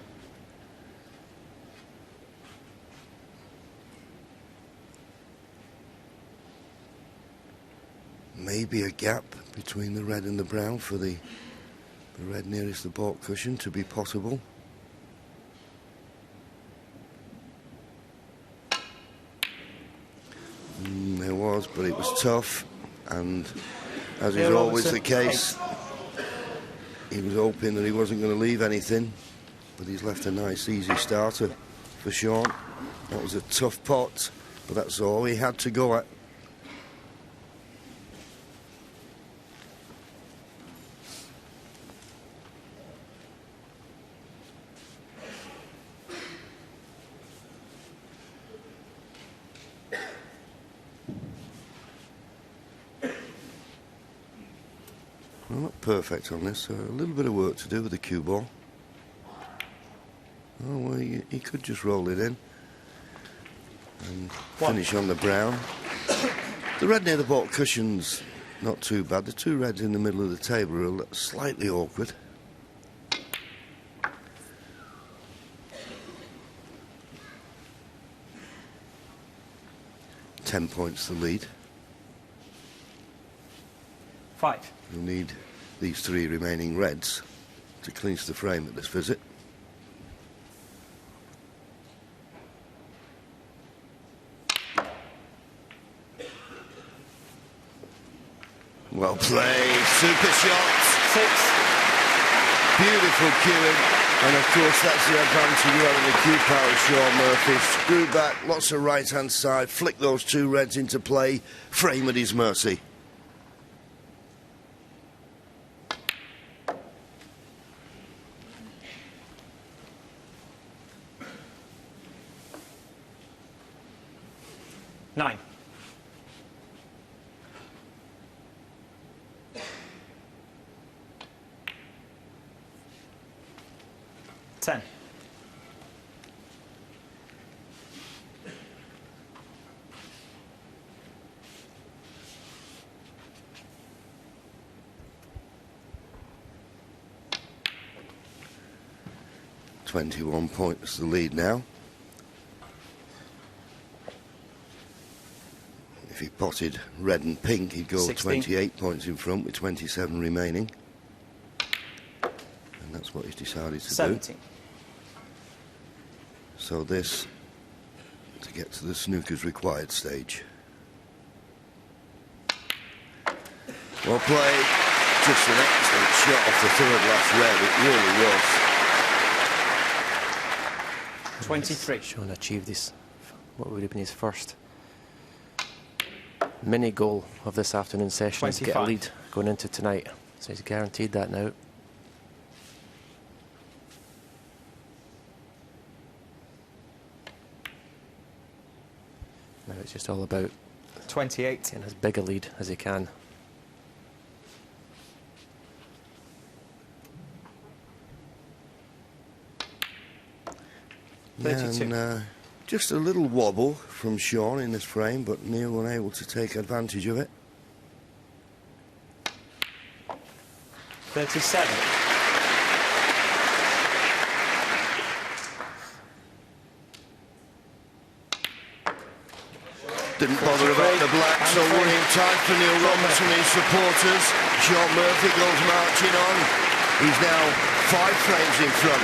Maybe a gap between the red and the brown for the red nearest the baulk cushion to be possible. There was, but it was tough, and as is always the case, he was hoping that he wasn't going to leave anything, but he's left a nice easy starter for Shaun. That was a tough pot, but that's all he had to go at. Well, not perfect on this, so a little bit of work to do with the cue ball. Oh, well, he could just roll it in and finish on the brown. The red near the baulk cushion's not too bad. The two reds in the middle of the table are slightly awkward. £10 points the lead. 5. You'll need these three remaining reds to clinch the frame at this visit. Well played, super shot. 6. Beautiful cueing, and of course that's the advantage you have in the cue power, Shaun Murphy. Screw back, lots of right-hand side, flick those two reds into play, frame at his mercy. Nine. 10. 21 points the lead now. If he potted red and pink, he'd go 16. 28 points in front with 27 remaining. And that's what he's decided to 17. do. So this, to get to the snooker's required stage. Well played. Just an excellent shot off the third last red, it really was. 23. Shaun achieved this, what would have been his first mini goal of this afternoon session, is to get a 25. lead going into tonight. So he's guaranteed that now. Now it's just all about 28. getting as big a lead as he can. And just a little wobble from Shaun in this frame, but Neil unable to take advantage of it. 37. Didn't bother about the black, so winning time for Neil Robertson and his supporters. Shaun Murphy goes marching on. He's now 5 frames in front.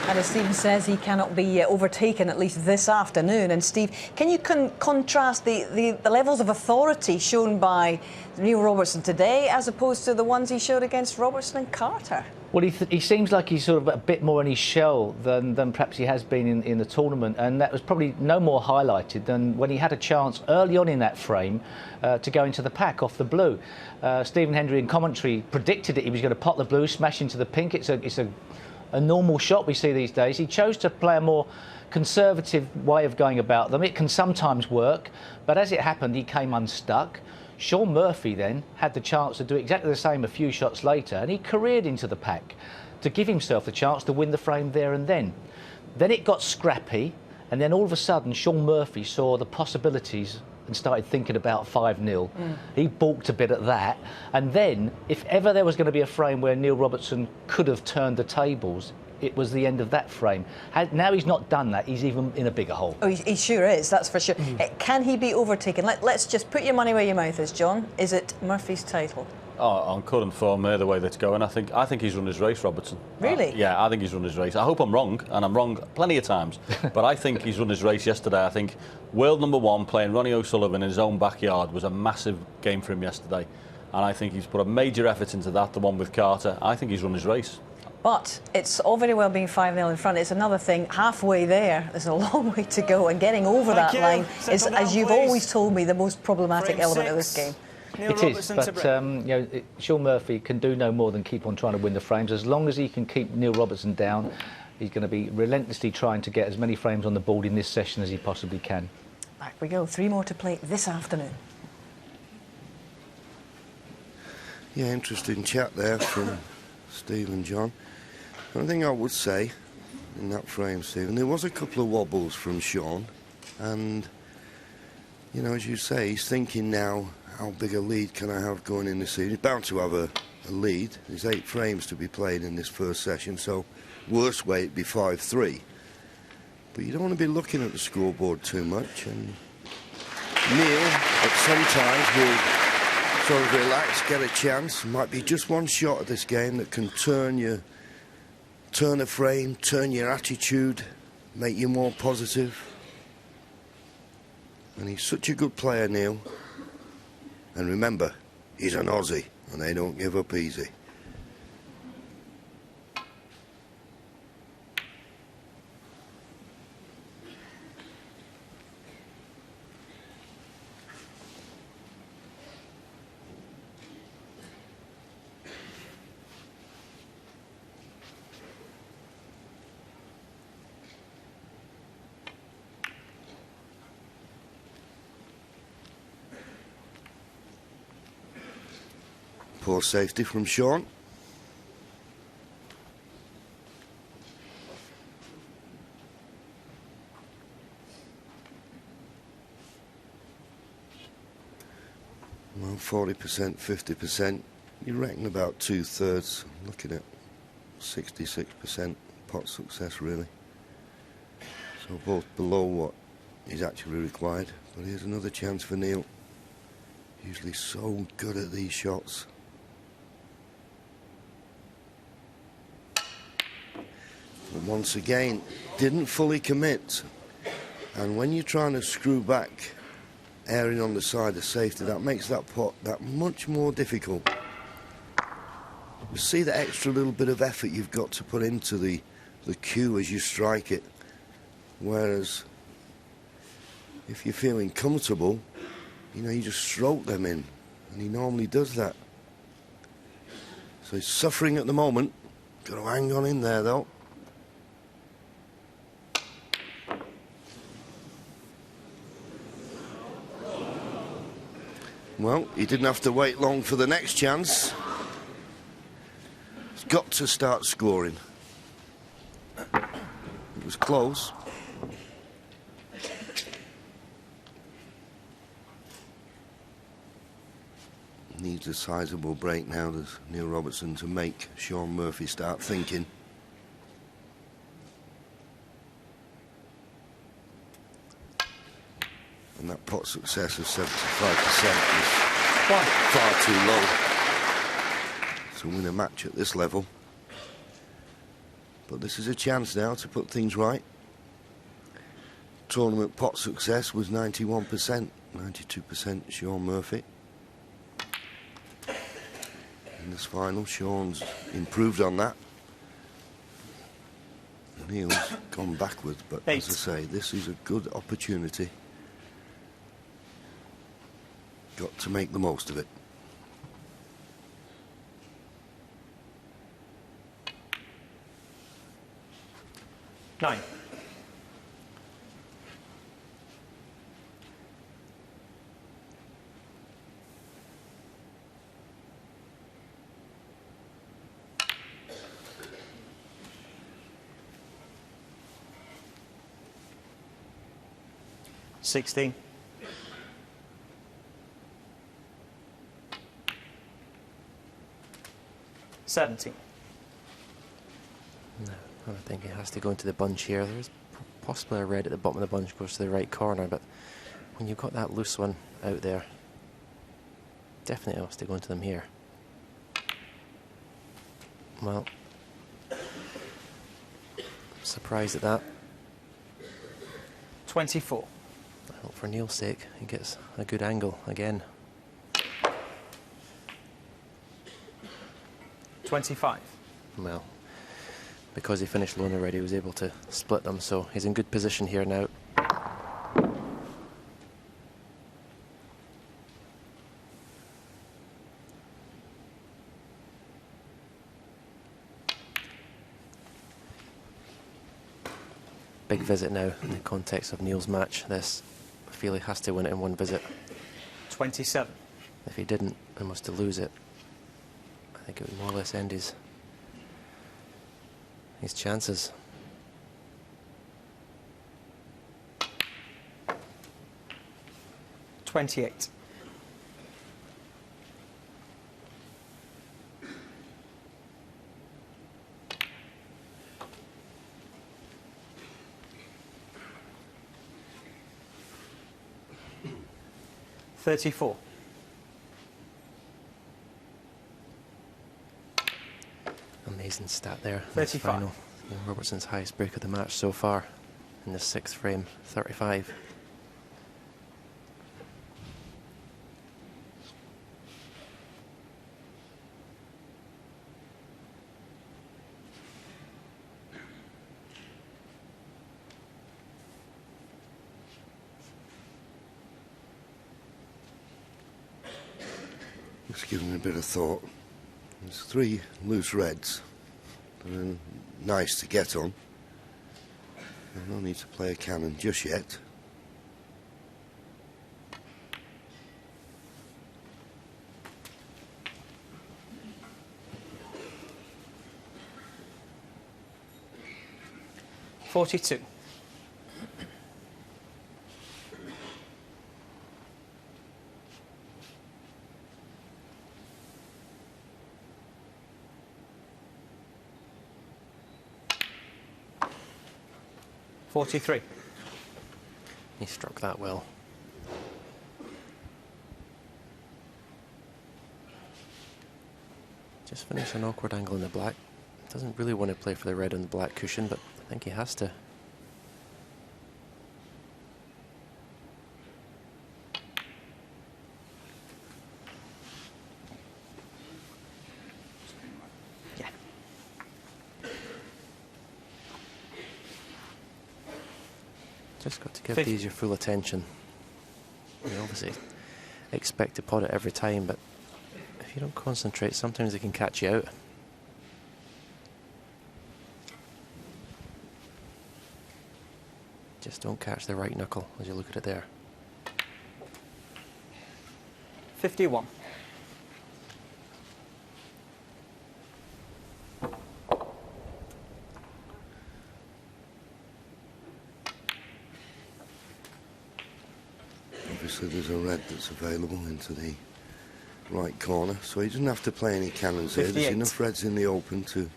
And as Stephen says, he cannot be overtaken, at least this afternoon. And Steve, can you contrast the levels of authority shown by Neil Robertson today as opposed to the ones he showed against Robertson and Carter? Well, he seems like he's sort of a bit more in his shell than perhaps he has been in the tournament, and that was probably no more highlighted than when he had a chance early on in that frame to go into the pack off the blue. Stephen Hendry in commentary predicted that he was going to pot the blue, smash into the pink. It's a normal shot we see these days. He chose to play a more conservative way of going about them. It can sometimes work, but as it happened, he came unstuck. Shaun Murphy then had the chance to do exactly the same a few shots later, and he careered into the pack to give himself the chance to win the frame there and then. Then it got scrappy, and then all of a sudden Shaun Murphy saw the possibilities and started thinking about 5-0. He balked a bit at that, and then if ever there was going to be a frame where Neil Robertson could have turned the tables, it was the end of that frame. Now he's not done that, he's even in a bigger hole. Oh, he sure is, that's for sure. Can he be overtaken? Let's just put your money where your mouth is, John. Is it Murphy's title? Oh, on current form, the way that's going, I think he's run his race, Robertson. Really? Yeah, I think he's run his race. I hope I'm wrong, and I'm wrong plenty of times. But I think he's run his race yesterday. I think world #1 playing Ronnie O'Sullivan in his own backyard was a massive game for him yesterday. And I think he's put a major effort into that, the one with Carter. I think he's run his race. But it's all very well being 5-0 in front. It's another thing, halfway there, there's a long way to go, and getting over that line is, as you've always told me, the most problematic element of this game. It is, but you know, Shaun Murphy can do no more than keep on trying to win the frames. As long as he can keep Neil Robertson down, he's going to be relentlessly trying to get as many frames on the board in this session as he possibly can. Back we go, 3 more to play this afternoon. Yeah, interesting chat there from Steve and John. One thing I would say in that frame, Stephen, there was a couple of wobbles from Shaun, and you know, as you say, he's thinking now, how big a lead can I have going in this season? He's bound to have a lead. There's 8 frames to be played in this first session, so worst way it'd be 5-3. But you don't want to be looking at the scoreboard too much, and Neil at some times will sort of relax, get a chance. Might be just one shot at this game that can turn a frame, turn your attitude, make you more positive. And he's such a good player, Neil. And remember, he's an Aussie, and they don't give up easy. Poor safety from Shaun. Well, 40%, 50%. You reckon about 2/3. Looking at 66% pot success, really. So both below what is actually required. But here's another chance for Neil. Usually so good at these shots. But once again, didn't fully commit. And when you're trying to screw back, airing on the side of safety, that makes that pot that much more difficult. You see the extra little bit of effort you've got to put into the cue as you strike it. Whereas, if you're feeling comfortable, you know, you just stroke them in. And he normally does that. So he's suffering at the moment. Got to hang on in there, though. Well, he didn't have to wait long for the next chance. He's got to start scoring. It was close. Needs a sizable break now, there's Neil Robertson, to make Shaun Murphy start thinking. And that pot success of 75% is far too low to win a match at this level. But this is a chance now to put things right. Tournament pot success was 91%, 92% Shaun Murphy. in this final. Shaun's improved on that. Neil's gone backwards, but as I say, this is a good opportunity. Got to make the most of it. Nine. $16. $17. No, I think it has to go into the bunch here. There's possibly a red at the bottom of the bunch, goes to the right corner, but when you've got that loose one out there, definitely has to go into them here. Well, surprised at that. 24. I hope for Neil's sake he gets a good angle again. 25. Well, because he finished low already, he was able to split them, so he's in good position here now. Big visit now in the context of Neil's match. This, I feel he has to win it in one visit. 27. If he didn't and was to lose it, I think it would more or less end his chances. $28. $34. Amazing stat there. 35. Final. Robertson's highest break of the match so far in the 6th frame, 35. Just giving it a bit of thought. There's 3 loose reds. They're nice to get on. I don't need to play a cannon just yet. $42. $43. He struck that well. Just finished an awkward angle in the black. Doesn't really want to play for the red on the black cushion, but I think he has to. Just got to give these your full attention. You obviously expect to pot it every time, but if you don't concentrate, sometimes they can catch you out. Just don't catch the right knuckle as you look at it there. 51. Obviously there's a red that's available into the right corner, so he doesn't have to play any cannons here. There's enough reds in the open to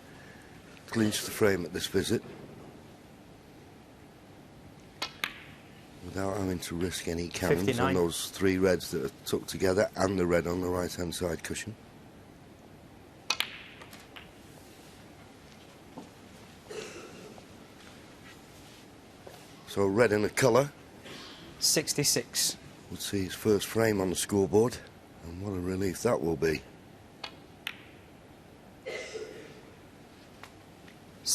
clinch the frame at this visit without having to risk any cannons 59. on those 3 reds that are tucked together and the red on the right hand side cushion. So red in a colour. 66. We'll see his first frame on the scoreboard, and what a relief that will be.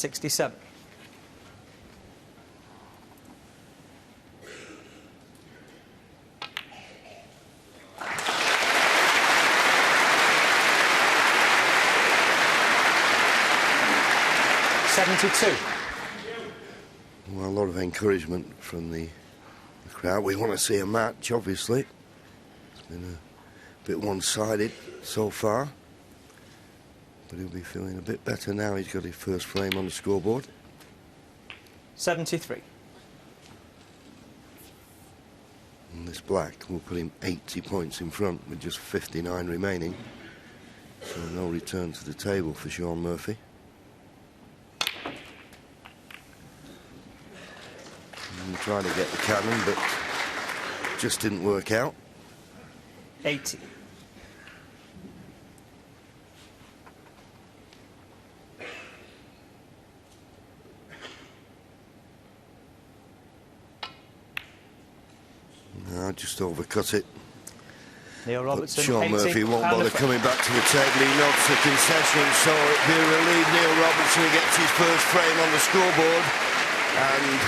67. Well, a lot of encouragement from the crowd. We want to see a match, obviously. It's been a bit one-sided so far. But he'll be feeling a bit better now. He's got his first frame on the scoreboard. 73. And this black will put him 80 points in front with just 59 remaining. So no return to the table for Shaun Murphy. And trying to get the cannon, but just didn't work out. 80. No, just overcut it. Neil Robertson, Shaun 80. Murphy won't And bother coming back to the table. He nods the concession, so it'll be a relief. Neil Robertson gets his first frame on the scoreboard. And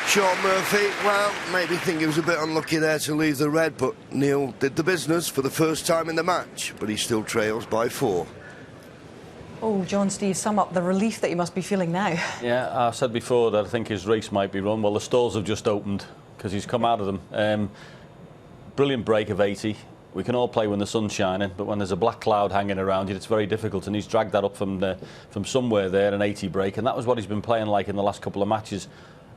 Shaun Murphy, well, maybe think he was a bit unlucky there to leave the red, but Neil did the business for the first time in the match, but he still trails by 4. Oh, John, Steve, sum up the relief that you must be feeling now. Yeah, I said before that I think his race might be run. Well, the stalls have just opened because he's come out of them. Brilliant break of 80. We can all play when the sun's shining, but when there's a black cloud hanging around you, it's very difficult, and he's dragged that up from somewhere there, an 80 break, and that was what he's been playing like in the last couple of matches.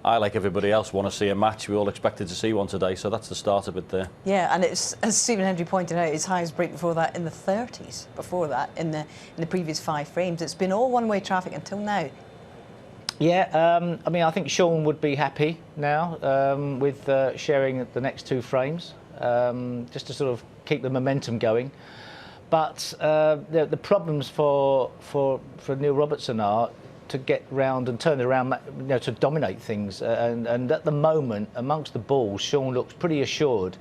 I, like everybody else, want to see a match. We all expected to see one today, so that's the start of it there. Yeah, and it's, as Stephen Hendry pointed out, his highest break before that in the 30s, before that, in the previous 5 frames. It's been all one-way traffic until now. Yeah, I mean, I think Shaun would be happy now with sharing the next 2 frames, just to sort of keep the momentum going. But the problems for Neil Robertson are to get round and turn around, you know, to dominate things. And at the moment, amongst the balls, Shaun looks pretty assured.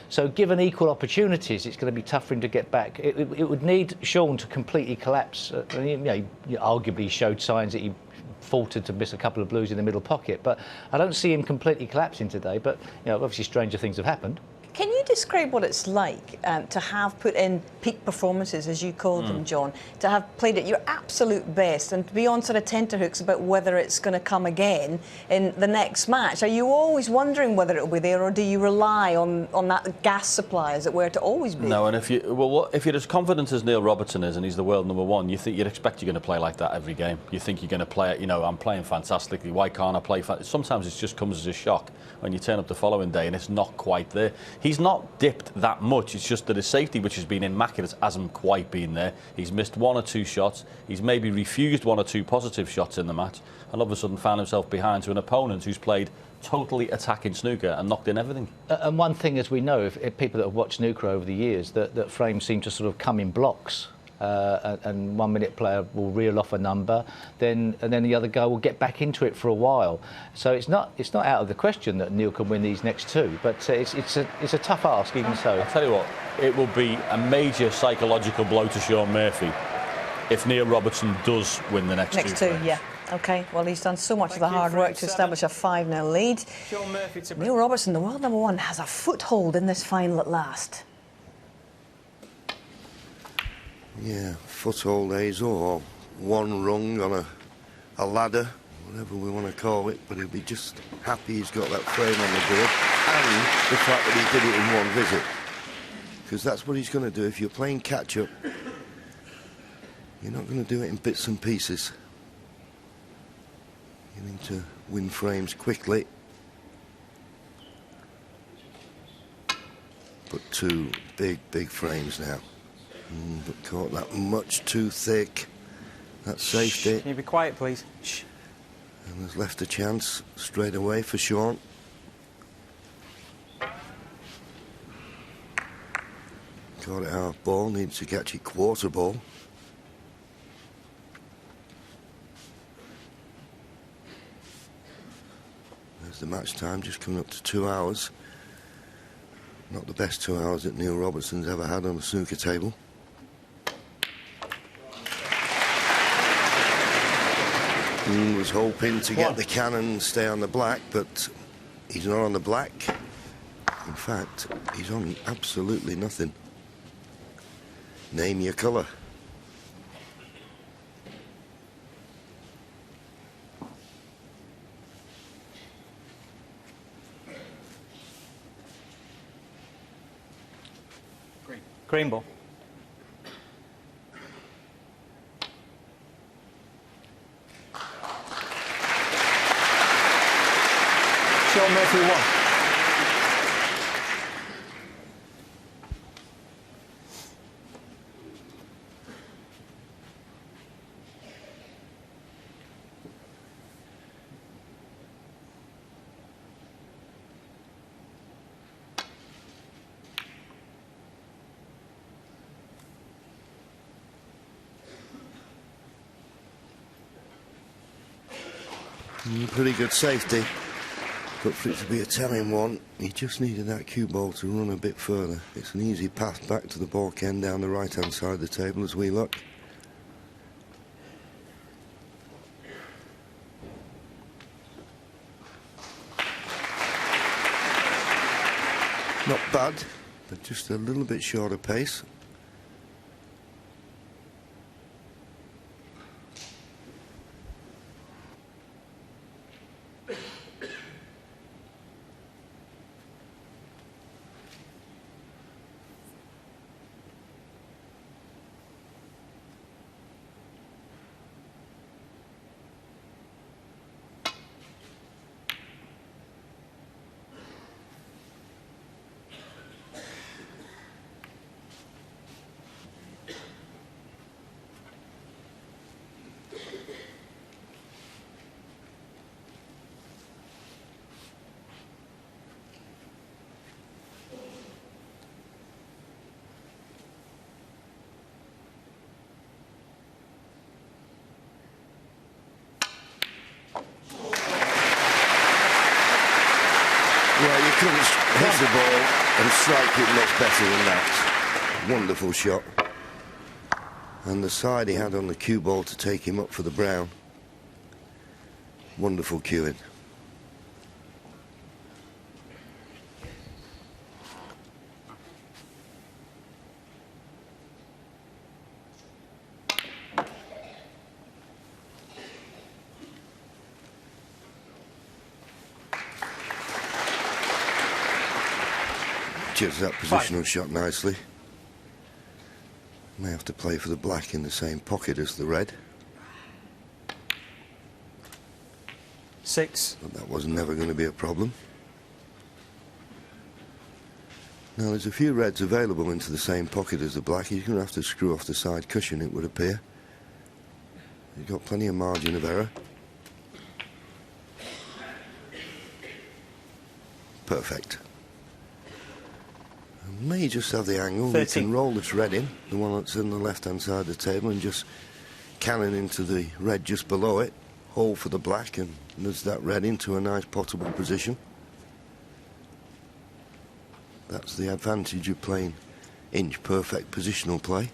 So given equal opportunities, it's going to be tough for him to get back. It would need Shaun to completely collapse. You know, he arguably showed signs that he faltered to miss a couple of blues in the middle pocket, but I don't see him completely collapsing today. But you know, obviously stranger things have happened. Can you describe what it's like to have put in peak performances, as you called them, John, to have played at your absolute best and to be on sort of tenterhooks about whether it's going to come again in the next match? Are you always wondering whether it'll be there, or do you rely on that gas supply, as it were, to always be? No, and if you're as confident as Neil Robertson is, and he's the world #1, you'd expect you're going to play like that every game. You think you're going to play it, you know, I'm playing fantastically, why can't I play? Sometimes it just comes as a shock when you turn up the following day and it's not quite there. He's not dipped that much. It's just that his safety, which has been immaculate, hasn't quite been there. He's missed 1 or 2 shots. He's maybe refused 1 or 2 positive shots in the match, and all of a sudden found himself behind to an opponent who's played totally attacking snooker and knocked in everything. And one thing, as we know, if people that have watched snooker over the years, that frames seem to sort of come in blocks. And 1 minute player will reel off a number, and then the other guy will get back into it for a while. So it's not out of the question that Neil can win these next 2, but it's a tough ask even so. I'll tell you what, it will be a major psychological blow to Shaun Murphy if Neil Robertson does win the next 2. Yeah. OK, well, he's done so much of the hard work to establish a 5-0 lead. Neil Robertson, the world #1, has a foothold in this final at last. Yeah, foothold, or 1 rung on a ladder, whatever we want to call it, but he'll be just happy he's got that frame on the board, and the fact that he did it in 1 visit. Because that's what he's going to do. If you're playing catch-up, you're not going to do it in bits and pieces. You need to win frames quickly. But 2 big frames now. But caught that much too thick. That's safety. Can you be quiet, please? Shh. And has left a chance straight away for Shaun. Caught it half ball, needs to catch it quarter ball. There's the match time, just coming up to 2 hours. Not the best 2 hours that Neil Robertson's ever had on a snooker table. He was hoping to get the cannon and stay on the black, but he's not on the black. In fact, he's on absolutely nothing. Name your colour. Green ball. Shaun Murphy 1. Pretty good safety, but for it to be a telling one, he just needed that cue ball to run a bit further. It's an easy path back to the balk end down the right-hand side of the table as we look. Not bad, but just a little bit short of pace. Well, you couldn't hit the ball and strike it much better than that. Wonderful shot. And the side he had on the cue ball to take him up for the brown. Wonderful cueing. That positional shot nicely. May have to play for the black in the same pocket as the red. 6. But that was never going to be a problem. Now there's a few reds available into the same pocket as the black. He's going to have to screw off the side cushion, it would appear. He's got plenty of margin of error. Perfect. May just have the angle. 13. We can roll this red in, the one that's in the left-hand side of the table, and just cannon into the red just below it. Hold for the black, and nudge that red into a nice potable position. That's the advantage of playing inch-perfect positional play.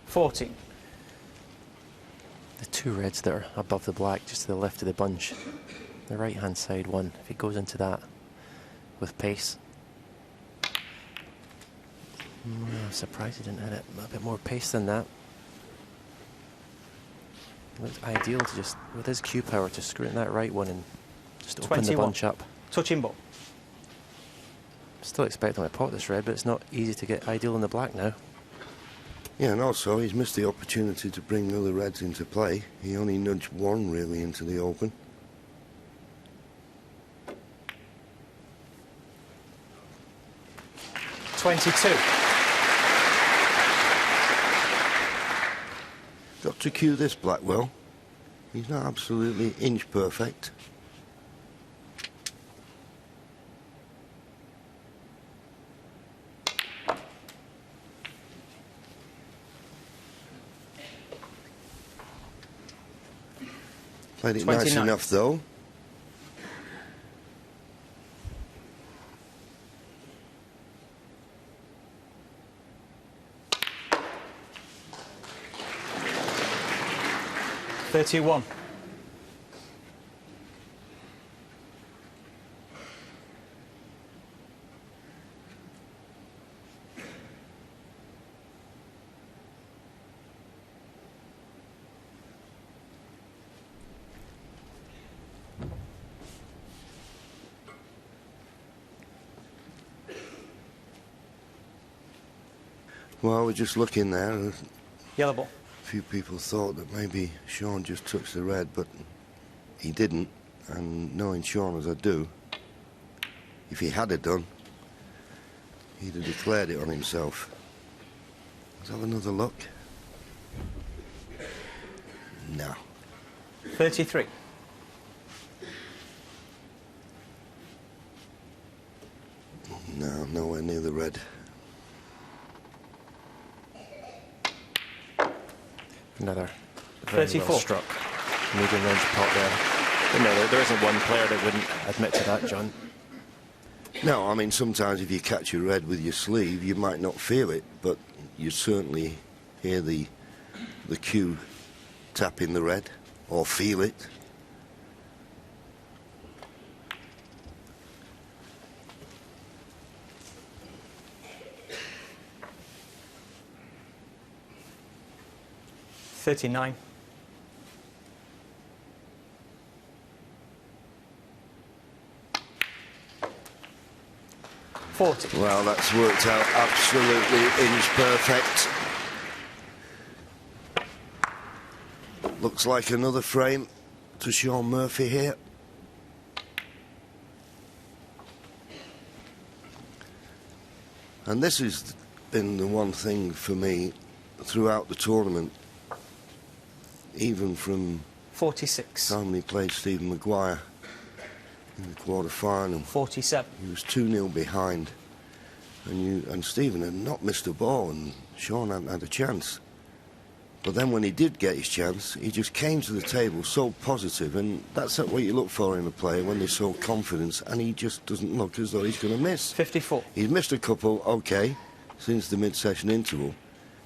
$14. The two reds that are above the black, just to the left of the bunch. The right-hand side one, if he goes into that with pace. I'm surprised he didn't hit it a bit more pace than that. It looks ideal to just, with his cue power, to screw it in that right one and just open 21. the bunch up. Touching ball. Still expect him to pot this red, but it's not easy to get ideal in the black now. Yeah, and also he's missed the opportunity to bring the other reds into play. He only nudged one really into the open. $22. Got to cue this black well. He's not absolutely inch perfect. Played it 29. nice enough though. 31. Well, we're just looking there. Yellow ball. A few people thought that maybe Shaun just touched the red, but he didn't. And knowing Shaun as I do, if he had done, he'd have declared it on himself. Let's have another look. No. 33. No, nowhere near the red. Another very 34. well struck medium range pot there. But no, there isn't one player that wouldn't admit to that, John. No, I mean, sometimes if you catch a red with your sleeve, you might not feel it, but you certainly hear the cue tapping the red, or feel it. $39. $40. Well, that's worked out absolutely inch perfect. Looks like another frame to Shaun Murphy here. And this has been the one thing for me throughout the tournament, even from 46. time he played Stephen Maguire in the quarter-final. 47. He was 2-0 behind, and Stephen had not missed a ball, and Shaun hadn't had a chance. But then when he did get his chance, he just came to the table so positive, and that's what you look for in a player, when they're so confident, and he just doesn't look as though he's going to miss. 54. He's missed a couple, okay, since the mid-session interval,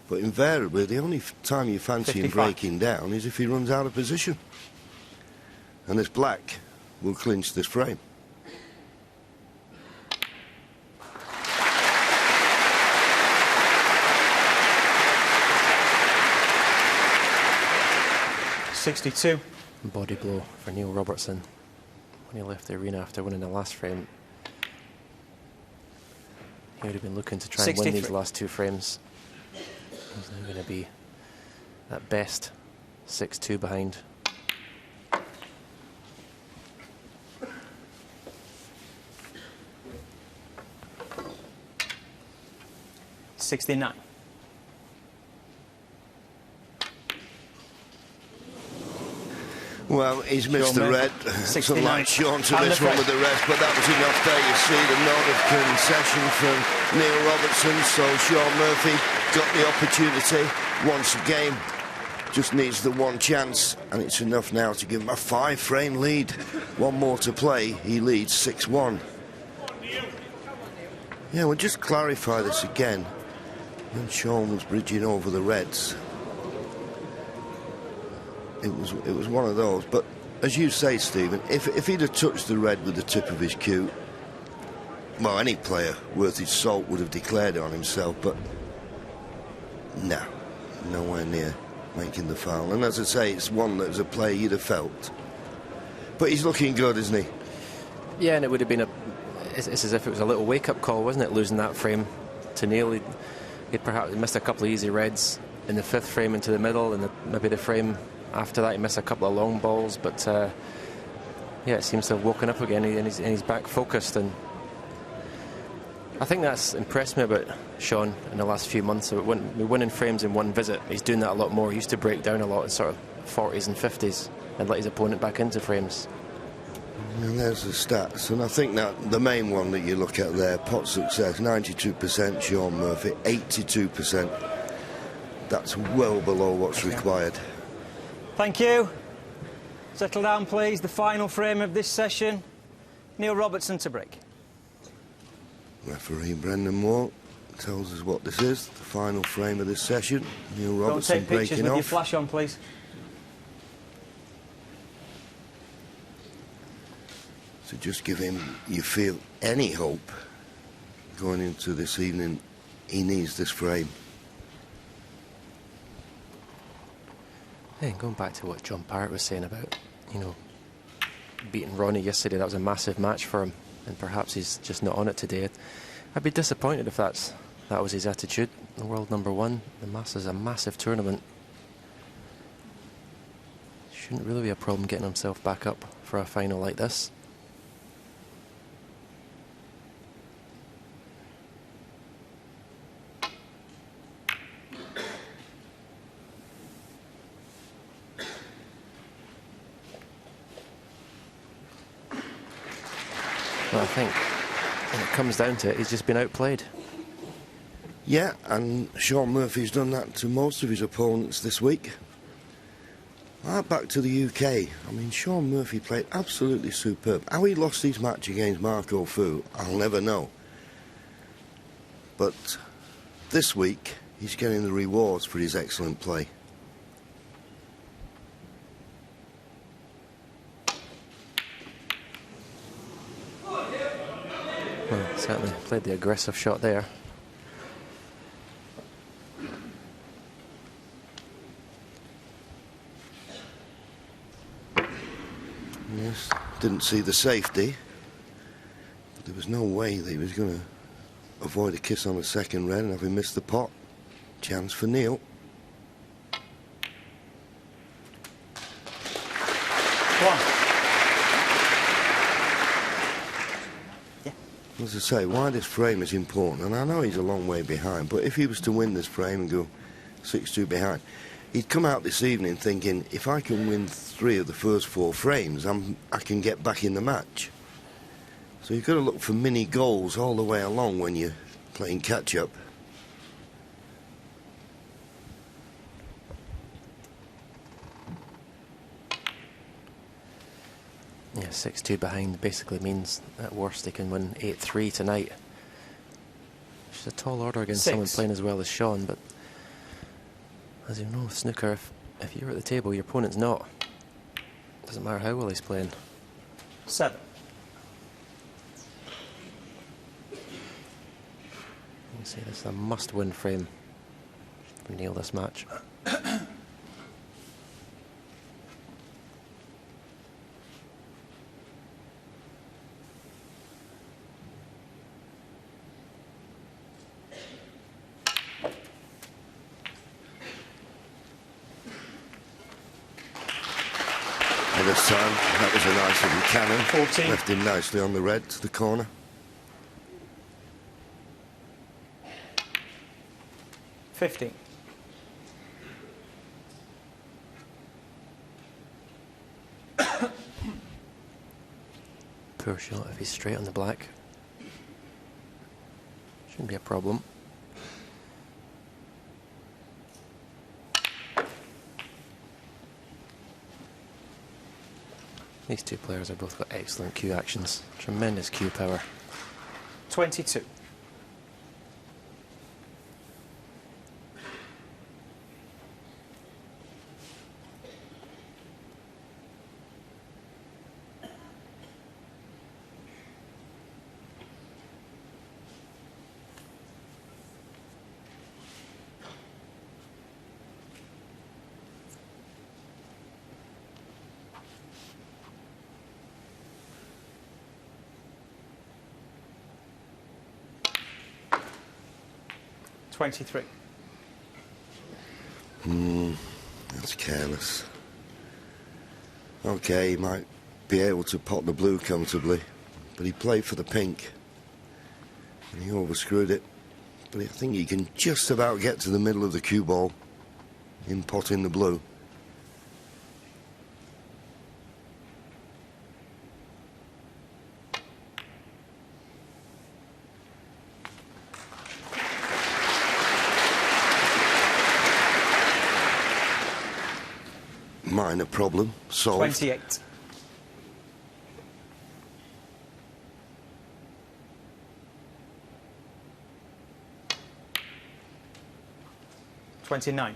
but invariably the only time you fancy 55. him breaking down is if he runs out of position. And this black will clinch this frame. $62. Body blow for Neil Robertson when he left the arena after winning the last frame. He would have been looking to try and win these last two frames. He's now going to be at best 6-2 behind. $69. Well, he's missed the red. It's unlike Shaun to And miss the one with the rest, but that was enough there. You see the nod of concession from Neil Robertson, so Shaun Murphy got the opportunity once again. Just needs the one chance, and it's enough now to give him a 5-frame lead. One more to play, he leads 6-1. Yeah, we'll just clarify this again. When Shaun was bridging over the reds, it was one of those. But as you say, Stephen, if he'd have touched the red with the tip of his cue, well, any player worth his salt would have declared it on himself. But no, nowhere near making the foul. And as I say, it's one that as a player you'd have felt. But he's looking good, isn't he? Yeah, and it would have been it's as if it was a little wake-up call, wasn't it, losing that frame to Neil. He'd perhaps missed a couple of easy reds in the 5th frame into the middle, and maybe the frame after that he missed a couple of long balls, but yeah, it seems to have woken up again, and he's back focused. And I think that's impressed me about Shaun in the last few months. About winning frames in one visit. He's doing that a lot more. He used to break down a lot in sort of 40s and 50s and let his opponent back into frames. And there's the stats, and I think that the main one that you look at there, pot success, 92%, Shaun Murphy, 82%. That's well below what's required. Thank you. Settle down, please. The final frame of this session. Neil Robertson to break. Referee Brendan Moore tells us what this is, the final frame of this session. Neil Robertson Don't take pictures breaking with off. your flash on, please. to just give him, you feel, any hope going into this evening. He needs this frame. Yeah, going back to what John Parrott was saying about, you know, beating Ronnie yesterday, that was a massive match for him, and perhaps he's just not on it today. I'd be disappointed if that was his attitude. The world #1, the Masters is a massive tournament. Shouldn't really be a problem getting himself back up for a final like this. Well, I think when it comes down to it, he's just been outplayed. Yeah, and Shaun Murphy's done that to most of his opponents this week. Back to the UK. I mean, Shaun Murphy played absolutely superb. How he lost his match against Marco Fu, I'll never know. But this week, he's getting the rewards for his excellent play. Well, certainly played the aggressive shot there. Yes, didn't see the safety, but there was no way that he was going to avoid a kiss on the second red, and having missed the pot, chance for Neil. As I say, why this frame is important, and I know he's a long way behind, but if he was to win this frame and go 6-2 behind, he'd come out this evening thinking, if I can win 3 of the first 4 frames, I can get back in the match. So you've got to look for mini goals all the way along when you're playing catch-up. Yeah, 6-2 behind basically means at worst they can win 8-3 tonight. Which is a tall order against someone playing as well as Shaun, but as you know, snooker, if you're at the table, your opponent's not. Doesn't matter how well he's playing. 7. You can see this is a must-win frame for Neil this match. This time, that was a nice little cannon. 14. Left him nicely on the red to the corner. 15. Poor shot if he's straight on the black. Shouldn't be a problem. These two players have both got excellent cue actions, tremendous cue power. 22. That's careless. Okay, he might be able to pot the blue comfortably, but he played for the pink and he overscrewed it. But I think he can just about get to the middle of the cue ball in potting the blue. Minor problem solved. 28. $29.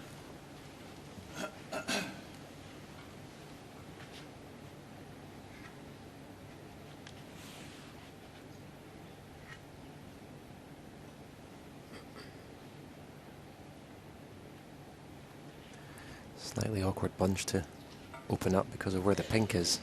Slightly awkward bunch to open up because of where the pink is.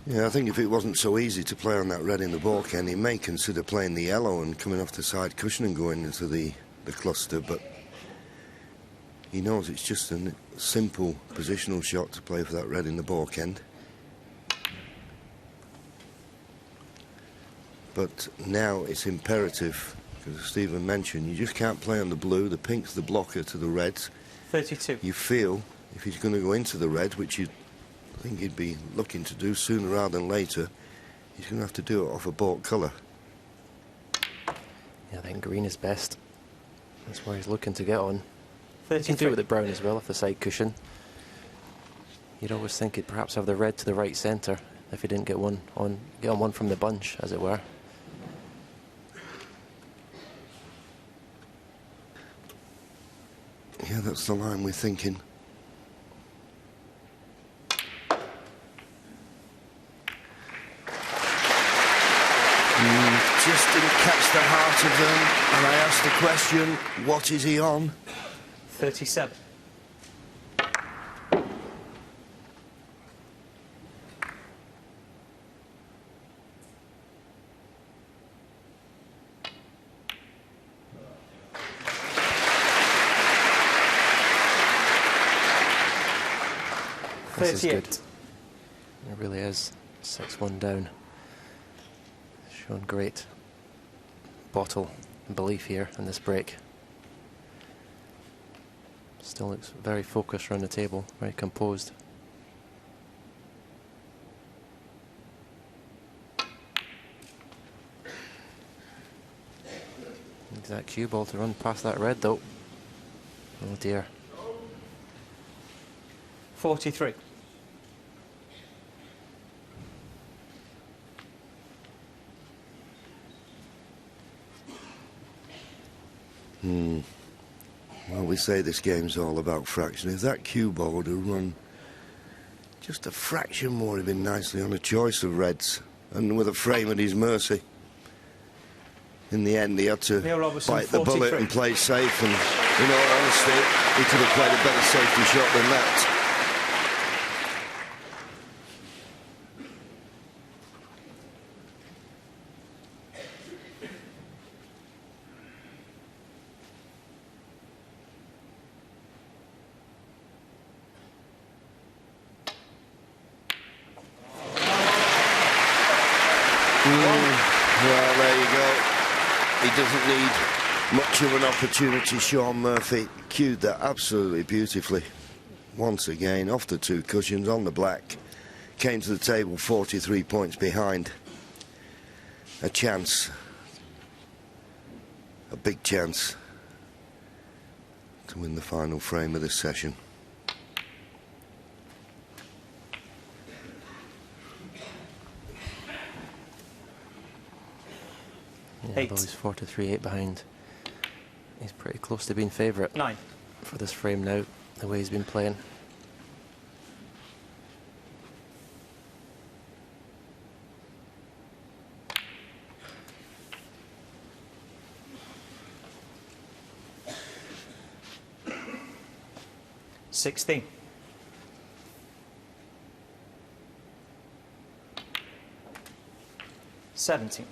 Yeah, I think if it wasn't so easy to play on that red in the baulk end, he may consider playing the yellow and coming off the side cushion and going into the cluster, but he knows it's just a simple positional shot to play for that red in the baulk end. But now it's imperative, because as Stephen mentioned, you just can't play on the blue. The pink's the blocker to the reds. 32. You feel if he's going to go into the red, which you think he'd be looking to do sooner rather than later, he's going to have to do it off a baulk colour. Yeah, I think green is best. That's where he's looking to get on. 33. He can do it with the brown as well, off the side cushion. You'd always think he'd perhaps have the red to the right centre if he didn't get on one from the bunch, as it were. Yeah, that's the line we're thinking. Just didn't catch the heart of them, and I asked the question, what is he on? 37. This is good. It really is. 6-1 down. Showing great bottle and belief here in this break. Still looks very focused around the table, very composed. Needs that cue ball to run past that red though. Oh dear. 43. Well, we say this game's all about fraction. If that cue ball would have run just a fraction more, it'd been nicely on a choice of reds and with a frame at his mercy. In the end, he had to bite the bullet and play safe, and in all honesty, he could have played a better safety shot than that. Well, there you go. He doesn't need much of an opportunity. Shaun Murphy cued that absolutely beautifully. Once again, off the two cushions on the black. Came to the table 43 points behind. A chance. A big chance to win the final frame of this session. Yeah, although he's 43-8 behind, he's pretty close to being favourite 9 for this frame now, the way he's been playing. $16. 17.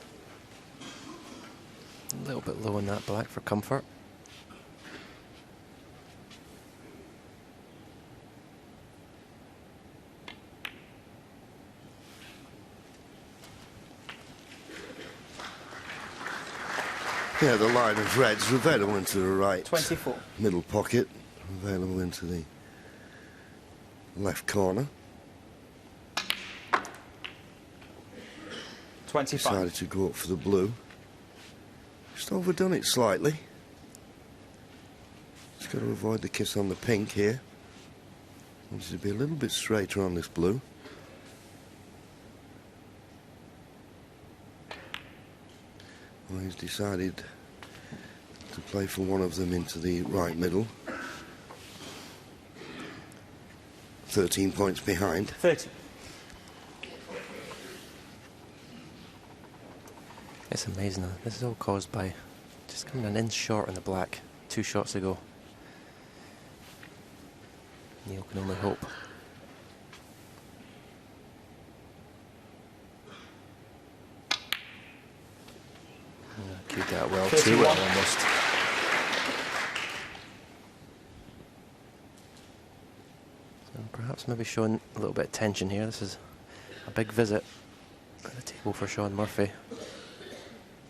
A little bit low on that black for comfort. Yeah, the line of reds available into the right 24. Middle pocket, available into the left corner. 25. Decided to go up for the blue. Just overdone it slightly. Just got to avoid the kiss on the pink here. Wants to be a little bit straighter on this blue. Well, he's decided to play for one of them into the right middle. 13 points behind. 30. It's amazing though. This is all caused by just coming an inch short in the black 2 shots ago. Neil can only hope. Cued that well, too well almost. So perhaps maybe showing a little bit of tension here. This is a big visit at the table for Shaun Murphy.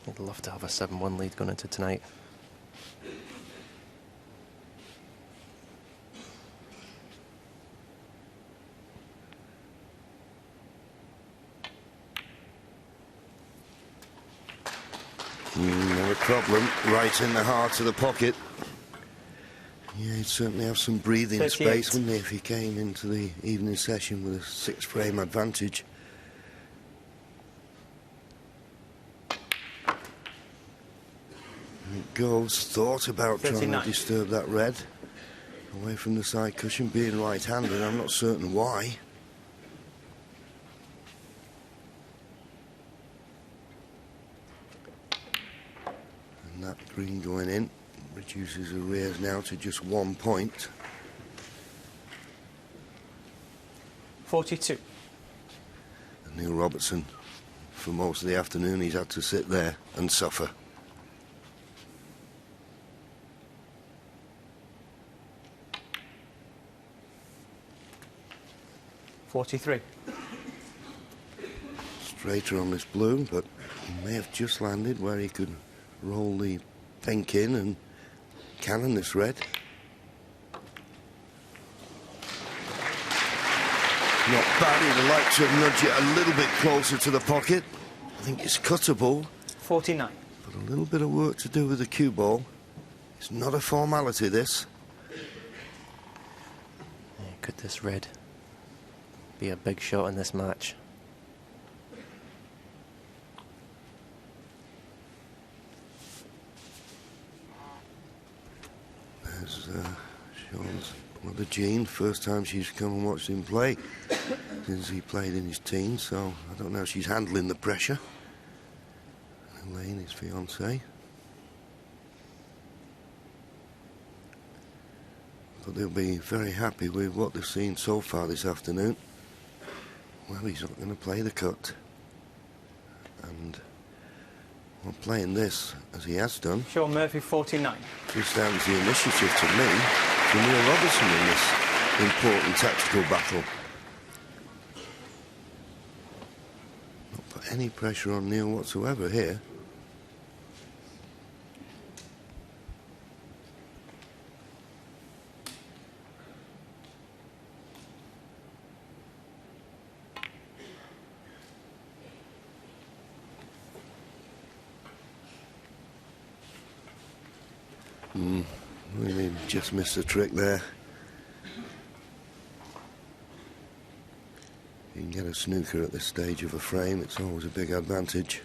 He'd love to have a 7-1 lead going into tonight. No problem, right in the heart of the pocket. Yeah, he'd certainly have some breathing 38. space, wouldn't he, if he came into the evening session with a 6-frame advantage. And it goes, thought about 39. trying to disturb that red. Away from the side cushion, being right-handed, I'm not certain why. And that green going in reduces arrears now to just 1 point. 42. And Neil Robertson, for most of the afternoon, he's had to sit there and suffer. Straighter on this blue, but he may have just landed where he could roll the pink in and cannon this red. Not bad, he'd like to nudge it a little bit closer to the pocket. I think it's cuttable. 49. But a little bit of work to do with the cue ball. It's not a formality, this. Yeah, could this red be a big shot in this match? There's Shaun's mother Jean, first time she's come and watched him play since he played in his teens, so I don't know how she's handling the pressure. Elaine, his fiancée. But they'll be very happy with what they've seen so far this afternoon. Well, he's not going to play the cut. And well, playing this, as he has done, Shaun Murphy, 49. just hands the initiative to me, to Neil Robertson in this important tactical battle. Not put any pressure on Neil whatsoever here. Really just missed a trick there. You can get a snooker at this stage of a frame, it's always a big advantage.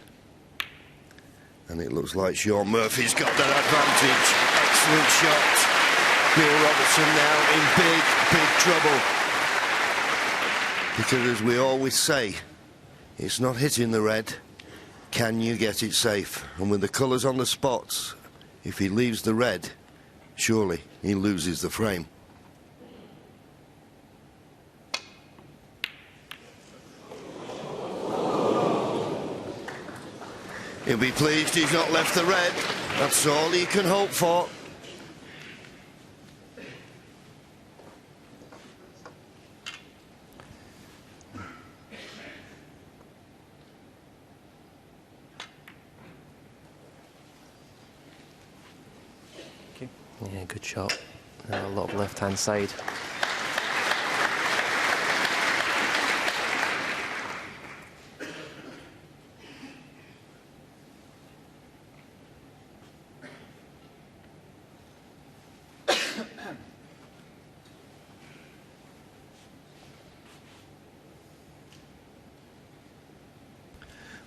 And it looks like Shaun Murphy's got that advantage. Excellent shot. Neil Robertson now in big, big trouble. Because as we always say, it's not hitting the red. Can you get it safe? And with the colours on the spots, if he leaves the red, surely he loses the frame. He'll be pleased he's not left the red. That's all he can hope for. Yeah, good shot. A lot of left-hand side.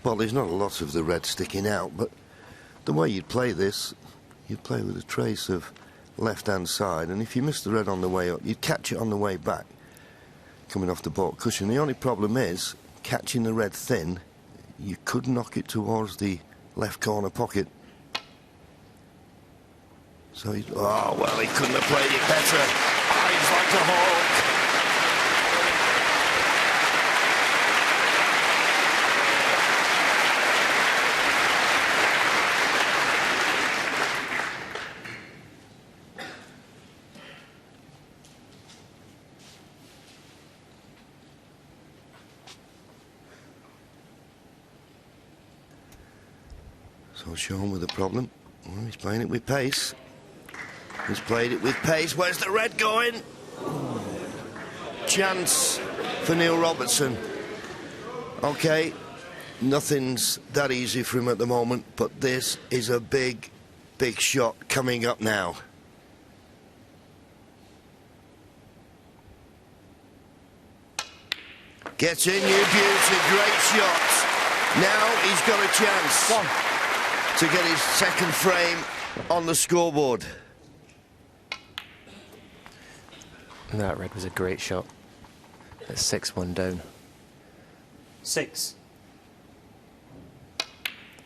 Well, there's not a lot of the red sticking out, but the way you'd play this, you'd play with a trace of left-hand side, and if you miss the red on the way up, you'd catch it on the way back, coming off the baulk cushion. The only problem is, catching the red thin, you could knock it towards the left corner pocket. So he, oh well, he couldn't have played it better. Eyes like a hawk. So Shaun with a problem. Well, he's playing it with pace. He's played it with pace. Where's the red going? Chance for Neil Robertson. Okay, nothing's that easy for him at the moment, but this is a big, big shot coming up now. Gets in, you beauty, great shot. Now he's got a chance to get his second frame on the scoreboard. That red was a great shot. It's 6-1 down. 6.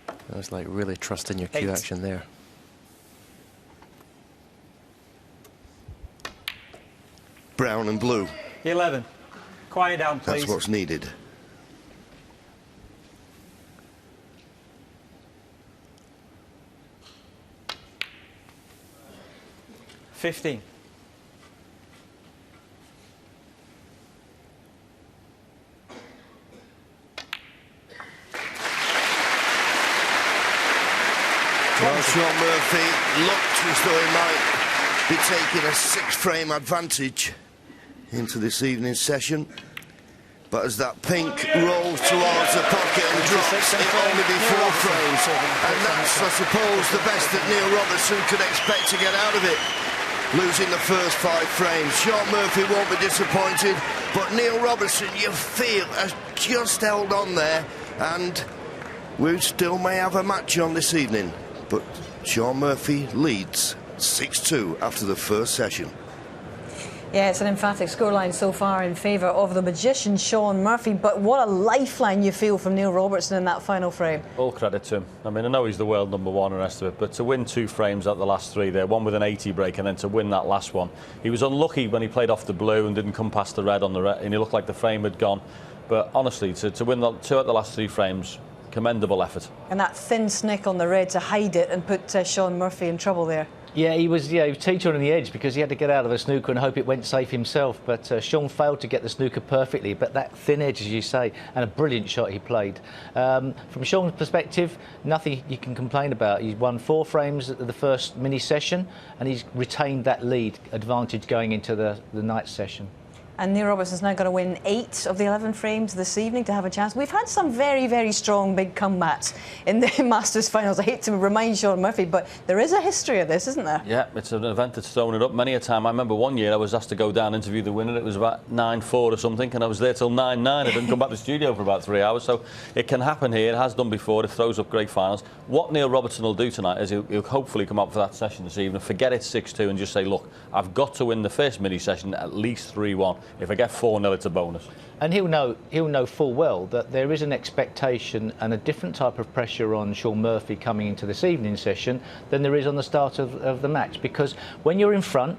That was like really trusting your cue 8. action there. Brown and blue. 11. Quiet down, please. That's what's needed. $15. Well, Shaun Murphy looked as though he might be taking a 6-frame advantage into this evening's session. But as that pink rolls towards the pocket and drops, it only be 4 frames. And that's, I suppose, the best that Neil Robertson could expect to get out of it. Losing the first 5 frames. Shaun Murphy won't be disappointed, but Neil Robertson, you feel, has just held on there, and we still may have a match on this evening. But Shaun Murphy leads 6-2 after the first session. Yeah, it's an emphatic scoreline so far in favour of the magician Shaun Murphy, but what a lifeline you feel from Neil Robertson in that final frame. All credit to him. I mean, I know he's the world #1 and the rest of it, but to win 2 frames out the last 3 there, one with an 80 break, and then to win that last one. He was unlucky when he played off the blue and didn't come past the red on the red, and he looked like the frame had gone. But honestly, to win 2 out the last 3 frames, commendable effort. And that thin snick on the red to hide it and put Shaun Murphy in trouble there. Yeah, he was teetering on the edge because he had to get out of a snooker and hope it went safe himself. But Shaun failed to get the snooker perfectly. But that thin edge, as you say, and a brilliant shot he played. From Shaun's perspective, nothing you can complain about. He's won 4 frames at the first mini session, and he's retained that lead advantage going into the night session. And Neil Robertson's now going to win 8 of the 11 frames this evening to have a chance. We've had some very, very strong big comebacks in the Masters finals. I hate to remind Shaun Murphy, but there is a history of this, isn't there? Yeah, it's an event that's thrown it up many a time. I remember one year I was asked to go down and interview the winner. It was about 9-4 or something, and I was there till 9-9. I didn't come back to the studio for about 3 hours. So it can happen here. It has done before. It throws up great finals. What Neil Robertson will do tonight is he'll hopefully come up for that session this evening, forget it's 6-2 and just say, look, I've got to win the first mini session at least 3-1. If I get 4-0, it's a bonus. And he'll know full well that there is an expectation and a different type of pressure on Shaun Murphy coming into this evening session than there is on the start of the match, because when you're in front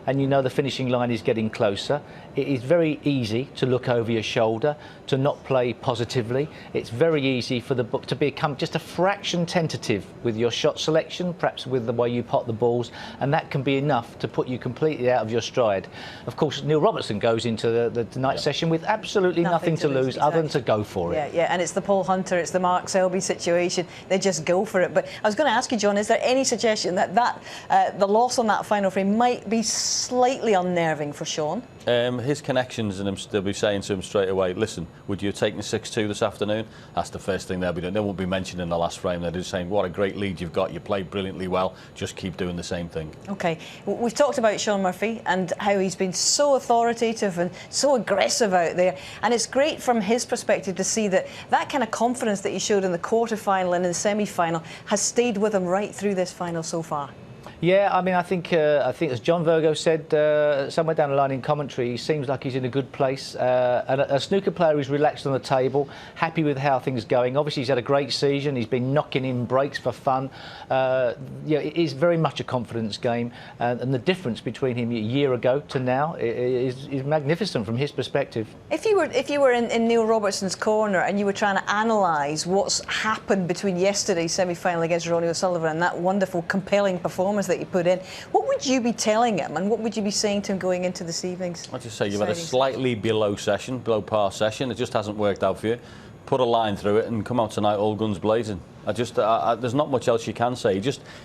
and you know the finishing line is getting closer, it is very easy to look over your shoulder, to not play positively. It's very easy for the book to become just a fraction tentative with your shot selection, perhaps with the way you pot the balls, and that can be enough to put you completely out of your stride. Of course, Neil Robertson goes into the night session with absolutely nothing to lose other than to go for it. Yeah, and it's the Paul Hunter, it's the Mark Selby situation. They just go for it. But I was going to ask you, John, is there any suggestion that the loss on that final frame might be slightly unnerving for Shaun? His connections, and they'll be saying to him straight away, listen, would you have taken 6-2 this afternoon? That's the first thing they'll be doing. They won't be mentioning the last frame. They're just saying, what a great lead you've got. You played brilliantly well. Just keep doing the same thing. OK. We've talked about Shaun Murphy and how he's been so authoritative and so aggressive out there. And it's great from his perspective to see that kind of confidence that he showed in the quarter-final and in the semi-final has stayed with him right through this final so far. Yeah, I mean, I think as John Virgo said somewhere down the line in commentary, he seems like he's in a good place. And a snooker player who's relaxed on the table, happy with how things are going. Obviously, he's had a great season. He's been knocking in breaks for fun. It is very much a confidence game, and the difference between him a year ago to now is magnificent from his perspective. If you were in Neil Robertson's corner and you were trying to analyse what's happened between yesterday's semi-final against Ronnie O'Sullivan and that wonderful, compelling performance that you put in, what would you be telling him and what would you be saying to him going into this evening's? I'd just say you've had a slightly below par session. It just hasn't worked out for you. Put a line through it and come out tonight all guns blazing. There's not much else you can say.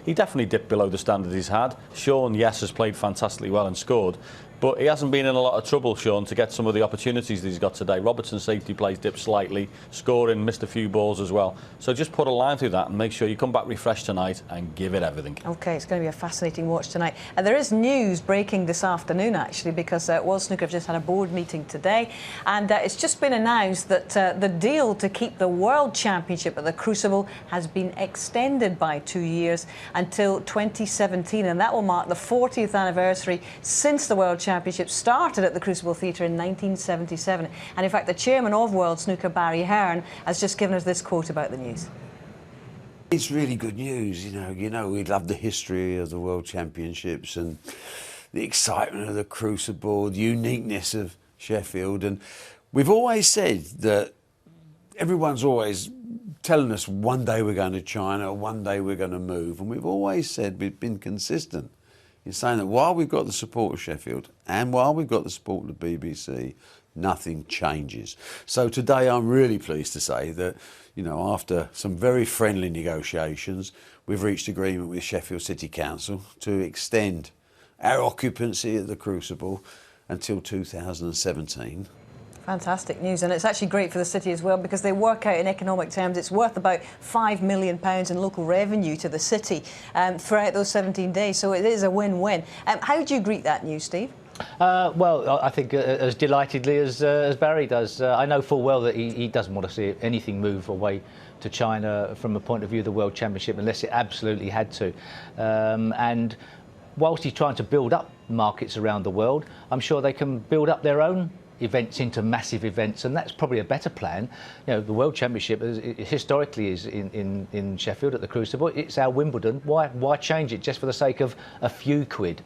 He definitely dipped below the standard he's had. Shaun, yes, has played fantastically well and scored, but he hasn't been in a lot of trouble, Shaun, to get some of the opportunities that he's got today. Robertson's safety plays dipped slightly, scoring, missed a few balls as well. So just put a line through that and make sure you come back refreshed tonight and give it everything. OK, it's going to be a fascinating watch tonight. There is news breaking this afternoon, actually, because World Snooker have just had a board meeting today, and it's just been announced that the deal to keep the World Championship at the Crucible has been extended by 2 years until 2017, and that will mark the 40th anniversary since the World Championship started at the Crucible Theatre in 1977. And in fact, the chairman of World Snooker, Barry Hearn, has just given us this quote about the news. It's really good news, you know, we love the history of the World Championships and the excitement of the Crucible, the uniqueness of Sheffield, and we've always said that everyone's always telling us one day we're going to China, one day we're going to move, and we've always said, we've been consistent in saying that while we've got the support of Sheffield and while we've got the support of the BBC, nothing changes. So today I'm really pleased to say that, you know, after some very friendly negotiations, we've reached agreement with Sheffield City Council to extend our occupancy at the Crucible until 2017. Fantastic news, and it's actually great for the city as well, because they work out in economic terms it's worth about £5 million in local revenue to the city throughout those 17 days, so it is a win-win. How do you greet that news, Steve? Well, I think as delightedly as Barry does. I know full well that he doesn't want to see anything move away to China from a point of view of the World Championship unless it absolutely had to. And whilst he's trying to build up markets around the world, I'm sure they can build up their own events into massive events, and that's probably a better plan. You know, the World Championship historically is in Sheffield at the Crucible. It's our Wimbledon. Why change it just for the sake of a few quid?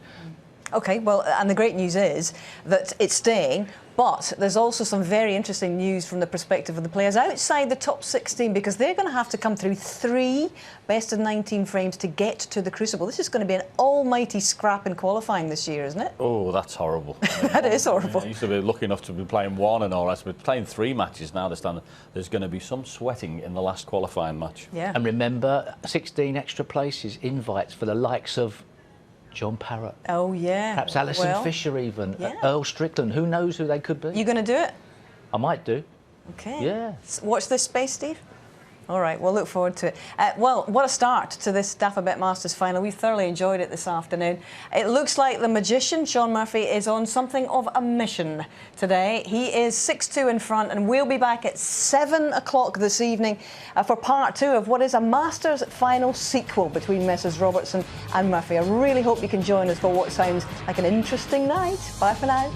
OK, well, and the great news is that it's staying, but there's also some very interesting news from the perspective of the players outside the top 16, because they're going to have to come through 3 best-of-19 frames to get to the Crucible. This is going to be an almighty scrap in qualifying this year, isn't it? Oh, that's horrible. That is horrible. I used to be lucky enough to be playing 1 and all that, but playing 3 matches now, there's going to be some sweating in the last qualifying match. Yeah. And remember, 16 extra places, invites for the likes of John Parrott. Oh, yeah. Perhaps Alison Fisher even. Yeah. Earl Strickland. Who knows who they could be? You going to do it? I might do. OK. Yeah. Watch this space, Steve. All right, we'll look forward to it. Well, what a start to this Dafabet Masters final. We thoroughly enjoyed it this afternoon. It looks like the magician, Shaun Murphy, is on something of a mission today. He is 6-2 in front, and we'll be back at 7 o'clock this evening for part 2 of what is a Masters final sequel between Messrs Robertson and Murphy. I really hope you can join us for what sounds like an interesting night. Bye for now.